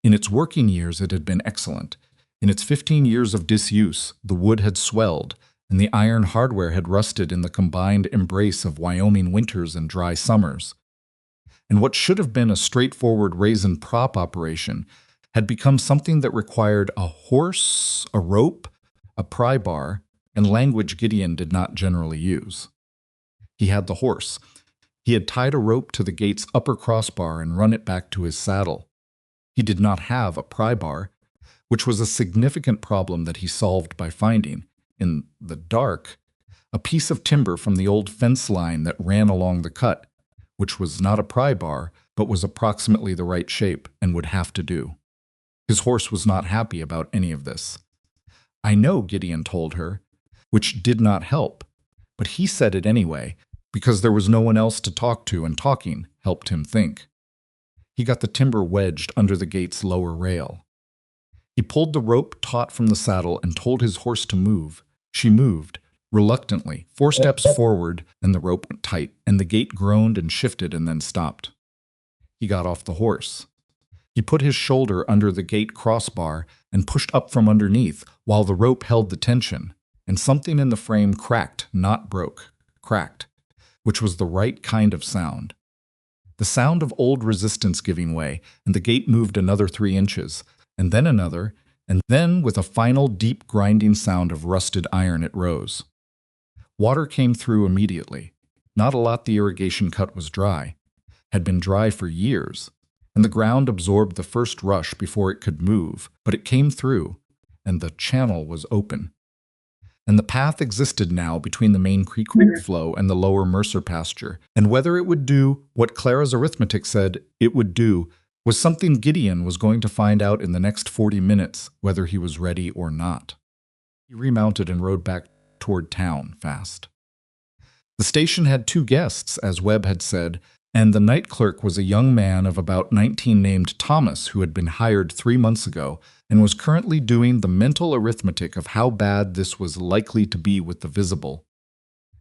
In its working years it had been excellent. In its 15 years of disuse, the wood had swelled, and the iron hardware had rusted in the combined embrace of Wyoming winters and dry summers. And what should have been a straightforward raisin prop operation had become something that required a horse, a rope, a pry bar, and language Gideon did not generally use. He had the horse. He had tied a rope to the gate's upper crossbar and run it back to his saddle. He did not have a pry bar, which was a significant problem that he solved by finding, in the dark, a piece of timber from the old fence line that ran along the cut, which was not a pry bar, but was approximately the right shape and would have to do. His horse was not happy about any of this. "I know," Gideon told her, which did not help, but he said it anyway, because there was no one else to talk to, and talking helped him think. He got the timber wedged under the gate's lower rail. He pulled the rope taut from the saddle and told his horse to move. She moved, reluctantly, 4 steps forward, and the rope went tight, and the gate groaned and shifted and then stopped. He got off the horse. He put his shoulder under the gate crossbar and pushed up from underneath while the rope held the tension, and something in the frame cracked, not broke, cracked, which was the right kind of sound. The sound of old resistance giving way, and the gate moved another 3 inches, and then another, and then with a final deep grinding sound of rusted iron it rose. Water came through immediately. Not a lot. The irrigation cut was dry, had been dry for years, and the ground absorbed the first rush before it could move, but it came through, and the channel was open. And the path existed now between the main creek flow and the lower Mercer pasture, and whether it would do what Clara's arithmetic said it would do was something Gideon was going to find out in the next 40 minutes, whether he was ready or not. He remounted and rode back toward town fast. The station had 2 guests, as Webb had said, and the night clerk was a young man of about 19 named Thomas, who had been hired 3 months ago and was currently doing the mental arithmetic of how bad this was likely to be with the visible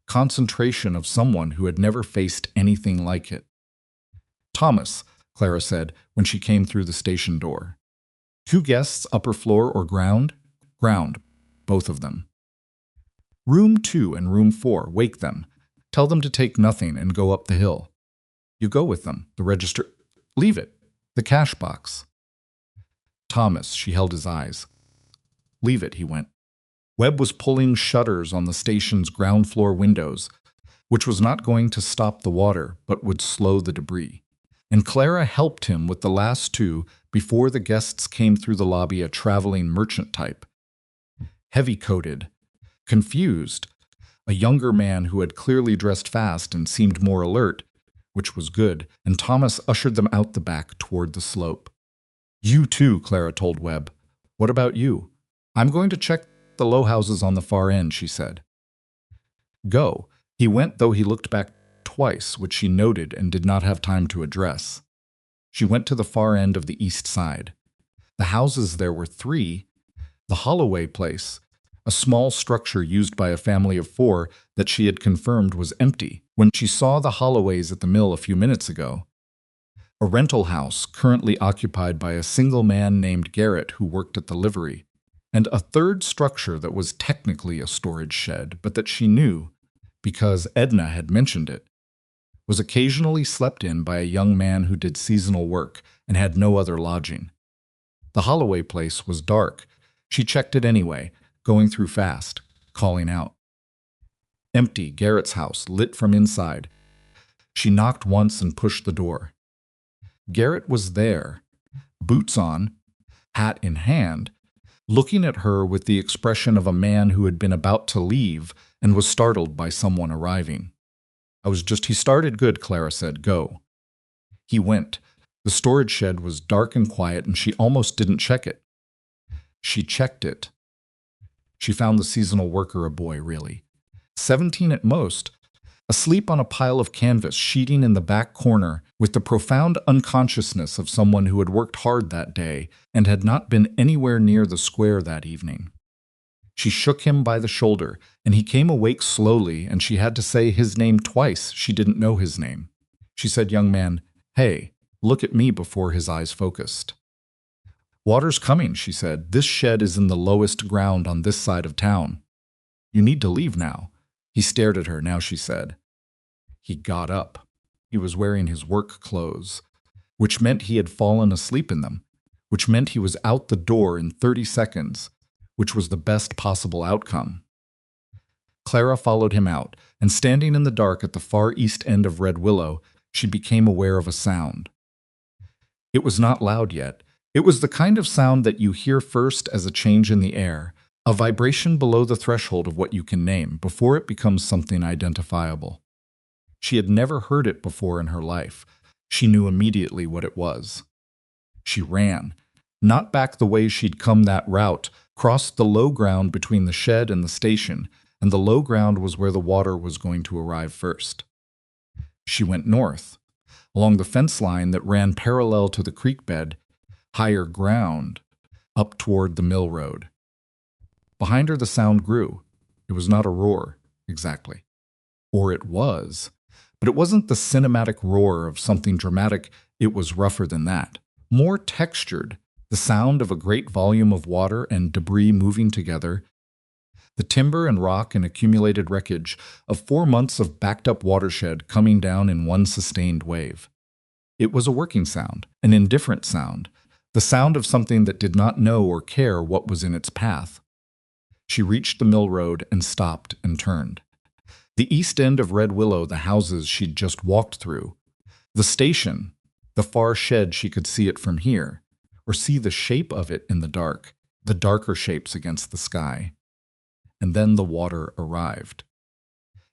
concentration of someone who had never faced anything like it. "Thomas," Clara said when she came through the station door. "2 guests, upper floor or ground?" "Ground, both of them." "Room 2 and room 4, wake them. Tell them to take nothing and go up the hill." "You go with them. The register—" "Leave it. The cash box." "Thomas," she held his eyes. "Leave it," he went. Webb was pulling shutters on the station's ground floor windows, which was not going to stop the water, but would slow the debris. And Clara helped him with the last 2 before the guests came through the lobby, a traveling merchant type. Heavy-coated, confused, a younger man who had clearly dressed fast and seemed more alert, which was good, and Thomas ushered them out the back toward the slope. "You too," Clara told Webb. "What about you?" "I'm going to check the low houses on the far end," she said. "Go." He went, though he looked back twice, which she noted and did not have time to address. She went to the far end of the east side. The houses there were 3. The Holloway place, a small structure used by a family of 4 that she had confirmed was empty when she saw the Holloways at the mill a few minutes ago. A rental house currently occupied by a single man named Garrett who worked at the livery, and a 3rd structure that was technically a storage shed, but that she knew, because Edna had mentioned it, was occasionally slept in by a young man who did seasonal work and had no other lodging. The Holloway place was dark. She checked it anyway, going through fast, calling out. Empty, Garrett's house, lit from inside. She knocked once and pushed the door. Garrett was there, boots on, hat in hand, looking at her with the expression of a man who had been about to leave and was startled by someone arriving. He started good, Clara said. Go. He went. The storage shed was dark and quiet, and she almost didn't check it. She checked it. She found the seasonal worker a boy, really. 17 at most, asleep on a pile of canvas sheeting in the back corner with the profound unconsciousness of someone who had worked hard that day and had not been anywhere near the square that evening. She shook him by the shoulder, and he came awake slowly, and she had to say his name twice. She didn't know his name. She said, "Young man, hey, look at me," before his eyes focused. "Water's coming," she said. "This shed is in the lowest ground on this side of town. You need to leave now." He stared at her. Now, she said. He got up. He was wearing his work clothes, which meant he had fallen asleep in them, which meant he was out the door in 30 seconds, which was the best possible outcome. Clara followed him out, and standing in the dark at the far east end of Red Willow, she became aware of a sound. It was not loud yet. It was the kind of sound that you hear first as a change in the air, a vibration below the threshold of what you can name, before it becomes something identifiable. She had never heard it before in her life. She knew immediately what it was. She ran, not back the way she'd come that route, crossed the low ground between the shed and the station, and the low ground was where the water was going to arrive first. She went north, along the fence line that ran parallel to the creek bed, higher ground, up toward the mill road. Behind her the sound grew. It was not a roar, exactly. Or it was. But it wasn't the cinematic roar of something dramatic, it was rougher than that. More textured, the sound of a great volume of water and debris moving together, the timber and rock and accumulated wreckage of 4 months of backed-up watershed coming down in one sustained wave. It was a working sound, an indifferent sound, the sound of something that did not know or care what was in its path. She reached the mill road and stopped and turned. The east end of Red Willow, the houses she'd just walked through. The station, the far shed, she could see it from here, or see the shape of it in the dark, the darker shapes against the sky. And then the water arrived.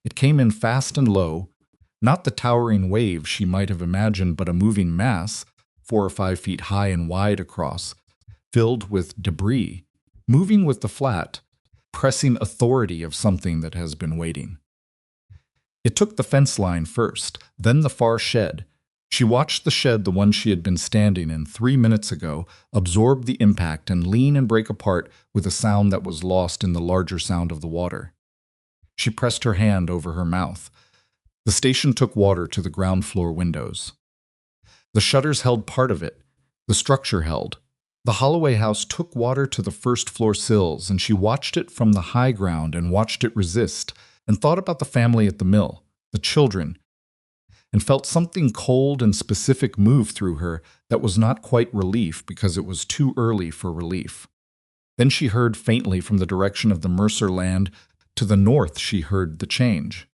It came in fast and low, not the towering wave she might have imagined, but a moving mass, 4 or 5 feet high and wide across, filled with debris, moving with the flat, pressing authority of something that has been waiting. It took the fence line first, then the far shed. She watched the shed, the one she had been standing in 3 minutes ago, absorb the impact and lean and break apart with a sound that was lost in the larger sound of the water. She pressed her hand over her mouth. The station took water to the ground floor windows. The shutters held part of it. The structure held. The Holloway house took water to the first floor sills, and she watched it from the high ground and watched it resist, and thought about the family at the mill, the children, and felt something cold and specific move through her that was not quite relief because it was too early for relief. Then she heard faintly from the direction of the Mercer land. To the north she heard the change.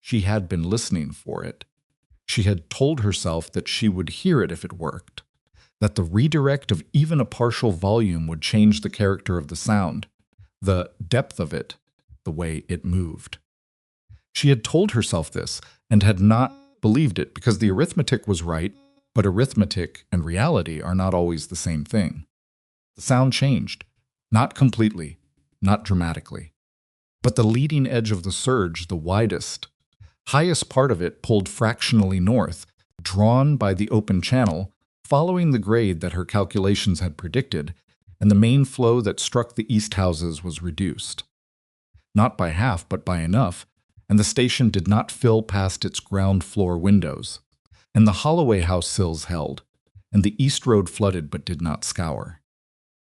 She had been listening for it. She had told herself that she would hear it if it worked, that the redirect of even a partial volume would change the character of the sound, the depth of it, the way it moved. She had told herself this and had not believed it because the arithmetic was right, but arithmetic and reality are not always the same thing. The sound changed, not completely, not dramatically, but the leading edge of the surge, the widest, highest part of it pulled fractionally north, drawn by the open channel, following the grade that her calculations had predicted, and the main flow that struck the east houses was reduced. Not by half, but by enough, and the station did not fill past its ground floor windows, and the Holloway house sills held, and the east road flooded but did not scour.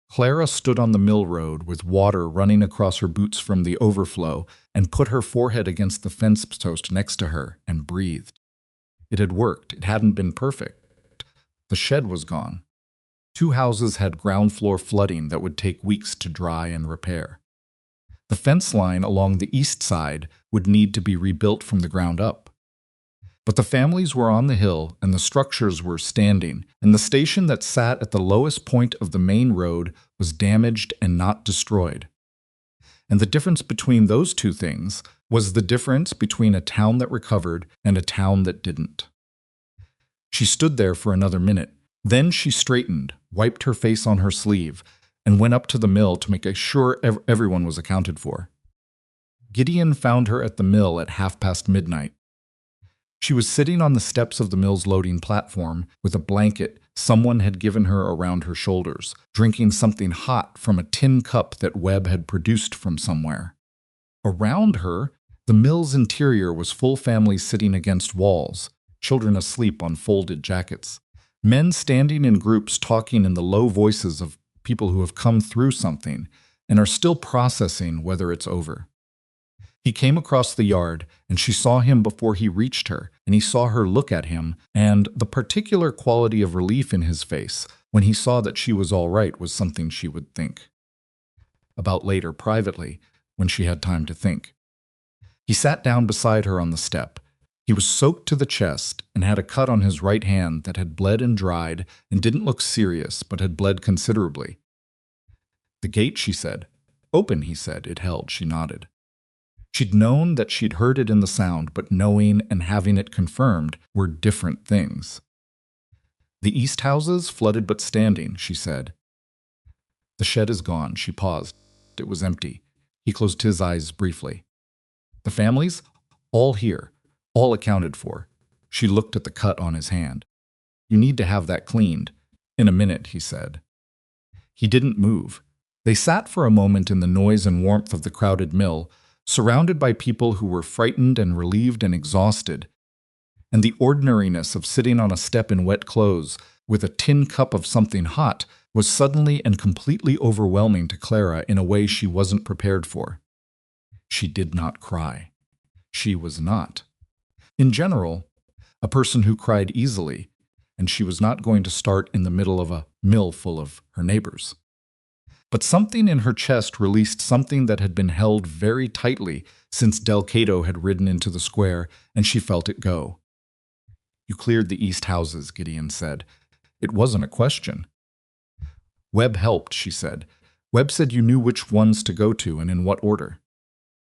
Clara stood on the mill road with water running across her boots from the overflow and put her forehead against the fence post next to her and breathed. It had worked. It hadn't been perfect. The shed was gone. 2 houses had ground floor flooding that would take weeks to dry and repair. The fence line along the east side would need to be rebuilt from the ground up. But the families were on the hill and the structures were standing, and the station that sat at the lowest point of the main road was damaged and not destroyed. And the difference between those two things was the difference between a town that recovered and a town that didn't. She stood there for another minute. Then she straightened, wiped her face on her sleeve, and went up to the mill to make sure everyone was accounted for. Gideon found her at the mill at midnight. She was sitting on the steps of the mill's loading platform with a blanket someone had given her around her shoulders, drinking something hot from a tin cup that Webb had produced from somewhere. Around her, the mill's interior was full families sitting against walls, children asleep on folded jackets, men standing in groups talking in the low voices of people who have come through something and are still processing whether it's over. He came across the yard, and she saw him before he reached her, and he saw her look at him, and the particular quality of relief in his face when he saw that she was all right was something she would think about later privately when she had time to think. He sat down beside her on the step. He was soaked to the chest and had a cut on his right hand that had bled and dried and didn't look serious but had bled considerably. "The gate," she said. "Open," he said. It held. She nodded. She'd known that she'd heard it in the sound, but knowing and having it confirmed were different things. The east houses, flooded but standing, she said. The shed is gone, she paused. It was empty. He closed his eyes briefly. The families? All here. All accounted for. She looked at the cut on his hand. You need to have that cleaned. In a minute, he said. He didn't move. They sat for a moment in the noise and warmth of the crowded mill, surrounded by people who were frightened and relieved and exhausted. And the ordinariness of sitting on a step in wet clothes with a tin cup of something hot was suddenly and completely overwhelming to Clara in a way she wasn't prepared for. She did not cry. She was not. In general, a person who cried easily, and she was not going to start in the middle of a mill full of her neighbors. But something in her chest released something that had been held very tightly since Delcato had ridden into the square, and she felt it go. You cleared the east houses, Gideon said. It wasn't a question. Webb helped, she said. Webb said you knew which ones to go to and in what order.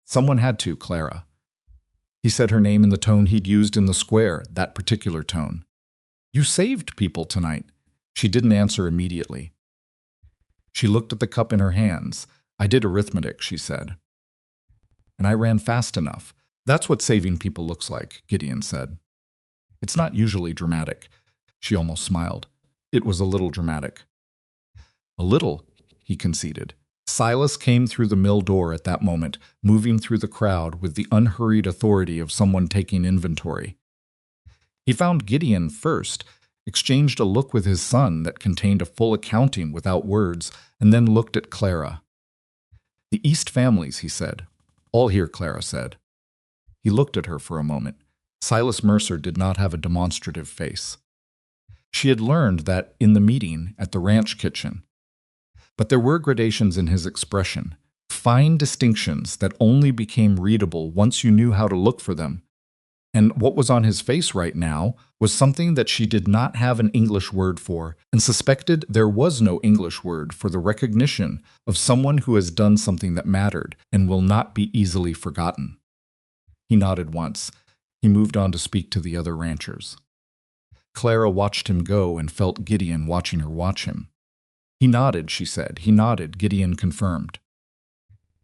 Someone had to, Clara. He said her name in the tone he'd used in the square, that particular tone. You saved people tonight. She didn't answer immediately. She looked at the cup in her hands. I did arithmetic, she said. And I ran fast enough. That's what saving people looks like, Gideon said. It's not usually dramatic. She almost smiled. It was a little dramatic. A little, he conceded. Silas came through the mill door at that moment, moving through the crowd with the unhurried authority of someone taking inventory. He found Gideon first, exchanged a look with his son that contained a full accounting without words, and then looked at Clara. The East families, he said. All here, Clara said. He looked at her for a moment. Silas Mercer did not have a demonstrative face. She had learned that in the meeting at the ranch kitchen. But there were gradations in his expression, fine distinctions that only became readable once you knew how to look for them. And what was on his face right now was something that she did not have an English word for, and suspected there was no English word for the recognition of someone who has done something that mattered and will not be easily forgotten. He nodded once. He moved on to speak to the other ranchers. Clara watched him go and felt Gideon watching her watch him. He nodded, she said. He nodded, Gideon confirmed.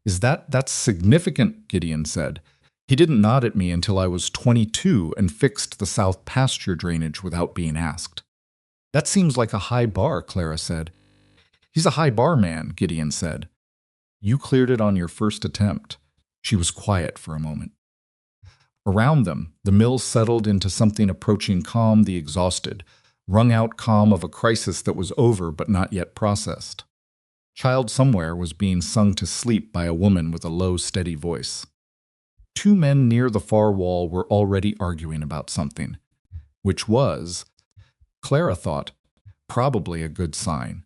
That's significant, Gideon said. He didn't nod at me until I was 22 and fixed the south pasture drainage without being asked. That seems like a high bar, Clara said. He's a high bar man, Gideon said. You cleared it on your first attempt. She was quiet for a moment. Around them, the mill settled into something approaching calm the exhausted, wrung-out calm of a crisis that was over but not yet processed. Child Somewhere was being sung to sleep by a woman with a low, steady voice. Two men near the far wall were already arguing about something, which was, Clara thought, probably a good sign.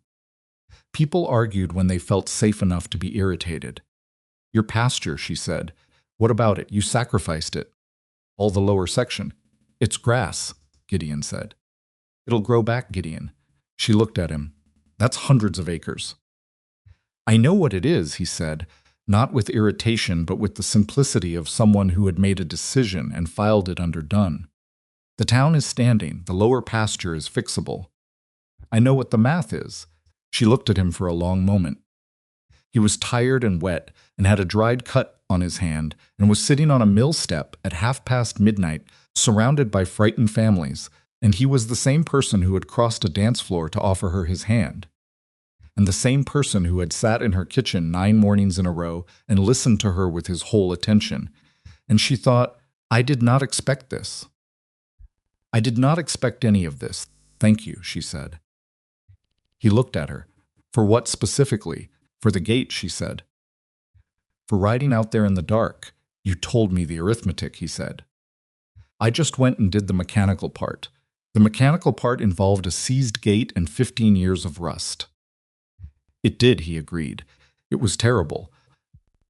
People argued when they felt safe enough to be irritated. Your pasture, she said. What about it? You sacrificed it. All the lower section. It's grass, Gideon said. It'll grow back, Gideon. She looked at him. That's hundreds of acres. I know what it is, he said, not with irritation but with the simplicity of someone who had made a decision and filed it under done. The town is standing. The lower pasture is fixable. I know what the math is. She looked at him for a long moment. He was tired and wet and had a dried cut on his hand and was sitting on a mill step at midnight, surrounded by frightened families, and he was the same person who had crossed a dance floor to offer her his hand, and the same person who had sat in her kitchen 9 mornings in a row and listened to her with his whole attention. And she thought, I did not expect this. I did not expect any of this. Thank you, she said. He looked at her. For what specifically? For the gate, she said. For riding out there in the dark. You told me the arithmetic, he said. I just went and did the mechanical part. The mechanical part involved a seized gate and 15 years of rust. It did, he agreed. It was terrible.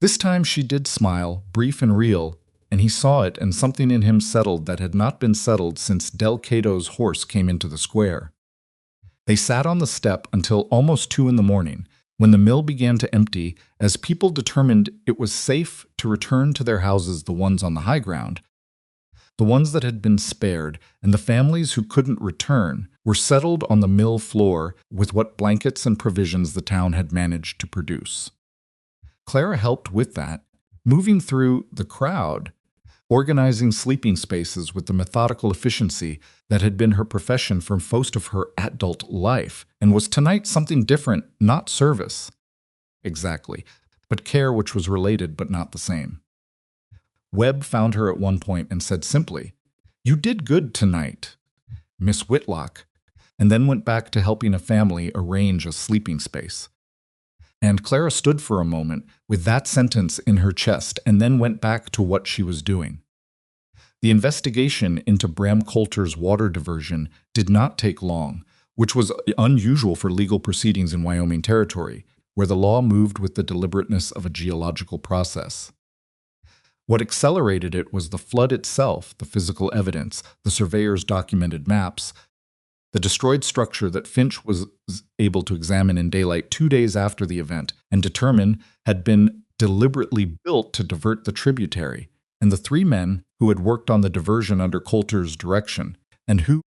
This time she did smile, brief and real, and he saw it, and something in him settled that had not been settled since Delcato's horse came into the square. They sat on the step until almost 2 in the morning, when the mill began to empty, as people determined it was safe to return to their houses, the ones on the high ground, the ones that had been spared, and the families who couldn't return were settled on the mill floor with what blankets and provisions the town had managed to produce. Clara helped with that, moving through the crowd, organizing sleeping spaces with the methodical efficiency that had been her profession for most of her adult life, and was tonight something different, not service. Exactly, but care which was related but not the same. Webb found her at one point and said simply, "You did good tonight, Miss Whitlock," and then went back to helping a family arrange a sleeping space. And Clara stood for a moment with that sentence in her chest and then went back to what she was doing. The investigation into Bram Coulter's water diversion did not take long, which was unusual for legal proceedings in Wyoming Territory, where the law moved with the deliberateness of a geological process. What accelerated it was the flood itself, the physical evidence, the surveyor's documented maps, the destroyed structure that Finch was able to examine in daylight 2 days after the event and determine had been deliberately built to divert the tributary, and the 3 men who had worked on the diversion under Coulter's direction, and who,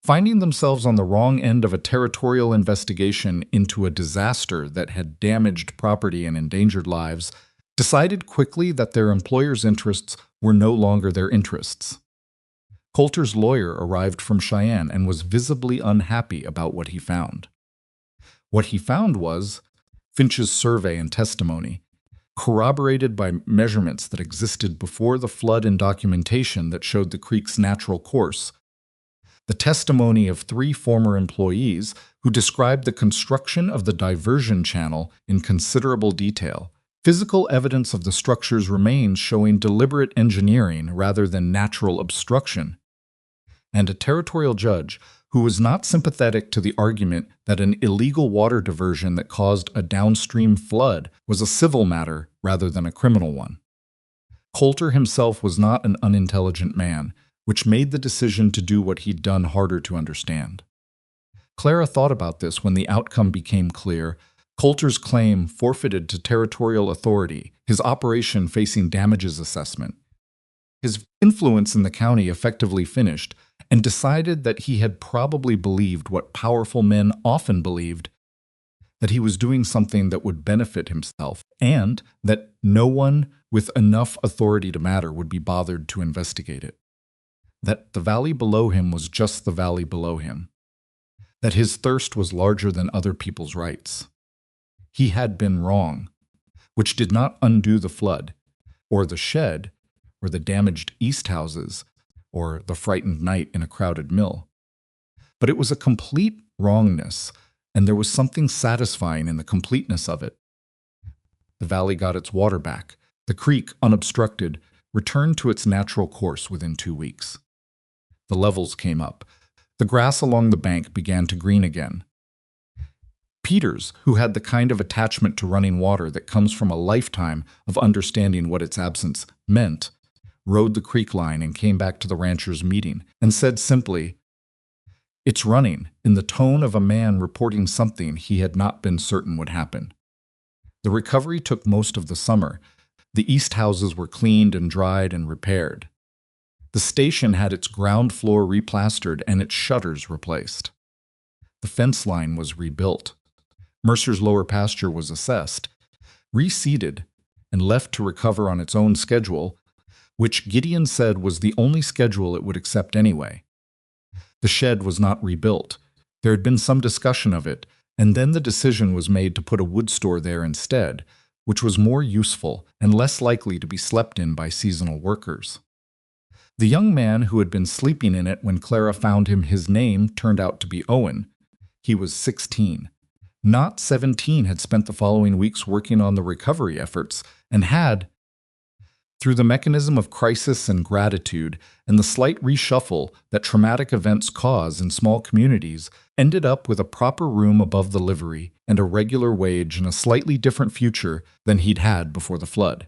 finding themselves on the wrong end of a territorial investigation into a disaster that had damaged property and endangered lives, decided quickly that their employer's interests were no longer their interests. Coulter's lawyer arrived from Cheyenne and was visibly unhappy about what he found. What he found was Finch's survey and testimony, corroborated by measurements that existed before the flood and documentation that showed the creek's natural course, the testimony of 3 former employees who described the construction of the diversion channel in considerable detail, physical evidence of the structure's remains showing deliberate engineering rather than natural obstruction, and a territorial judge who was not sympathetic to the argument that an illegal water diversion that caused a downstream flood was a civil matter rather than a criminal one. Coulter himself was not an unintelligent man, which made the decision to do what he'd done harder to understand. Clara thought about this when the outcome became clear. Coulter's claim forfeited to territorial authority, his operation facing damages assessment. His influence in the county effectively finished, and decided that he had probably believed what powerful men often believed, that he was doing something that would benefit himself, and that no one with enough authority to matter would be bothered to investigate it. That the valley below him was just the valley below him. That his thirst was larger than other people's rights. He had been wrong, which did not undo the flood, or the shed, or the damaged east houses, or the frightened night in a crowded mill. But it was a complete wrongness, and there was something satisfying in the completeness of it. The valley got its water back. The creek, unobstructed, returned to its natural course within 2 weeks. The levels came up. The grass along the bank began to green again. Peters, who had the kind of attachment to running water that comes from a lifetime of understanding what its absence meant, rode the creek line and came back to the ranchers' meeting and said simply, "It's running," in the tone of a man reporting something he had not been certain would happen. The recovery took most of the summer. The east houses were cleaned and dried and repaired. The station had its ground floor replastered and its shutters replaced. The fence line was rebuilt. Mercer's lower pasture was assessed, reseeded, and left to recover on its own schedule, which Gideon said was the only schedule it would accept anyway. The shed was not rebuilt. There had been some discussion of it, and then the decision was made to put a wood store there instead, which was more useful and less likely to be slept in by seasonal workers. The young man who had been sleeping in it when Clara found him, his name turned out to be Owen. He was 16. Not 17 had spent the following weeks working on the recovery efforts, and had, through the mechanism of crisis and gratitude and the slight reshuffle that traumatic events cause in small communities, ended up with a proper room above the livery and a regular wage and a slightly different future than he'd had before the flood.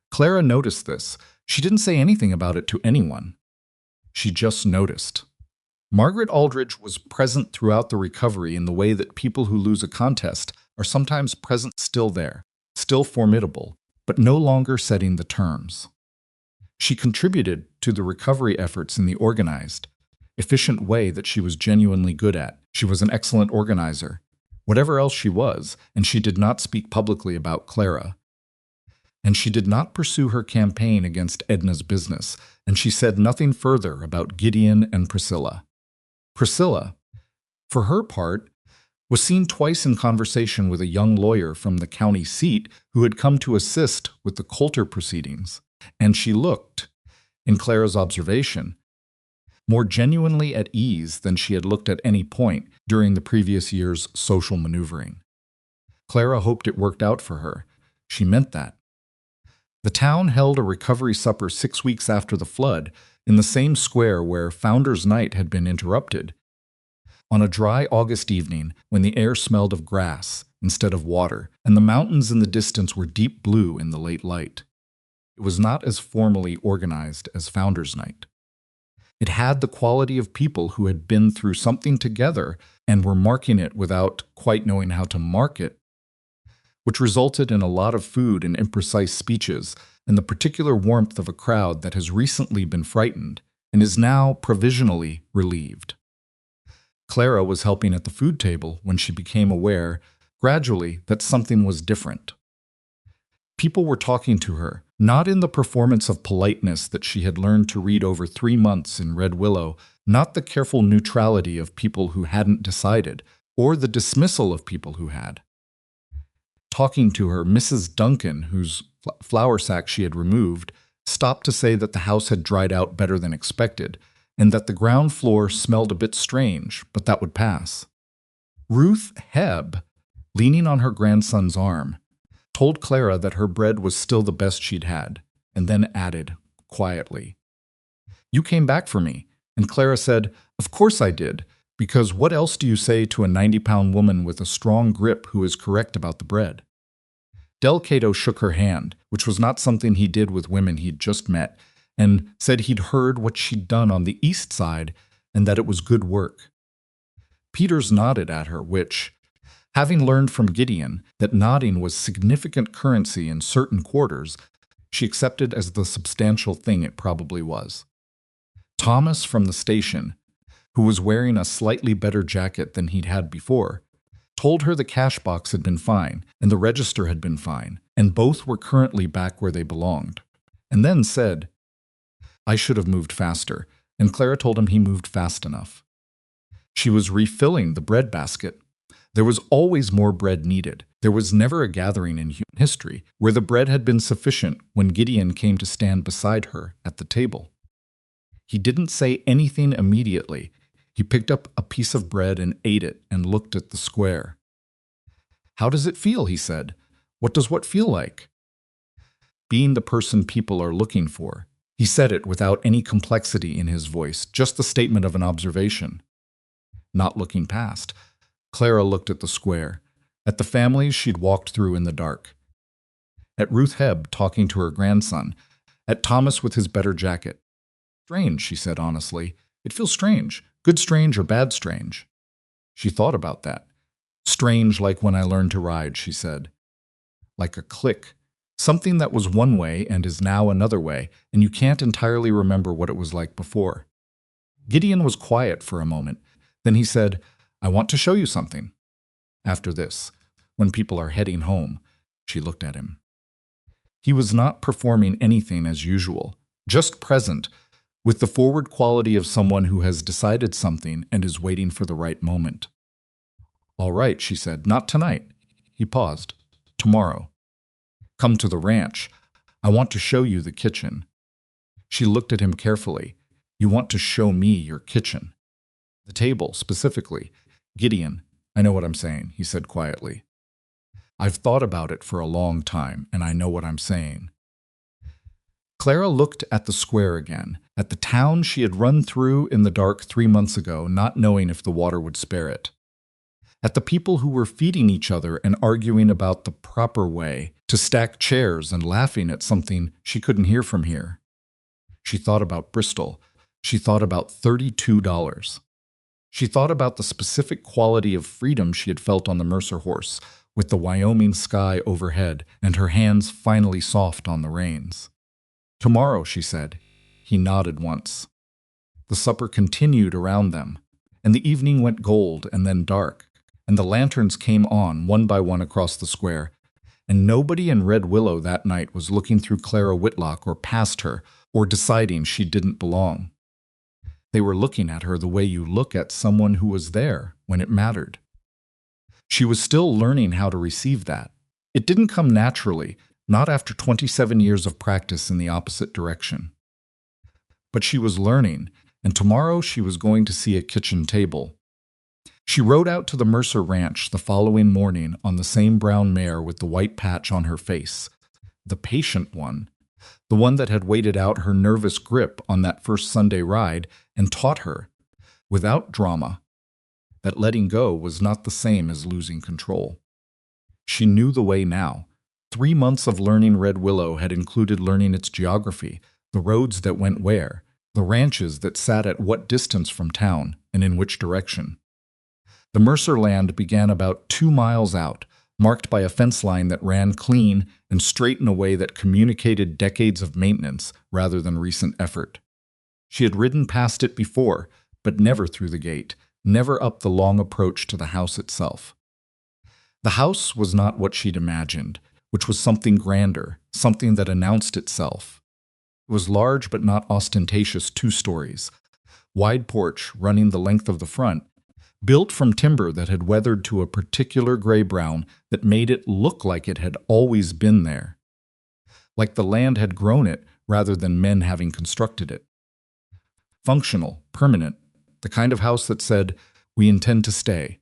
Clara noticed this. She didn't say anything about it to anyone. She just noticed. Margaret Aldridge was present throughout the recovery in the way that people who lose a contest are sometimes present, still there, still formidable, but no longer setting the terms. She contributed to the recovery efforts in the organized, efficient way that she was genuinely good at. She was an excellent organizer, whatever else she was, and she did not speak publicly about Clara. And she did not pursue her campaign against Edna's business, and she said nothing further about Gideon and Priscilla. Priscilla, for her part, was seen twice in conversation with a young lawyer from the county seat who had come to assist with the Coulter proceedings, and she looked, in Clara's observation, more genuinely at ease than she had looked at any point during the previous year's social maneuvering. Clara hoped it worked out for her. She meant that. The town held a recovery supper 6 weeks after the flood in the same square where Founders' Night had been interrupted. On a dry August evening, when the air smelled of grass instead of water, and the mountains in the distance were deep blue in the late light. It was not as formally organized as Founders' Night. It had the quality of people who had been through something together and were marking it without quite knowing how to mark it, which resulted in a lot of food and imprecise speeches and the particular warmth of a crowd that has recently been frightened and is now provisionally relieved. Clara was helping at the food table when she became aware, gradually, that something was different. People were talking to her, not in the performance of politeness that she had learned to read over 3 months in Red Willow, not the careful neutrality of people who hadn't decided, or the dismissal of people who had. Talking to her, Mrs. Duncan, whose flour sack she had removed, stopped to say that the house had dried out better than expected, and that the ground floor smelled a bit strange, but that would pass. Ruth Hebb, leaning on her grandson's arm, told Clara that her bread was still the best she'd had, and then added, quietly, "You came back for me." And Clara said, "Of course I did, because what else do you say to a 90-pound woman with a strong grip who is correct about the bread?" Del Cato shook her hand, which was not something he did with women he'd just met, and said he'd heard what she'd done on the east side and that it was good work. Peters nodded at her, which, having learned from Gideon that nodding was significant currency in certain quarters, she accepted as the substantial thing it probably was. Thomas from the station, who was wearing a slightly better jacket than he'd had before, told her the cash box had been fine and the register had been fine, and both were currently back where they belonged, and then said, "I should have moved faster," and Clara told him he moved fast enough. She was refilling the bread basket. There was always more bread needed. There was never a gathering in human history where the bread had been sufficient when Gideon came to stand beside her at the table. He didn't say anything immediately. He picked up a piece of bread and ate it and looked at the square. "How does it feel?" he said. "What does what feel like?" Being the person people are looking for. He said it without any complexity in his voice, just the statement of an observation. Not looking past, Clara looked at the square, at the families she'd walked through in the dark, at Ruth Hebb talking to her grandson, at Thomas with his better jacket. "Strange," she said honestly. "It feels strange. Good strange or bad strange?" She thought about that. "Strange like when I learned to ride," she said. Like a click. Something that was one way and is now another way, and you can't entirely remember what it was like before. Gideon was quiet for a moment. Then he said, "I want to show you something." After this, when people are heading home, she looked at him. He was not performing anything as usual, just present, with the forward quality of someone who has decided something and is waiting for the right moment. "All right," she said, "not tonight." He paused. "Tomorrow. Come to the ranch. I want to show you the kitchen." She looked at him carefully. "You want to show me your kitchen?" "The table, specifically." "Gideon, I know what I'm saying," he said quietly. "I've thought about it for a long time, and I know what I'm saying." Clara looked at the square again, at the town she had run through in the dark 3 months ago, not knowing if the water would spare it. At the people who were feeding each other and arguing about the proper way to stack chairs and laughing at something she couldn't hear from here. She thought about Bristol. She thought about $32. She thought about the specific quality of freedom she had felt on the Mercer horse, with the Wyoming sky overhead and her hands finally soft on the reins. "Tomorrow," she said. He nodded once. The supper continued around them, and the evening went gold and then dark, and the lanterns came on one by one across the square, and nobody in Red Willow that night was looking through Clara Whitlock or past her or deciding she didn't belong. They were looking at her the way you look at someone who was there when it mattered. She was still learning how to receive that. It didn't come naturally, not after 27 years of practice in the opposite direction. But she was learning, and tomorrow she was going to see a kitchen table. She rode out to the Mercer Ranch the following morning on the same brown mare with the white patch on her face, the patient one, the one that had waited out her nervous grip on that first Sunday ride and taught her, without drama, that letting go was not the same as losing control. She knew the way now. 3 months of learning Red Willow had included learning its geography, the roads that went where, the ranches that sat at what distance from town and in which direction. The Mercer land began about 2 miles out, marked by a fence line that ran clean and straight in a way that communicated decades of maintenance rather than recent effort. She had ridden past it before, but never through the gate, never up the long approach to the house itself. The house was not what she'd imagined, which was something grander, something that announced itself. It was large but not ostentatious 2 stories, wide porch running the length of the front, built from timber that had weathered to a particular gray-brown that made it look like it had always been there, like the land had grown it rather than men having constructed it. Functional, permanent, the kind of house that said, "We intend to stay."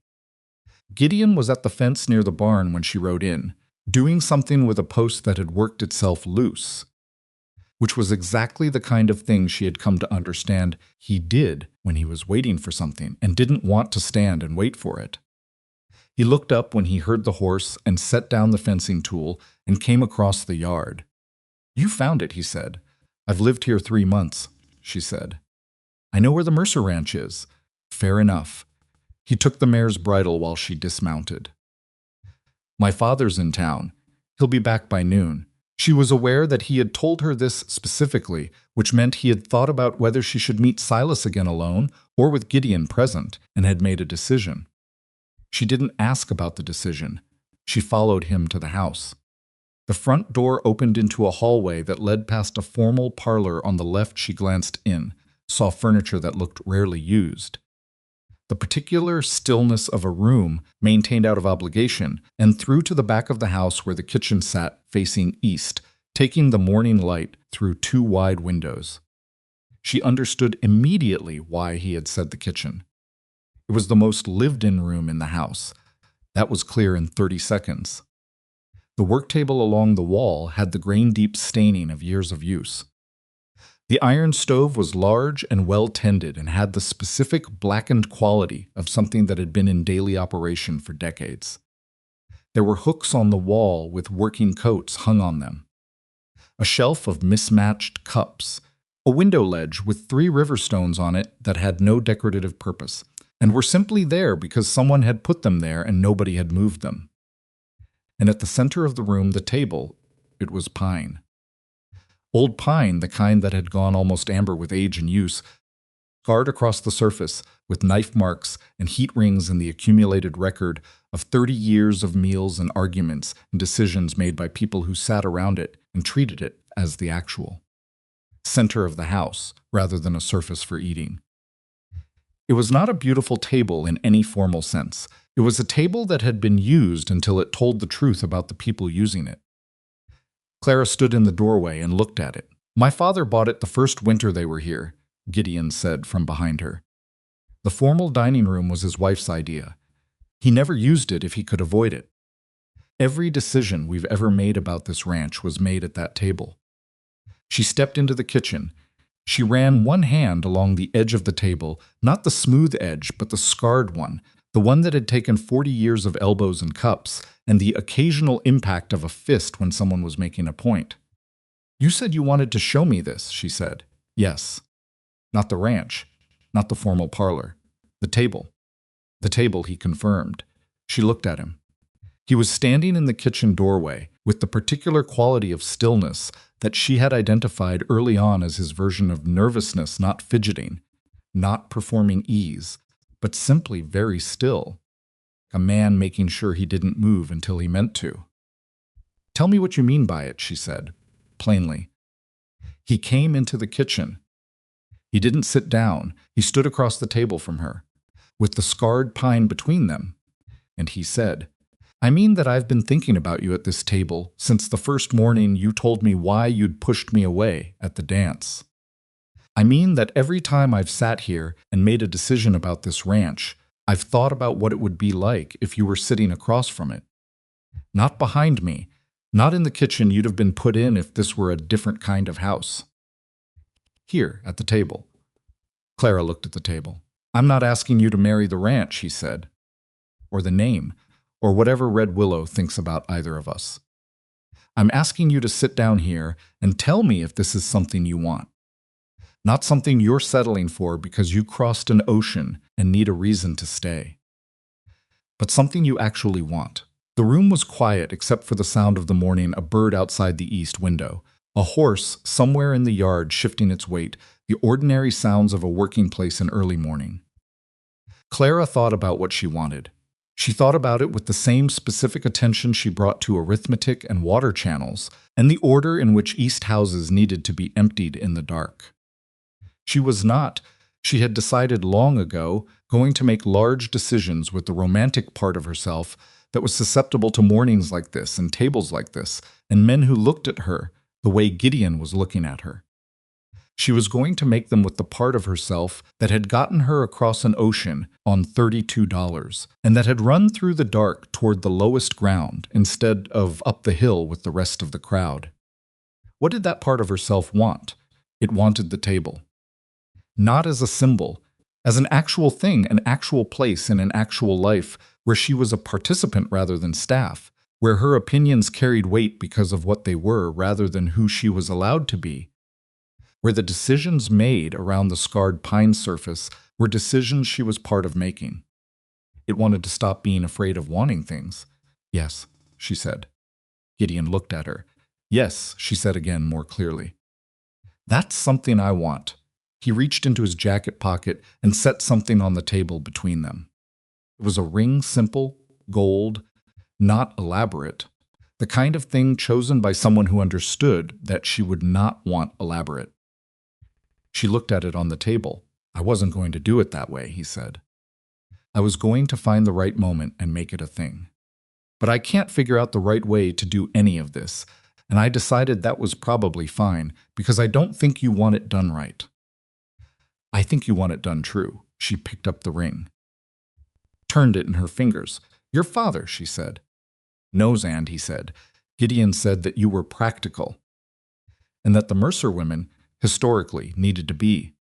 Gideon was at the fence near the barn when she rode in, doing something with a post that had worked itself loose, which was exactly the kind of thing she had come to understand he did when he was waiting for something and didn't want to stand and wait for it. He looked up when he heard the horse and set down the fencing tool and came across the yard. "You found it," he said. "I've lived here 3 months," she said. "I know where the Mercer Ranch is." "Fair enough." He took the mare's bridle while she dismounted. "My father's in town. He'll be back by noon." She was aware that he had told her this specifically, which meant he had thought about whether she should meet Silas again alone or with Gideon present, and had made a decision. She didn't ask about the decision. She followed him to the house. The front door opened into a hallway that led past a formal parlor on the left. She glanced in, saw furniture that looked rarely used. The particular stillness of a room maintained out of obligation, and through to the back of the house where the kitchen sat facing east, taking the morning light through 2 wide windows. She understood immediately why he had said the kitchen. It was the most lived-in room in the house. That was clear in 30 seconds. The work table along the wall had the grain-deep staining of years of use. The iron stove was large and well-tended and had the specific blackened quality of something that had been in daily operation for decades. There were hooks on the wall with working coats hung on them. A shelf of mismatched cups. A window ledge with 3 river stones on it that had no decorative purpose, and were simply there because someone had put them there and nobody had moved them. And at the center of the room, the table, it was pine. Old pine, the kind that had gone almost amber with age and use, scarred across the surface with knife marks and heat rings in the accumulated record of 30 years of meals and arguments and decisions made by people who sat around it and treated it as the actual center of the house rather than a surface for eating. It was not a beautiful table in any formal sense. It was a table that had been used until it told the truth about the people using it. Clara stood in the doorway and looked at it. "My father bought it the first winter they were here," Gideon said from behind her. The formal dining room was his wife's idea. He never used it if he could avoid it. Every decision we've ever made about this ranch was made at that table. She stepped into the kitchen. She ran one hand along the edge of the table, not the smooth edge, but the scarred one, the one that had taken 40 years of elbows and cups, and the occasional impact of a fist when someone was making a point. "You said you wanted to show me this," she said. "Yes." Not the ranch, not the formal parlor. The table. The table, he confirmed. She looked at him. He was standing in the kitchen doorway with the particular quality of stillness that she had identified early on as his version of nervousness, not fidgeting, not performing ease, but simply very still. A man making sure he didn't move until he meant to. "Tell me what you mean by it," she said, plainly. He came into the kitchen. He didn't sit down. He stood across the table from her, with the scarred pine between them, and he said, "I mean that I've been thinking about you at this table since the first morning you told me why you'd pushed me away at the dance. I mean that every time I've sat here and made a decision about this ranch, I've thought about what it would be like if you were sitting across from it. Not behind me, not in the kitchen you'd have been put in if this were a different kind of house. Here, at the table." Clara looked at the table. "I'm not asking you to marry the ranch," he said, "or the name, or whatever Red Willow thinks about either of us. I'm asking you to sit down here and tell me if this is something you want. Not something you're settling for because you crossed an ocean and need a reason to stay, but something you actually want." The room was quiet except for the sound of the morning, a bird outside the east window, a horse somewhere in the yard shifting its weight, the ordinary sounds of a working place in early morning. Clara thought about what she wanted. She thought about it with the same specific attention she brought to arithmetic and water channels, and the order in which east houses needed to be emptied in the dark. She had decided long ago, going to make large decisions with the romantic part of herself that was susceptible to mornings like this and tables like this, and men who looked at her the way Gideon was looking at her. She was going to make them with the part of herself that had gotten her across an ocean on $32 and that had run through the dark toward the lowest ground instead of up the hill with the rest of the crowd. What did that part of herself want? It wanted the table. Not as a symbol, as an actual thing, an actual place in an actual life where she was a participant rather than staff, where her opinions carried weight because of what they were rather than who she was allowed to be, where the decisions made around the scarred pine surface were decisions she was part of making. It wanted to stop being afraid of wanting things. "Yes," she said. Gideon looked at her. "Yes," she said again more clearly. "That's something I want." He reached into his jacket pocket and set something on the table between them. It was a ring, simple, gold, not elaborate, the kind of thing chosen by someone who understood that she would not want elaborate. She looked at it on the table. "I wasn't going to do it that way," he said. "I was going to find the right moment and make it a thing. But I can't figure out the right way to do any of this, and I decided that was probably fine because I don't think you want it done right." "I think you want it done true." She picked up the ring, turned it in her fingers. "Your father," she said. "Knows, and," he said. "Gideon said that you were practical, and that the Mercer women, historically, needed to be."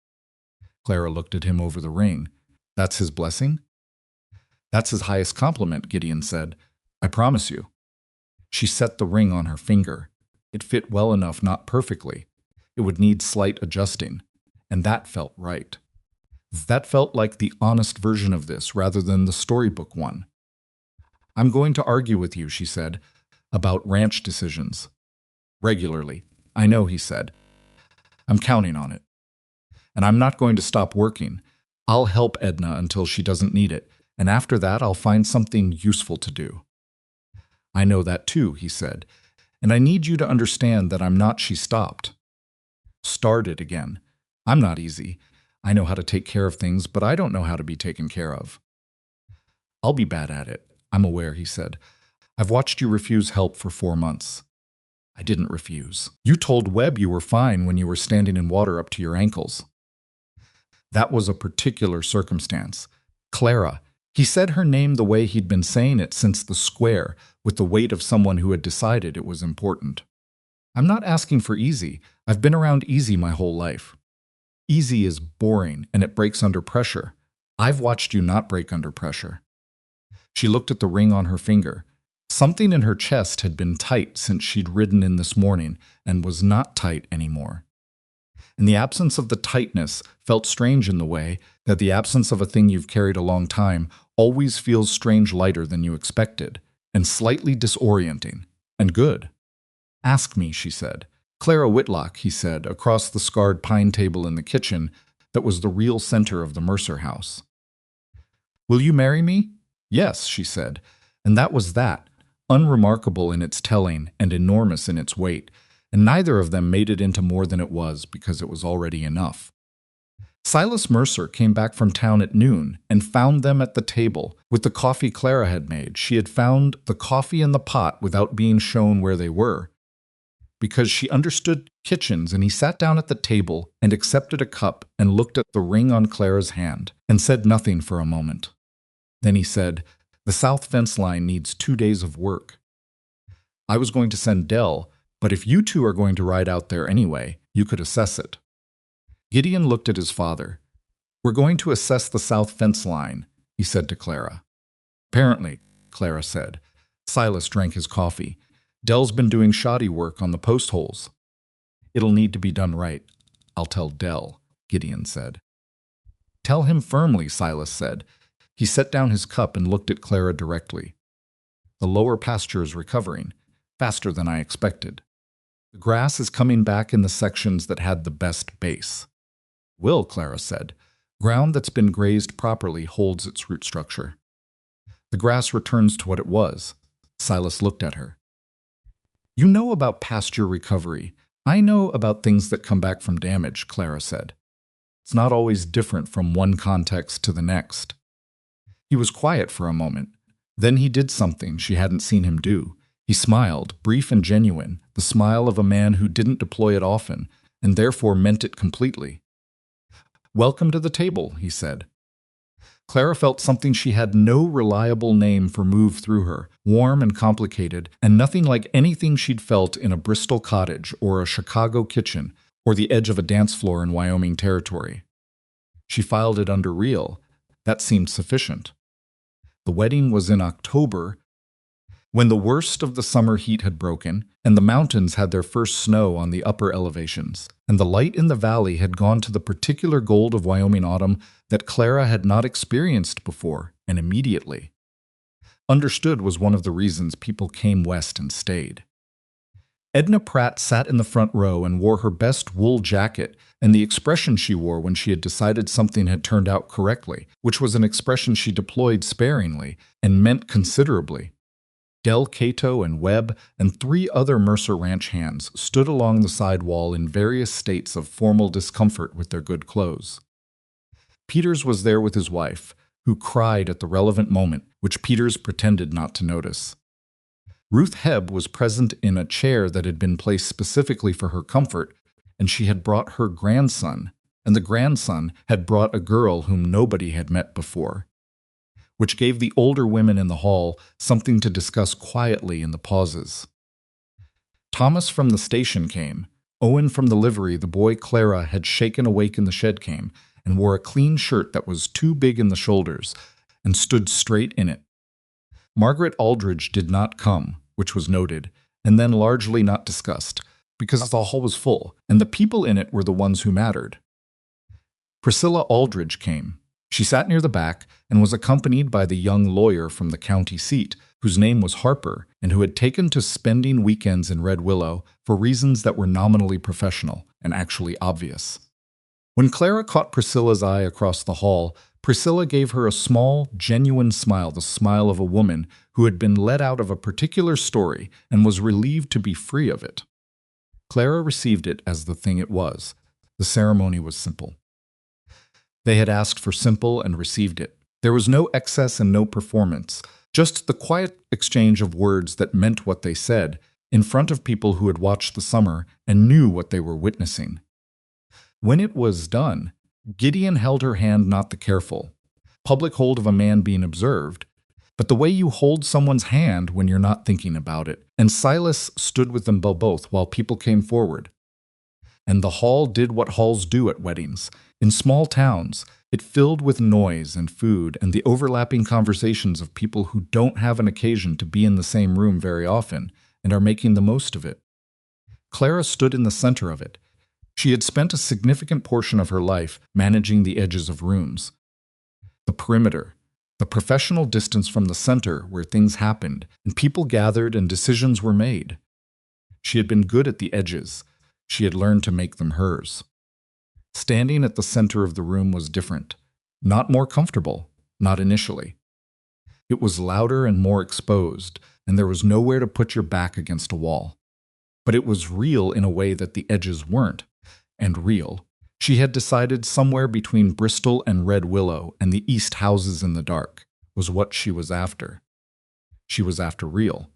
Clara looked at him over the ring. "That's his blessing?" "That's his highest compliment," Gideon said. "I promise you." She set the ring on her finger. It fit well enough, not perfectly. It would need slight adjusting. And that felt right. That felt like the honest version of this rather than the storybook one. "I'm going to argue with you," she said, "about ranch decisions. Regularly." "I know," he said. "I'm counting on it. And I'm not going to stop working. I'll help Edna until she doesn't need it, and after that I'll find something useful to do." "I know that too," he said. "And I need you to understand that I'm not." She stopped. Started again. "I'm not easy. I know how to take care of things, but I don't know how to be taken care of." "I'll be bad at it. I'm aware," he said. "I've watched you refuse help for 4 months." "I didn't refuse. You told Webb you were fine when you were standing in water up to your ankles." That was a particular circumstance. Clara. He said her name the way he'd been saying it since the square, with the weight of someone who had decided it was important. "I'm not asking for easy. I've been around easy my whole life. Easy is boring, and it breaks under pressure. I've watched you not break under pressure." She looked at the ring on her finger. Something in her chest had been tight since she'd ridden in this morning and was not tight anymore. and the absence of the tightness felt strange in the way that the absence of a thing you've carried a long time always feels strange lighter than you expected, and slightly disorienting, and good. "Ask me," she said. "Clara Whitlock," he said, across the scarred pine table in the kitchen that was the real center of the Mercer house. "Will you marry me?" "Yes," she said, and that was that, unremarkable in its telling and enormous in its weight, and neither of them made it into more than it was because it was already enough. Silas Mercer came back from town at noon and found them at the table with the coffee Clara had made. She had found the coffee in the pot without being shown where they were, because she understood kitchens, and he sat down at the table and accepted a cup and looked at the ring on Clara's hand and said nothing for a moment. Then he said, "The south fence line needs 2 days of work. I was going to send Dell, but if you two are going to ride out there anyway, you could assess it." Gideon looked at his father. "We're going to assess the south fence line," he said to Clara. "Apparently," Clara said. Silas drank his coffee. "Dell's been doing shoddy work on the post holes." "It'll need to be done right. I'll tell Dell," Gideon said. "Tell him firmly," Silas said. He set down his cup and looked at Clara directly. "The lower pasture is recovering, faster than I expected. The grass is coming back in the sections that had the best base." "Will," Clara said. "Ground that's been grazed properly holds its root structure. The grass returns to what it was." Silas looked at her. "You know about pasture recovery. I know about things that come back from damage," Clara said. "It's not always different from one context to the next." He was quiet for a moment. Then he did something she hadn't seen him do. He smiled, brief and genuine, the smile of a man who didn't deploy it often, and therefore meant it completely. "Welcome to the table," he said. Clara felt something she had no reliable name for move through her, warm and complicated, and nothing like anything she'd felt in a Bristol cottage or a Chicago kitchen or the edge of a dance floor in Wyoming territory. She filed it under real. That seemed sufficient. The wedding was in October, when the worst of the summer heat had broken, and the mountains had their first snow on the upper elevations, and the light in the valley had gone to the particular gold of Wyoming autumn that Clara had not experienced before, and immediately. Understood was one of the reasons people came west and stayed. Edna Pratt sat in the front row and wore her best wool jacket, and the expression she wore when she had decided something had turned out correctly, which was an expression she deployed sparingly and meant considerably. Del Cato and Webb and 3 other Mercer Ranch hands stood along the side wall in various states of formal discomfort with their good clothes. Peters was there with his wife, who cried at the relevant moment, which Peters pretended not to notice. Ruth Hebb was present in a chair that had been placed specifically for her comfort, and she had brought her grandson, and the grandson had brought a girl whom nobody had met before, which gave the older women in the hall something to discuss quietly in the pauses. Thomas from the station came. Owen from the livery the boy Clara had shaken awake in the shed came, and wore a clean shirt that was too big in the shoulders, and stood straight in it. Margaret Aldridge did not come, which was noted, and then largely not discussed, because the hall was full, and the people in it were the ones who mattered. Priscilla Aldridge came. She sat near the back and was accompanied by the young lawyer from the county seat, whose name was Harper, and who had taken to spending weekends in Red Willow for reasons that were nominally professional and actually obvious. When Clara caught Priscilla's eye across the hall, Priscilla gave her a small, genuine smile, the smile of a woman who had been let out of a particular story and was relieved to be free of it. Clara received it as the thing it was. The ceremony was simple. They had asked for simple and received it. There was no excess and no performance, just the quiet exchange of words that meant what they said, in front of people who had watched the summer and knew what they were witnessing. When it was done, Gideon held her hand, not the careful, public hold of a man being observed, but the way you hold someone's hand when you're not thinking about it, and Silas stood with them both while people came forward. And the hall did what halls do at weddings. In small towns, it filled with noise and food and the overlapping conversations of people who don't have an occasion to be in the same room very often and are making the most of it. Clara stood in the center of it. She had spent a significant portion of her life managing the edges of rooms. The perimeter, the professional distance from the center where things happened and people gathered and decisions were made. She had been good at the edges. She had learned to make them hers. Standing at the center of the room was different. Not more comfortable, not initially. It was louder and more exposed, and there was nowhere to put your back against a wall. But it was real in a way that the edges weren't. And real. She had decided somewhere between Bristol and Red Willow and the east houses in the dark was what she was after. She was after real.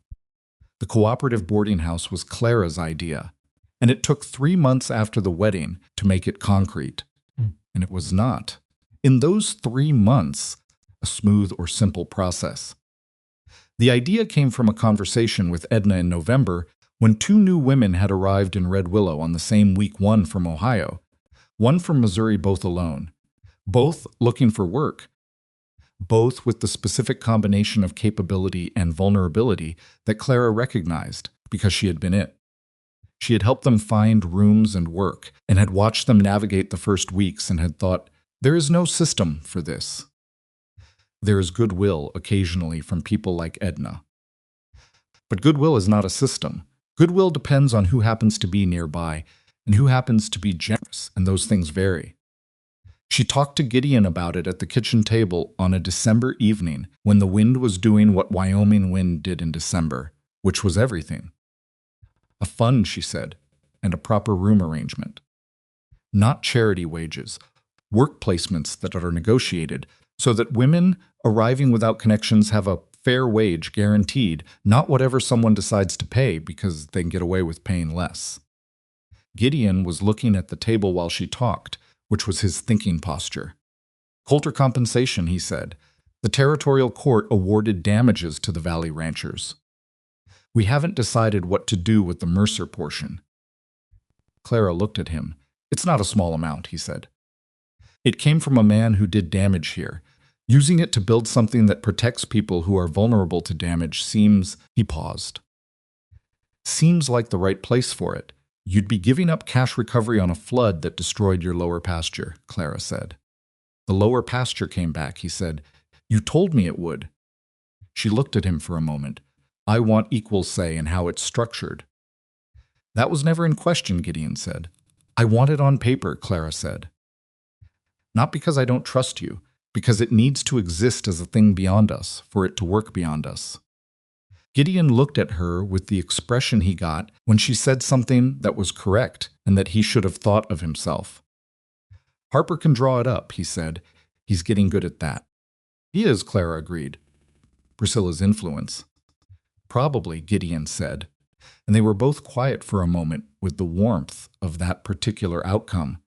The cooperative boarding house was Clara's idea, and it took 3 months after the wedding to make it concrete. And it was not, in those 3 months, a smooth or simple process. The idea came from a conversation with Edna in November when 2 new women had arrived in Red Willow on the same week, one from Ohio, one from Missouri, both alone, both looking for work, both with the specific combination of capability and vulnerability that Clara recognized because she had been it. She had helped them find rooms and work, and had watched them navigate the first weeks and had thought, there is no system for this. There is goodwill occasionally from people like Edna. But goodwill is not a system. Goodwill depends on who happens to be nearby and who happens to be generous, and those things vary. She talked to Gideon about it at the kitchen table on a December evening when the wind was doing what Wyoming wind did in December, which was everything. A fund, she said, and a proper room arrangement. Not charity wages, work placements that are negotiated so that women arriving without connections have a fair wage guaranteed, not whatever someone decides to pay because they can get away with paying less. Gideon was looking at the table while she talked, which was his thinking posture. Coulter compensation, he said. The territorial court awarded damages to the Valley ranchers. We haven't decided what to do with the Mercer portion. Clara looked at him. It's not a small amount, he said. It came from a man who did damage here. Using it to build something that protects people who are vulnerable to damage seems, he paused. Seems like the right place for it. You'd be giving up cash recovery on a flood that destroyed your lower pasture, Clara said. The lower pasture came back, he said. You told me it would. She looked at him for a moment. I want equal say in how it's structured. That was never in question, Gideon said. I want it on paper, Clara said. Not because I don't trust you, because it needs to exist as a thing beyond us, for it to work beyond us. Gideon looked at her with the expression he got when she said something that was correct and that he should have thought of himself. Harper can draw it up, he said. He's getting good at that. He is, Clara agreed. Priscilla's influence. Probably, Gideon said, and they were both quiet for a moment with the warmth of that particular outcome,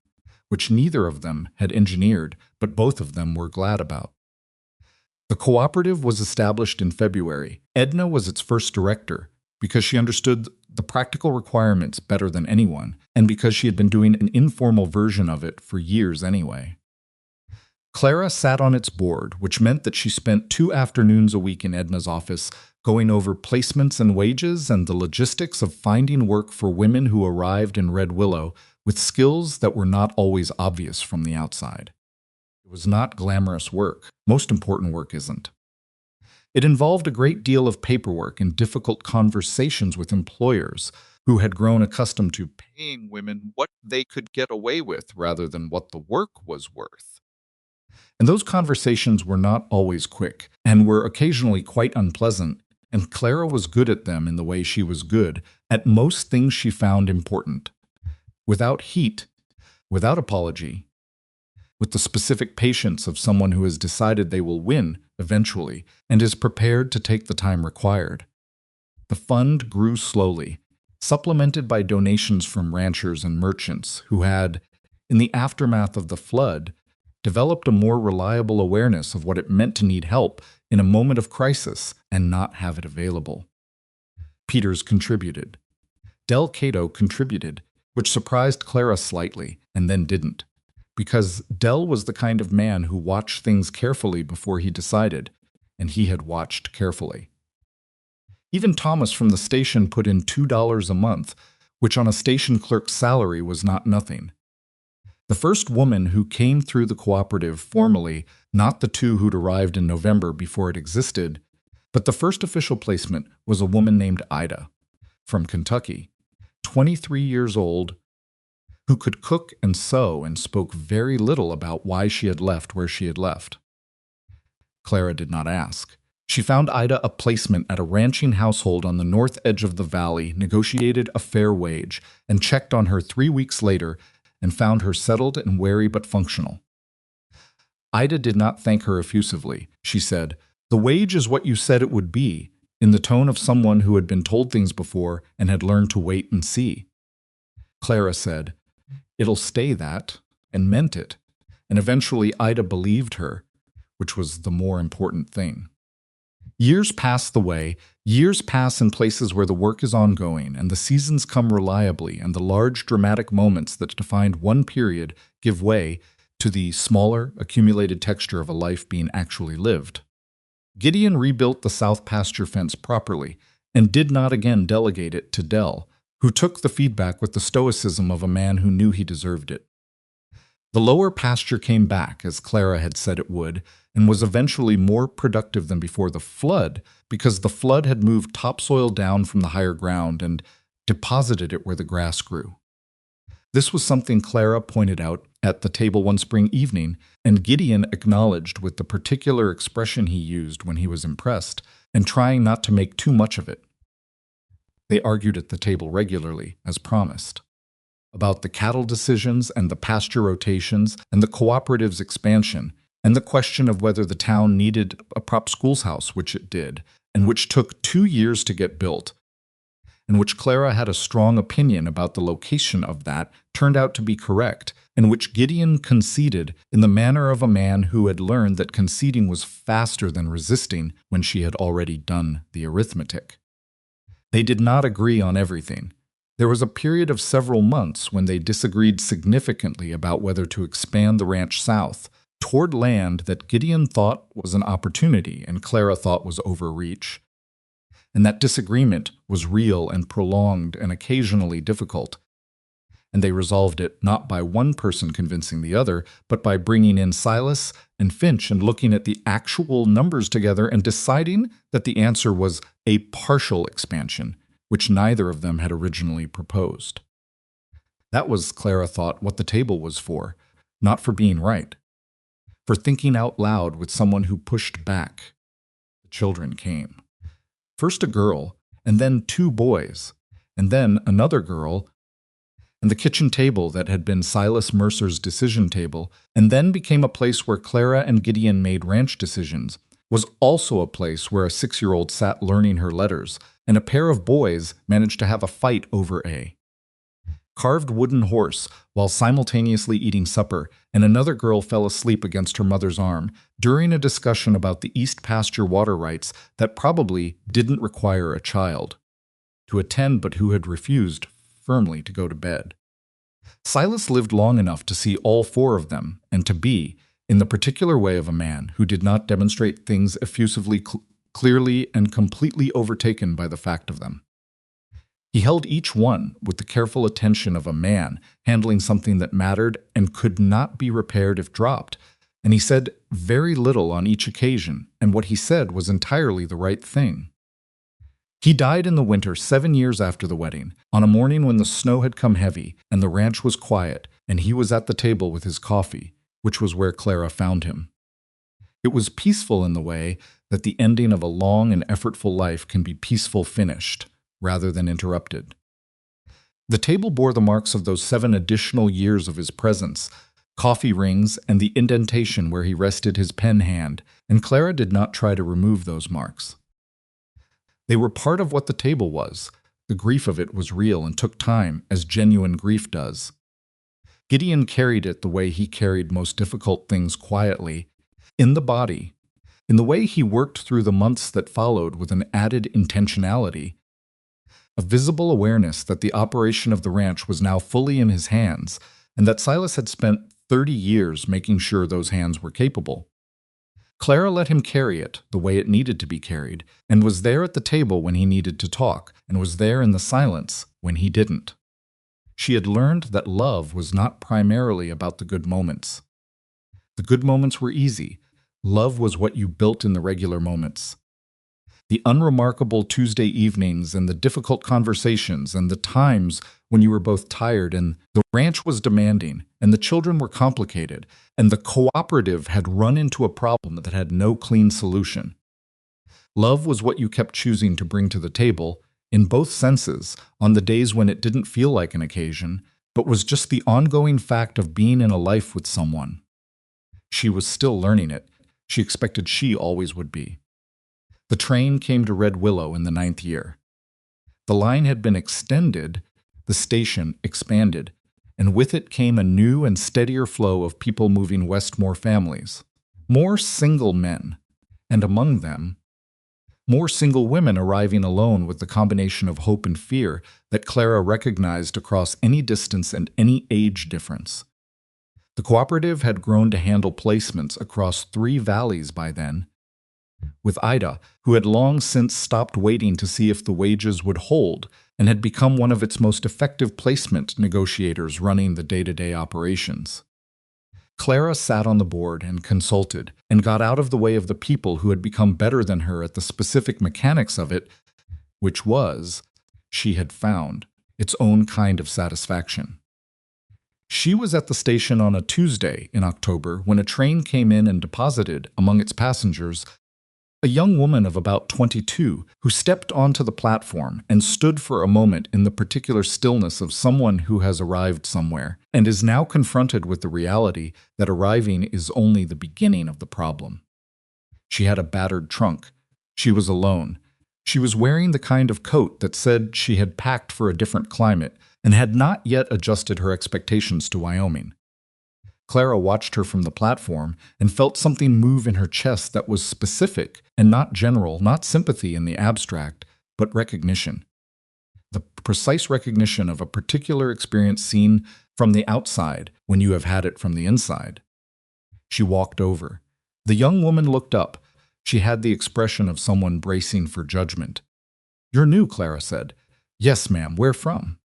which neither of them had engineered, but both of them were glad about. The cooperative was established in February. Edna was its first director because she understood the practical requirements better than anyone, and because she had been doing an informal version of it for years anyway. Clara sat on its board, which meant that she spent 2 afternoons a week in Edna's office going over placements and wages and the logistics of finding work for women who arrived in Red Willow with skills that were not always obvious from the outside. It was not glamorous work. Most important work isn't. It involved a great deal of paperwork and difficult conversations with employers who had grown accustomed to paying women what they could get away with rather than what the work was worth. And those conversations were not always quick and were occasionally quite unpleasant, and Clara was good at them in the way she was good at most things she found important. Without heat, without apology, with the specific patience of someone who has decided they will win eventually and is prepared to take the time required. The fund grew slowly, supplemented by donations from ranchers and merchants who had, in the aftermath of the flood, developed a more reliable awareness of what it meant to need help in a moment of crisis and not have it available. Peters contributed. Del Cato contributed, which surprised Clara slightly and then didn't, because Del was the kind of man who watched things carefully before he decided, and he had watched carefully. Even Thomas from the station put in $2 a month, which on a station clerk's salary was not nothing. The first woman who came through the cooperative formally, not the two who'd arrived in November before it existed, but the first official placement was a woman named Ida, from Kentucky, 23 years old, who could cook and sew and spoke very little about why she had left where she had left. Clara did not ask. She found Ida a placement at a ranching household on the north edge of the valley, negotiated a fair wage, and checked on her 3 weeks later and found her settled and wary but functional. Ida did not thank her effusively. She said, "The wage is what you said it would be," in the tone of someone who had been told things before and had learned to wait and see. Clara said, "It'll stay that," and meant it, and eventually Ida believed her, which was the more important thing. Years pass the way, years pass in places where the work is ongoing, and the seasons come reliably, and the large dramatic moments that defined one period give way to the smaller, accumulated texture of a life being actually lived. Gideon rebuilt the south pasture fence properly, and did not again delegate it to Dell, who took the feedback with the stoicism of a man who knew he deserved it. The lower pasture came back, as Clara had said it would, and was eventually more productive than before the flood, because the flood had moved topsoil down from the higher ground and deposited it where the grass grew. This was something Clara pointed out at the table one spring evening, and Gideon acknowledged with the particular expression he used when he was impressed, and trying not to make too much of it. They argued at the table regularly, as promised, about the cattle decisions and the pasture rotations and the cooperative's expansion, and the question of whether the town needed a prop schoolhouse, which it did, and which took 2 years to get built, and which Clara had a strong opinion about the location of that turned out to be correct, and which Gideon conceded in the manner of a man who had learned that conceding was faster than resisting when she had already done the arithmetic. They did not agree on everything. There was a period of several months when they disagreed significantly about whether to expand the ranch south, toward land that Gideon thought was an opportunity and Clara thought was overreach. And that disagreement was real and prolonged and occasionally difficult. And they resolved it not by one person convincing the other, but by bringing in Silas and Finch and looking at the actual numbers together and deciding that the answer was a partial expansion, which neither of them had originally proposed. That was, Clara thought, what the table was for, not for being right, for thinking out loud with someone who pushed back. The children came. First a girl, and then 2 boys, and then another girl, and the kitchen table that had been Silas Mercer's decision table, and then became a place where Clara and Gideon made ranch decisions, was also a place where a 6-year-old sat learning her letters, and a pair of boys managed to have a fight over a carved wooden horse while simultaneously eating supper, and another girl fell asleep against her mother's arm during a discussion about the East Pasture water rights that probably didn't require a child to attend but who had refused firmly to go to bed. Silas lived long enough to see all 4 of them and to be, in the particular way of a man who did not demonstrate things effusively, clearly, and completely overtaken by the fact of them. He held each one with the careful attention of a man handling something that mattered and could not be repaired if dropped, and he said very little on each occasion, and what he said was entirely the right thing. He died in the winter 7 years after the wedding, on a morning when the snow had come heavy and the ranch was quiet, and he was at the table with his coffee, which was where Clara found him. It was peaceful in the way that the ending of a long and effortful life can be peaceful finished, rather than interrupted. The table bore the marks of those 7 additional years of his presence, coffee rings and the indentation where he rested his pen hand, and Clara did not try to remove those marks. They were part of what the table was. The grief of it was real and took time, as genuine grief does. Gideon carried it the way he carried most difficult things quietly, in the body, in the way he worked through the months that followed with an added intentionality, a visible awareness that the operation of the ranch was now fully in his hands, and that Silas had spent 30 years making sure those hands were capable. Clara let him carry it the way it needed to be carried, and was there at the table when he needed to talk, and was there in the silence when he didn't. She had learned that love was not primarily about the good moments. The good moments were easy. Love was what you built in the regular moments. The unremarkable Tuesday evenings and the difficult conversations and the times when you were both tired and the ranch was demanding and the children were complicated and the cooperative had run into a problem that had no clean solution. Love was what you kept choosing to bring to the table, in both senses, on the days when it didn't feel like an occasion, but was just the ongoing fact of being in a life with someone. She was still learning it. She expected she always would be. The train came to Red Willow in the 9th year. The line had been extended, the station expanded, and with it came a new and steadier flow of people moving west, more families, more single men, and among them, more single women arriving alone with the combination of hope and fear that Clara recognized across any distance and any age difference. The cooperative had grown to handle placements across 3 valleys by then, with Ida, who had long since stopped waiting to see if the wages would hold and had become one of its most effective placement negotiators running the day-to-day operations. Clara sat on the board and consulted and got out of the way of the people who had become better than her at the specific mechanics of it, which was, she had found, its own kind of satisfaction. She was at the station on a Tuesday in October when a train came in and deposited, among its passengers, a young woman of about 22 who stepped onto the platform and stood for a moment in the particular stillness of someone who has arrived somewhere and is now confronted with the reality that arriving is only the beginning of the problem. She had a battered trunk. She was alone. She was wearing the kind of coat that said she had packed for a different climate and had not yet adjusted her expectations to Wyoming. Clara watched her from the platform and felt something move in her chest that was specific and not general, not sympathy in the abstract, but recognition. The precise recognition of a particular experience seen from the outside when you have had it from the inside. She walked over. The young woman looked up. She had the expression of someone bracing for judgment. "You're new," Clara said. "Yes, ma'am. Where from?"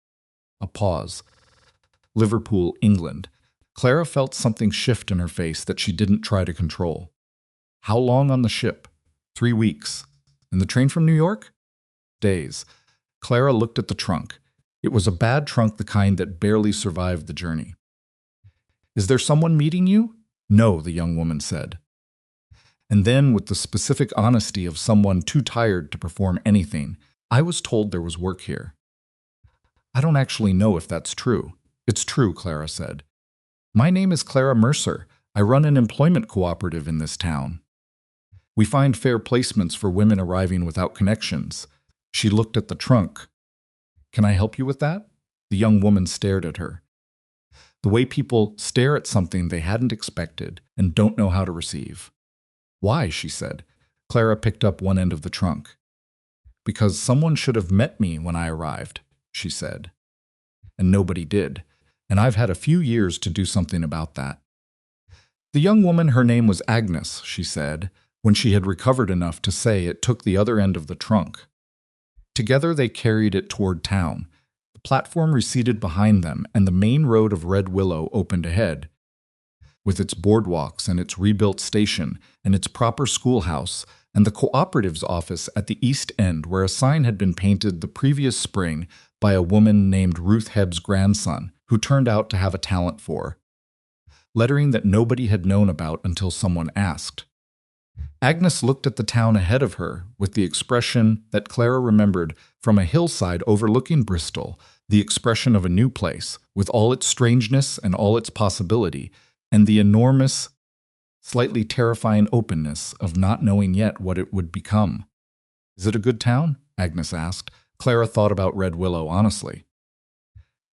A pause. "Liverpool, England." Clara felt something shift in her face that she didn't try to control. "How long on the ship?" 3 weeks. "And the train from New York?" "Days." Clara looked at the trunk. It was a bad trunk, the kind that barely survived the journey. "Is there someone meeting you?" "No," the young woman said. And then, with the specific honesty of someone too tired to perform anything, "I was told there was work here." "I don't actually know if that's true." "It's true," Clara said. "My name is Clara Mercer. I run an employment cooperative in this town. We find fair placements for women arriving without connections." She looked at the trunk. "Can I help you with that?" The young woman stared at her. The way people stare at something they hadn't expected and don't know how to receive. "Why?" she said. Clara picked up one end of the trunk. "Because someone should have met me when I arrived," she said. "And nobody did. And I've had a few years to do something about that." The young woman, her name was Agnes, she said, when she had recovered enough to say it took the other end of the trunk. Together they carried it toward town. The platform receded behind them, and the main road of Red Willow opened ahead. With its boardwalks and its rebuilt station and its proper schoolhouse and the cooperative's office at the east end where a sign had been painted the previous spring by a woman named Ruth Hebb's grandson, who turned out to have a talent for lettering that nobody had known about until someone asked. Agnes looked at the town ahead of her with the expression that Clara remembered from a hillside overlooking Bristol, the expression of a new place, with all its strangeness and all its possibility, and the enormous, slightly terrifying openness of not knowing yet what it would become. "Is it a good town?" Agnes asked. Clara thought about Red Willow honestly.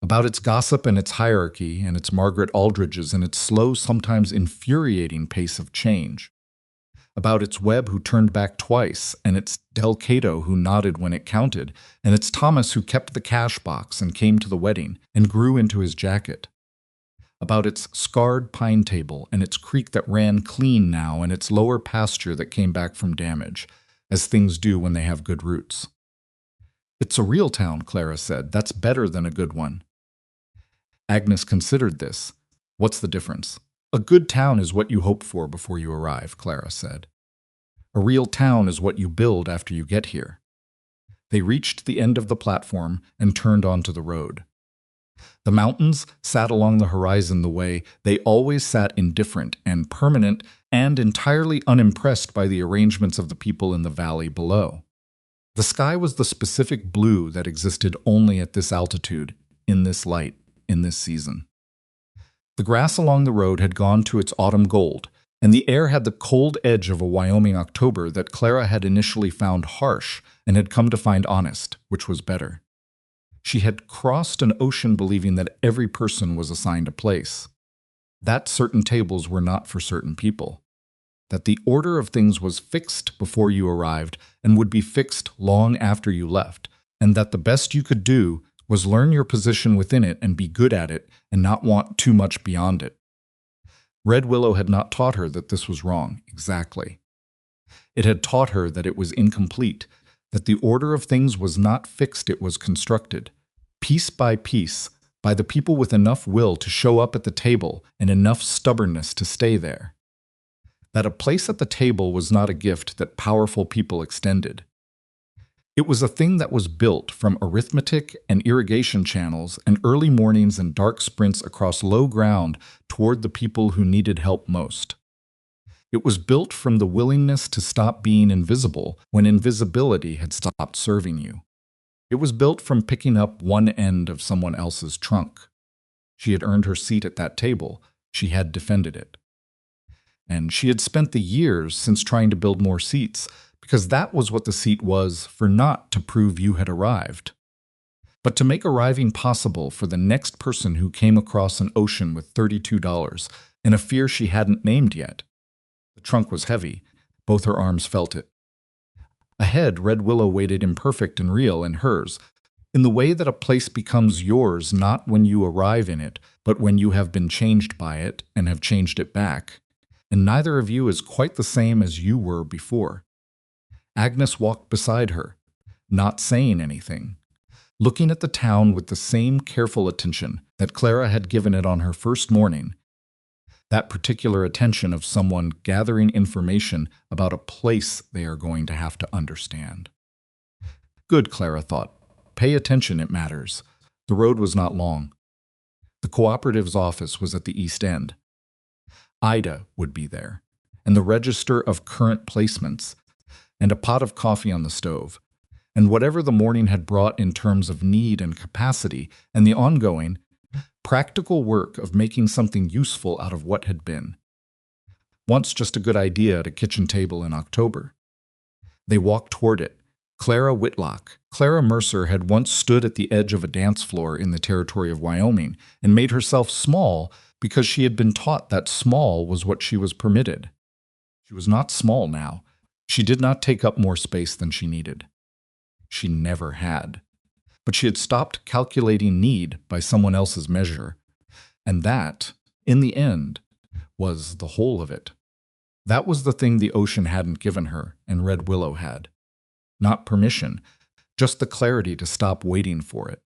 About its gossip and its hierarchy and its Margaret Aldridges and its slow, sometimes infuriating pace of change. About its Webb who turned back twice, and its Del Cato who nodded when it counted, and its Thomas who kept the cash box and came to the wedding and grew into his jacket. About its scarred pine table and its creek that ran clean now and its lower pasture that came back from damage, as things do when they have good roots. "It's a real town," Clara said. "That's better than a good one." Agnes considered this. What's the difference? A good town is what you hope for before you arrive, Clara said. A real town is what you build after you get here. They reached the end of the platform and turned onto the road. The mountains sat along the horizon the way they always sat, indifferent and permanent and entirely unimpressed by the arrangements of the people in the valley below. The sky was the specific blue that existed only at this altitude, in this light, in this season. The grass along the road had gone to its autumn gold, and the air had the cold edge of a Wyoming October that Clara had initially found harsh and had come to find honest, which was better. She had crossed an ocean believing that every person was assigned a place, that certain tables were not for certain people, that the order of things was fixed before you arrived and would be fixed long after you left, and that the best you could do was learn your position within it and be good at it and not want too much beyond it. Red Willow had not taught her that this was wrong, exactly. It had taught her that it was incomplete, that the order of things was not fixed, it was constructed, piece by piece, by the people with enough will to show up at the table and enough stubbornness to stay there. That a place at the table was not a gift that powerful people extended. It was a thing that was built from arithmetic and irrigation channels and early mornings and dark sprints across low ground toward the people who needed help most. It was built from the willingness to stop being invisible when invisibility had stopped serving you. It was built from picking up one end of someone else's trunk. She had earned her seat at that table. She had defended it. And she had spent the years since trying to build more seats, because that was what the seat was for, not to prove you had arrived, but to make arriving possible for the next person who came across an ocean with $32 and a fear she hadn't named yet. The trunk was heavy. Both her arms felt it. Ahead, Red Willow waited imperfect and real in hers, in the way that a place becomes yours not when you arrive in it, but when you have been changed by it and have changed it back, and neither of you is quite the same as you were before. Agnes walked beside her, not saying anything, looking at the town with the same careful attention that Clara had given it on her first morning, that particular attention of someone gathering information about a place they are going to have to understand. Good, Clara thought. Pay attention, it matters. The road was not long. The cooperative's office was at the east end. Ida would be there, and the register of current placements, and a pot of coffee on the stove, and whatever the morning had brought in terms of need and capacity, and the ongoing, practical work of making something useful out of what had been. Once just a good idea at a kitchen table in October. They walked toward it. Clara Whitlock, Clara Mercer, had once stood at the edge of a dance floor in the territory of Wyoming and made herself small because she had been taught that small was what she was permitted. She was not small now. She did not take up more space than she needed. She never had. But she had stopped calculating need by someone else's measure, and that, in the end, was the whole of it. That was the thing the ocean hadn't given her, and Red Willow had. Not permission, just the clarity to stop waiting for it.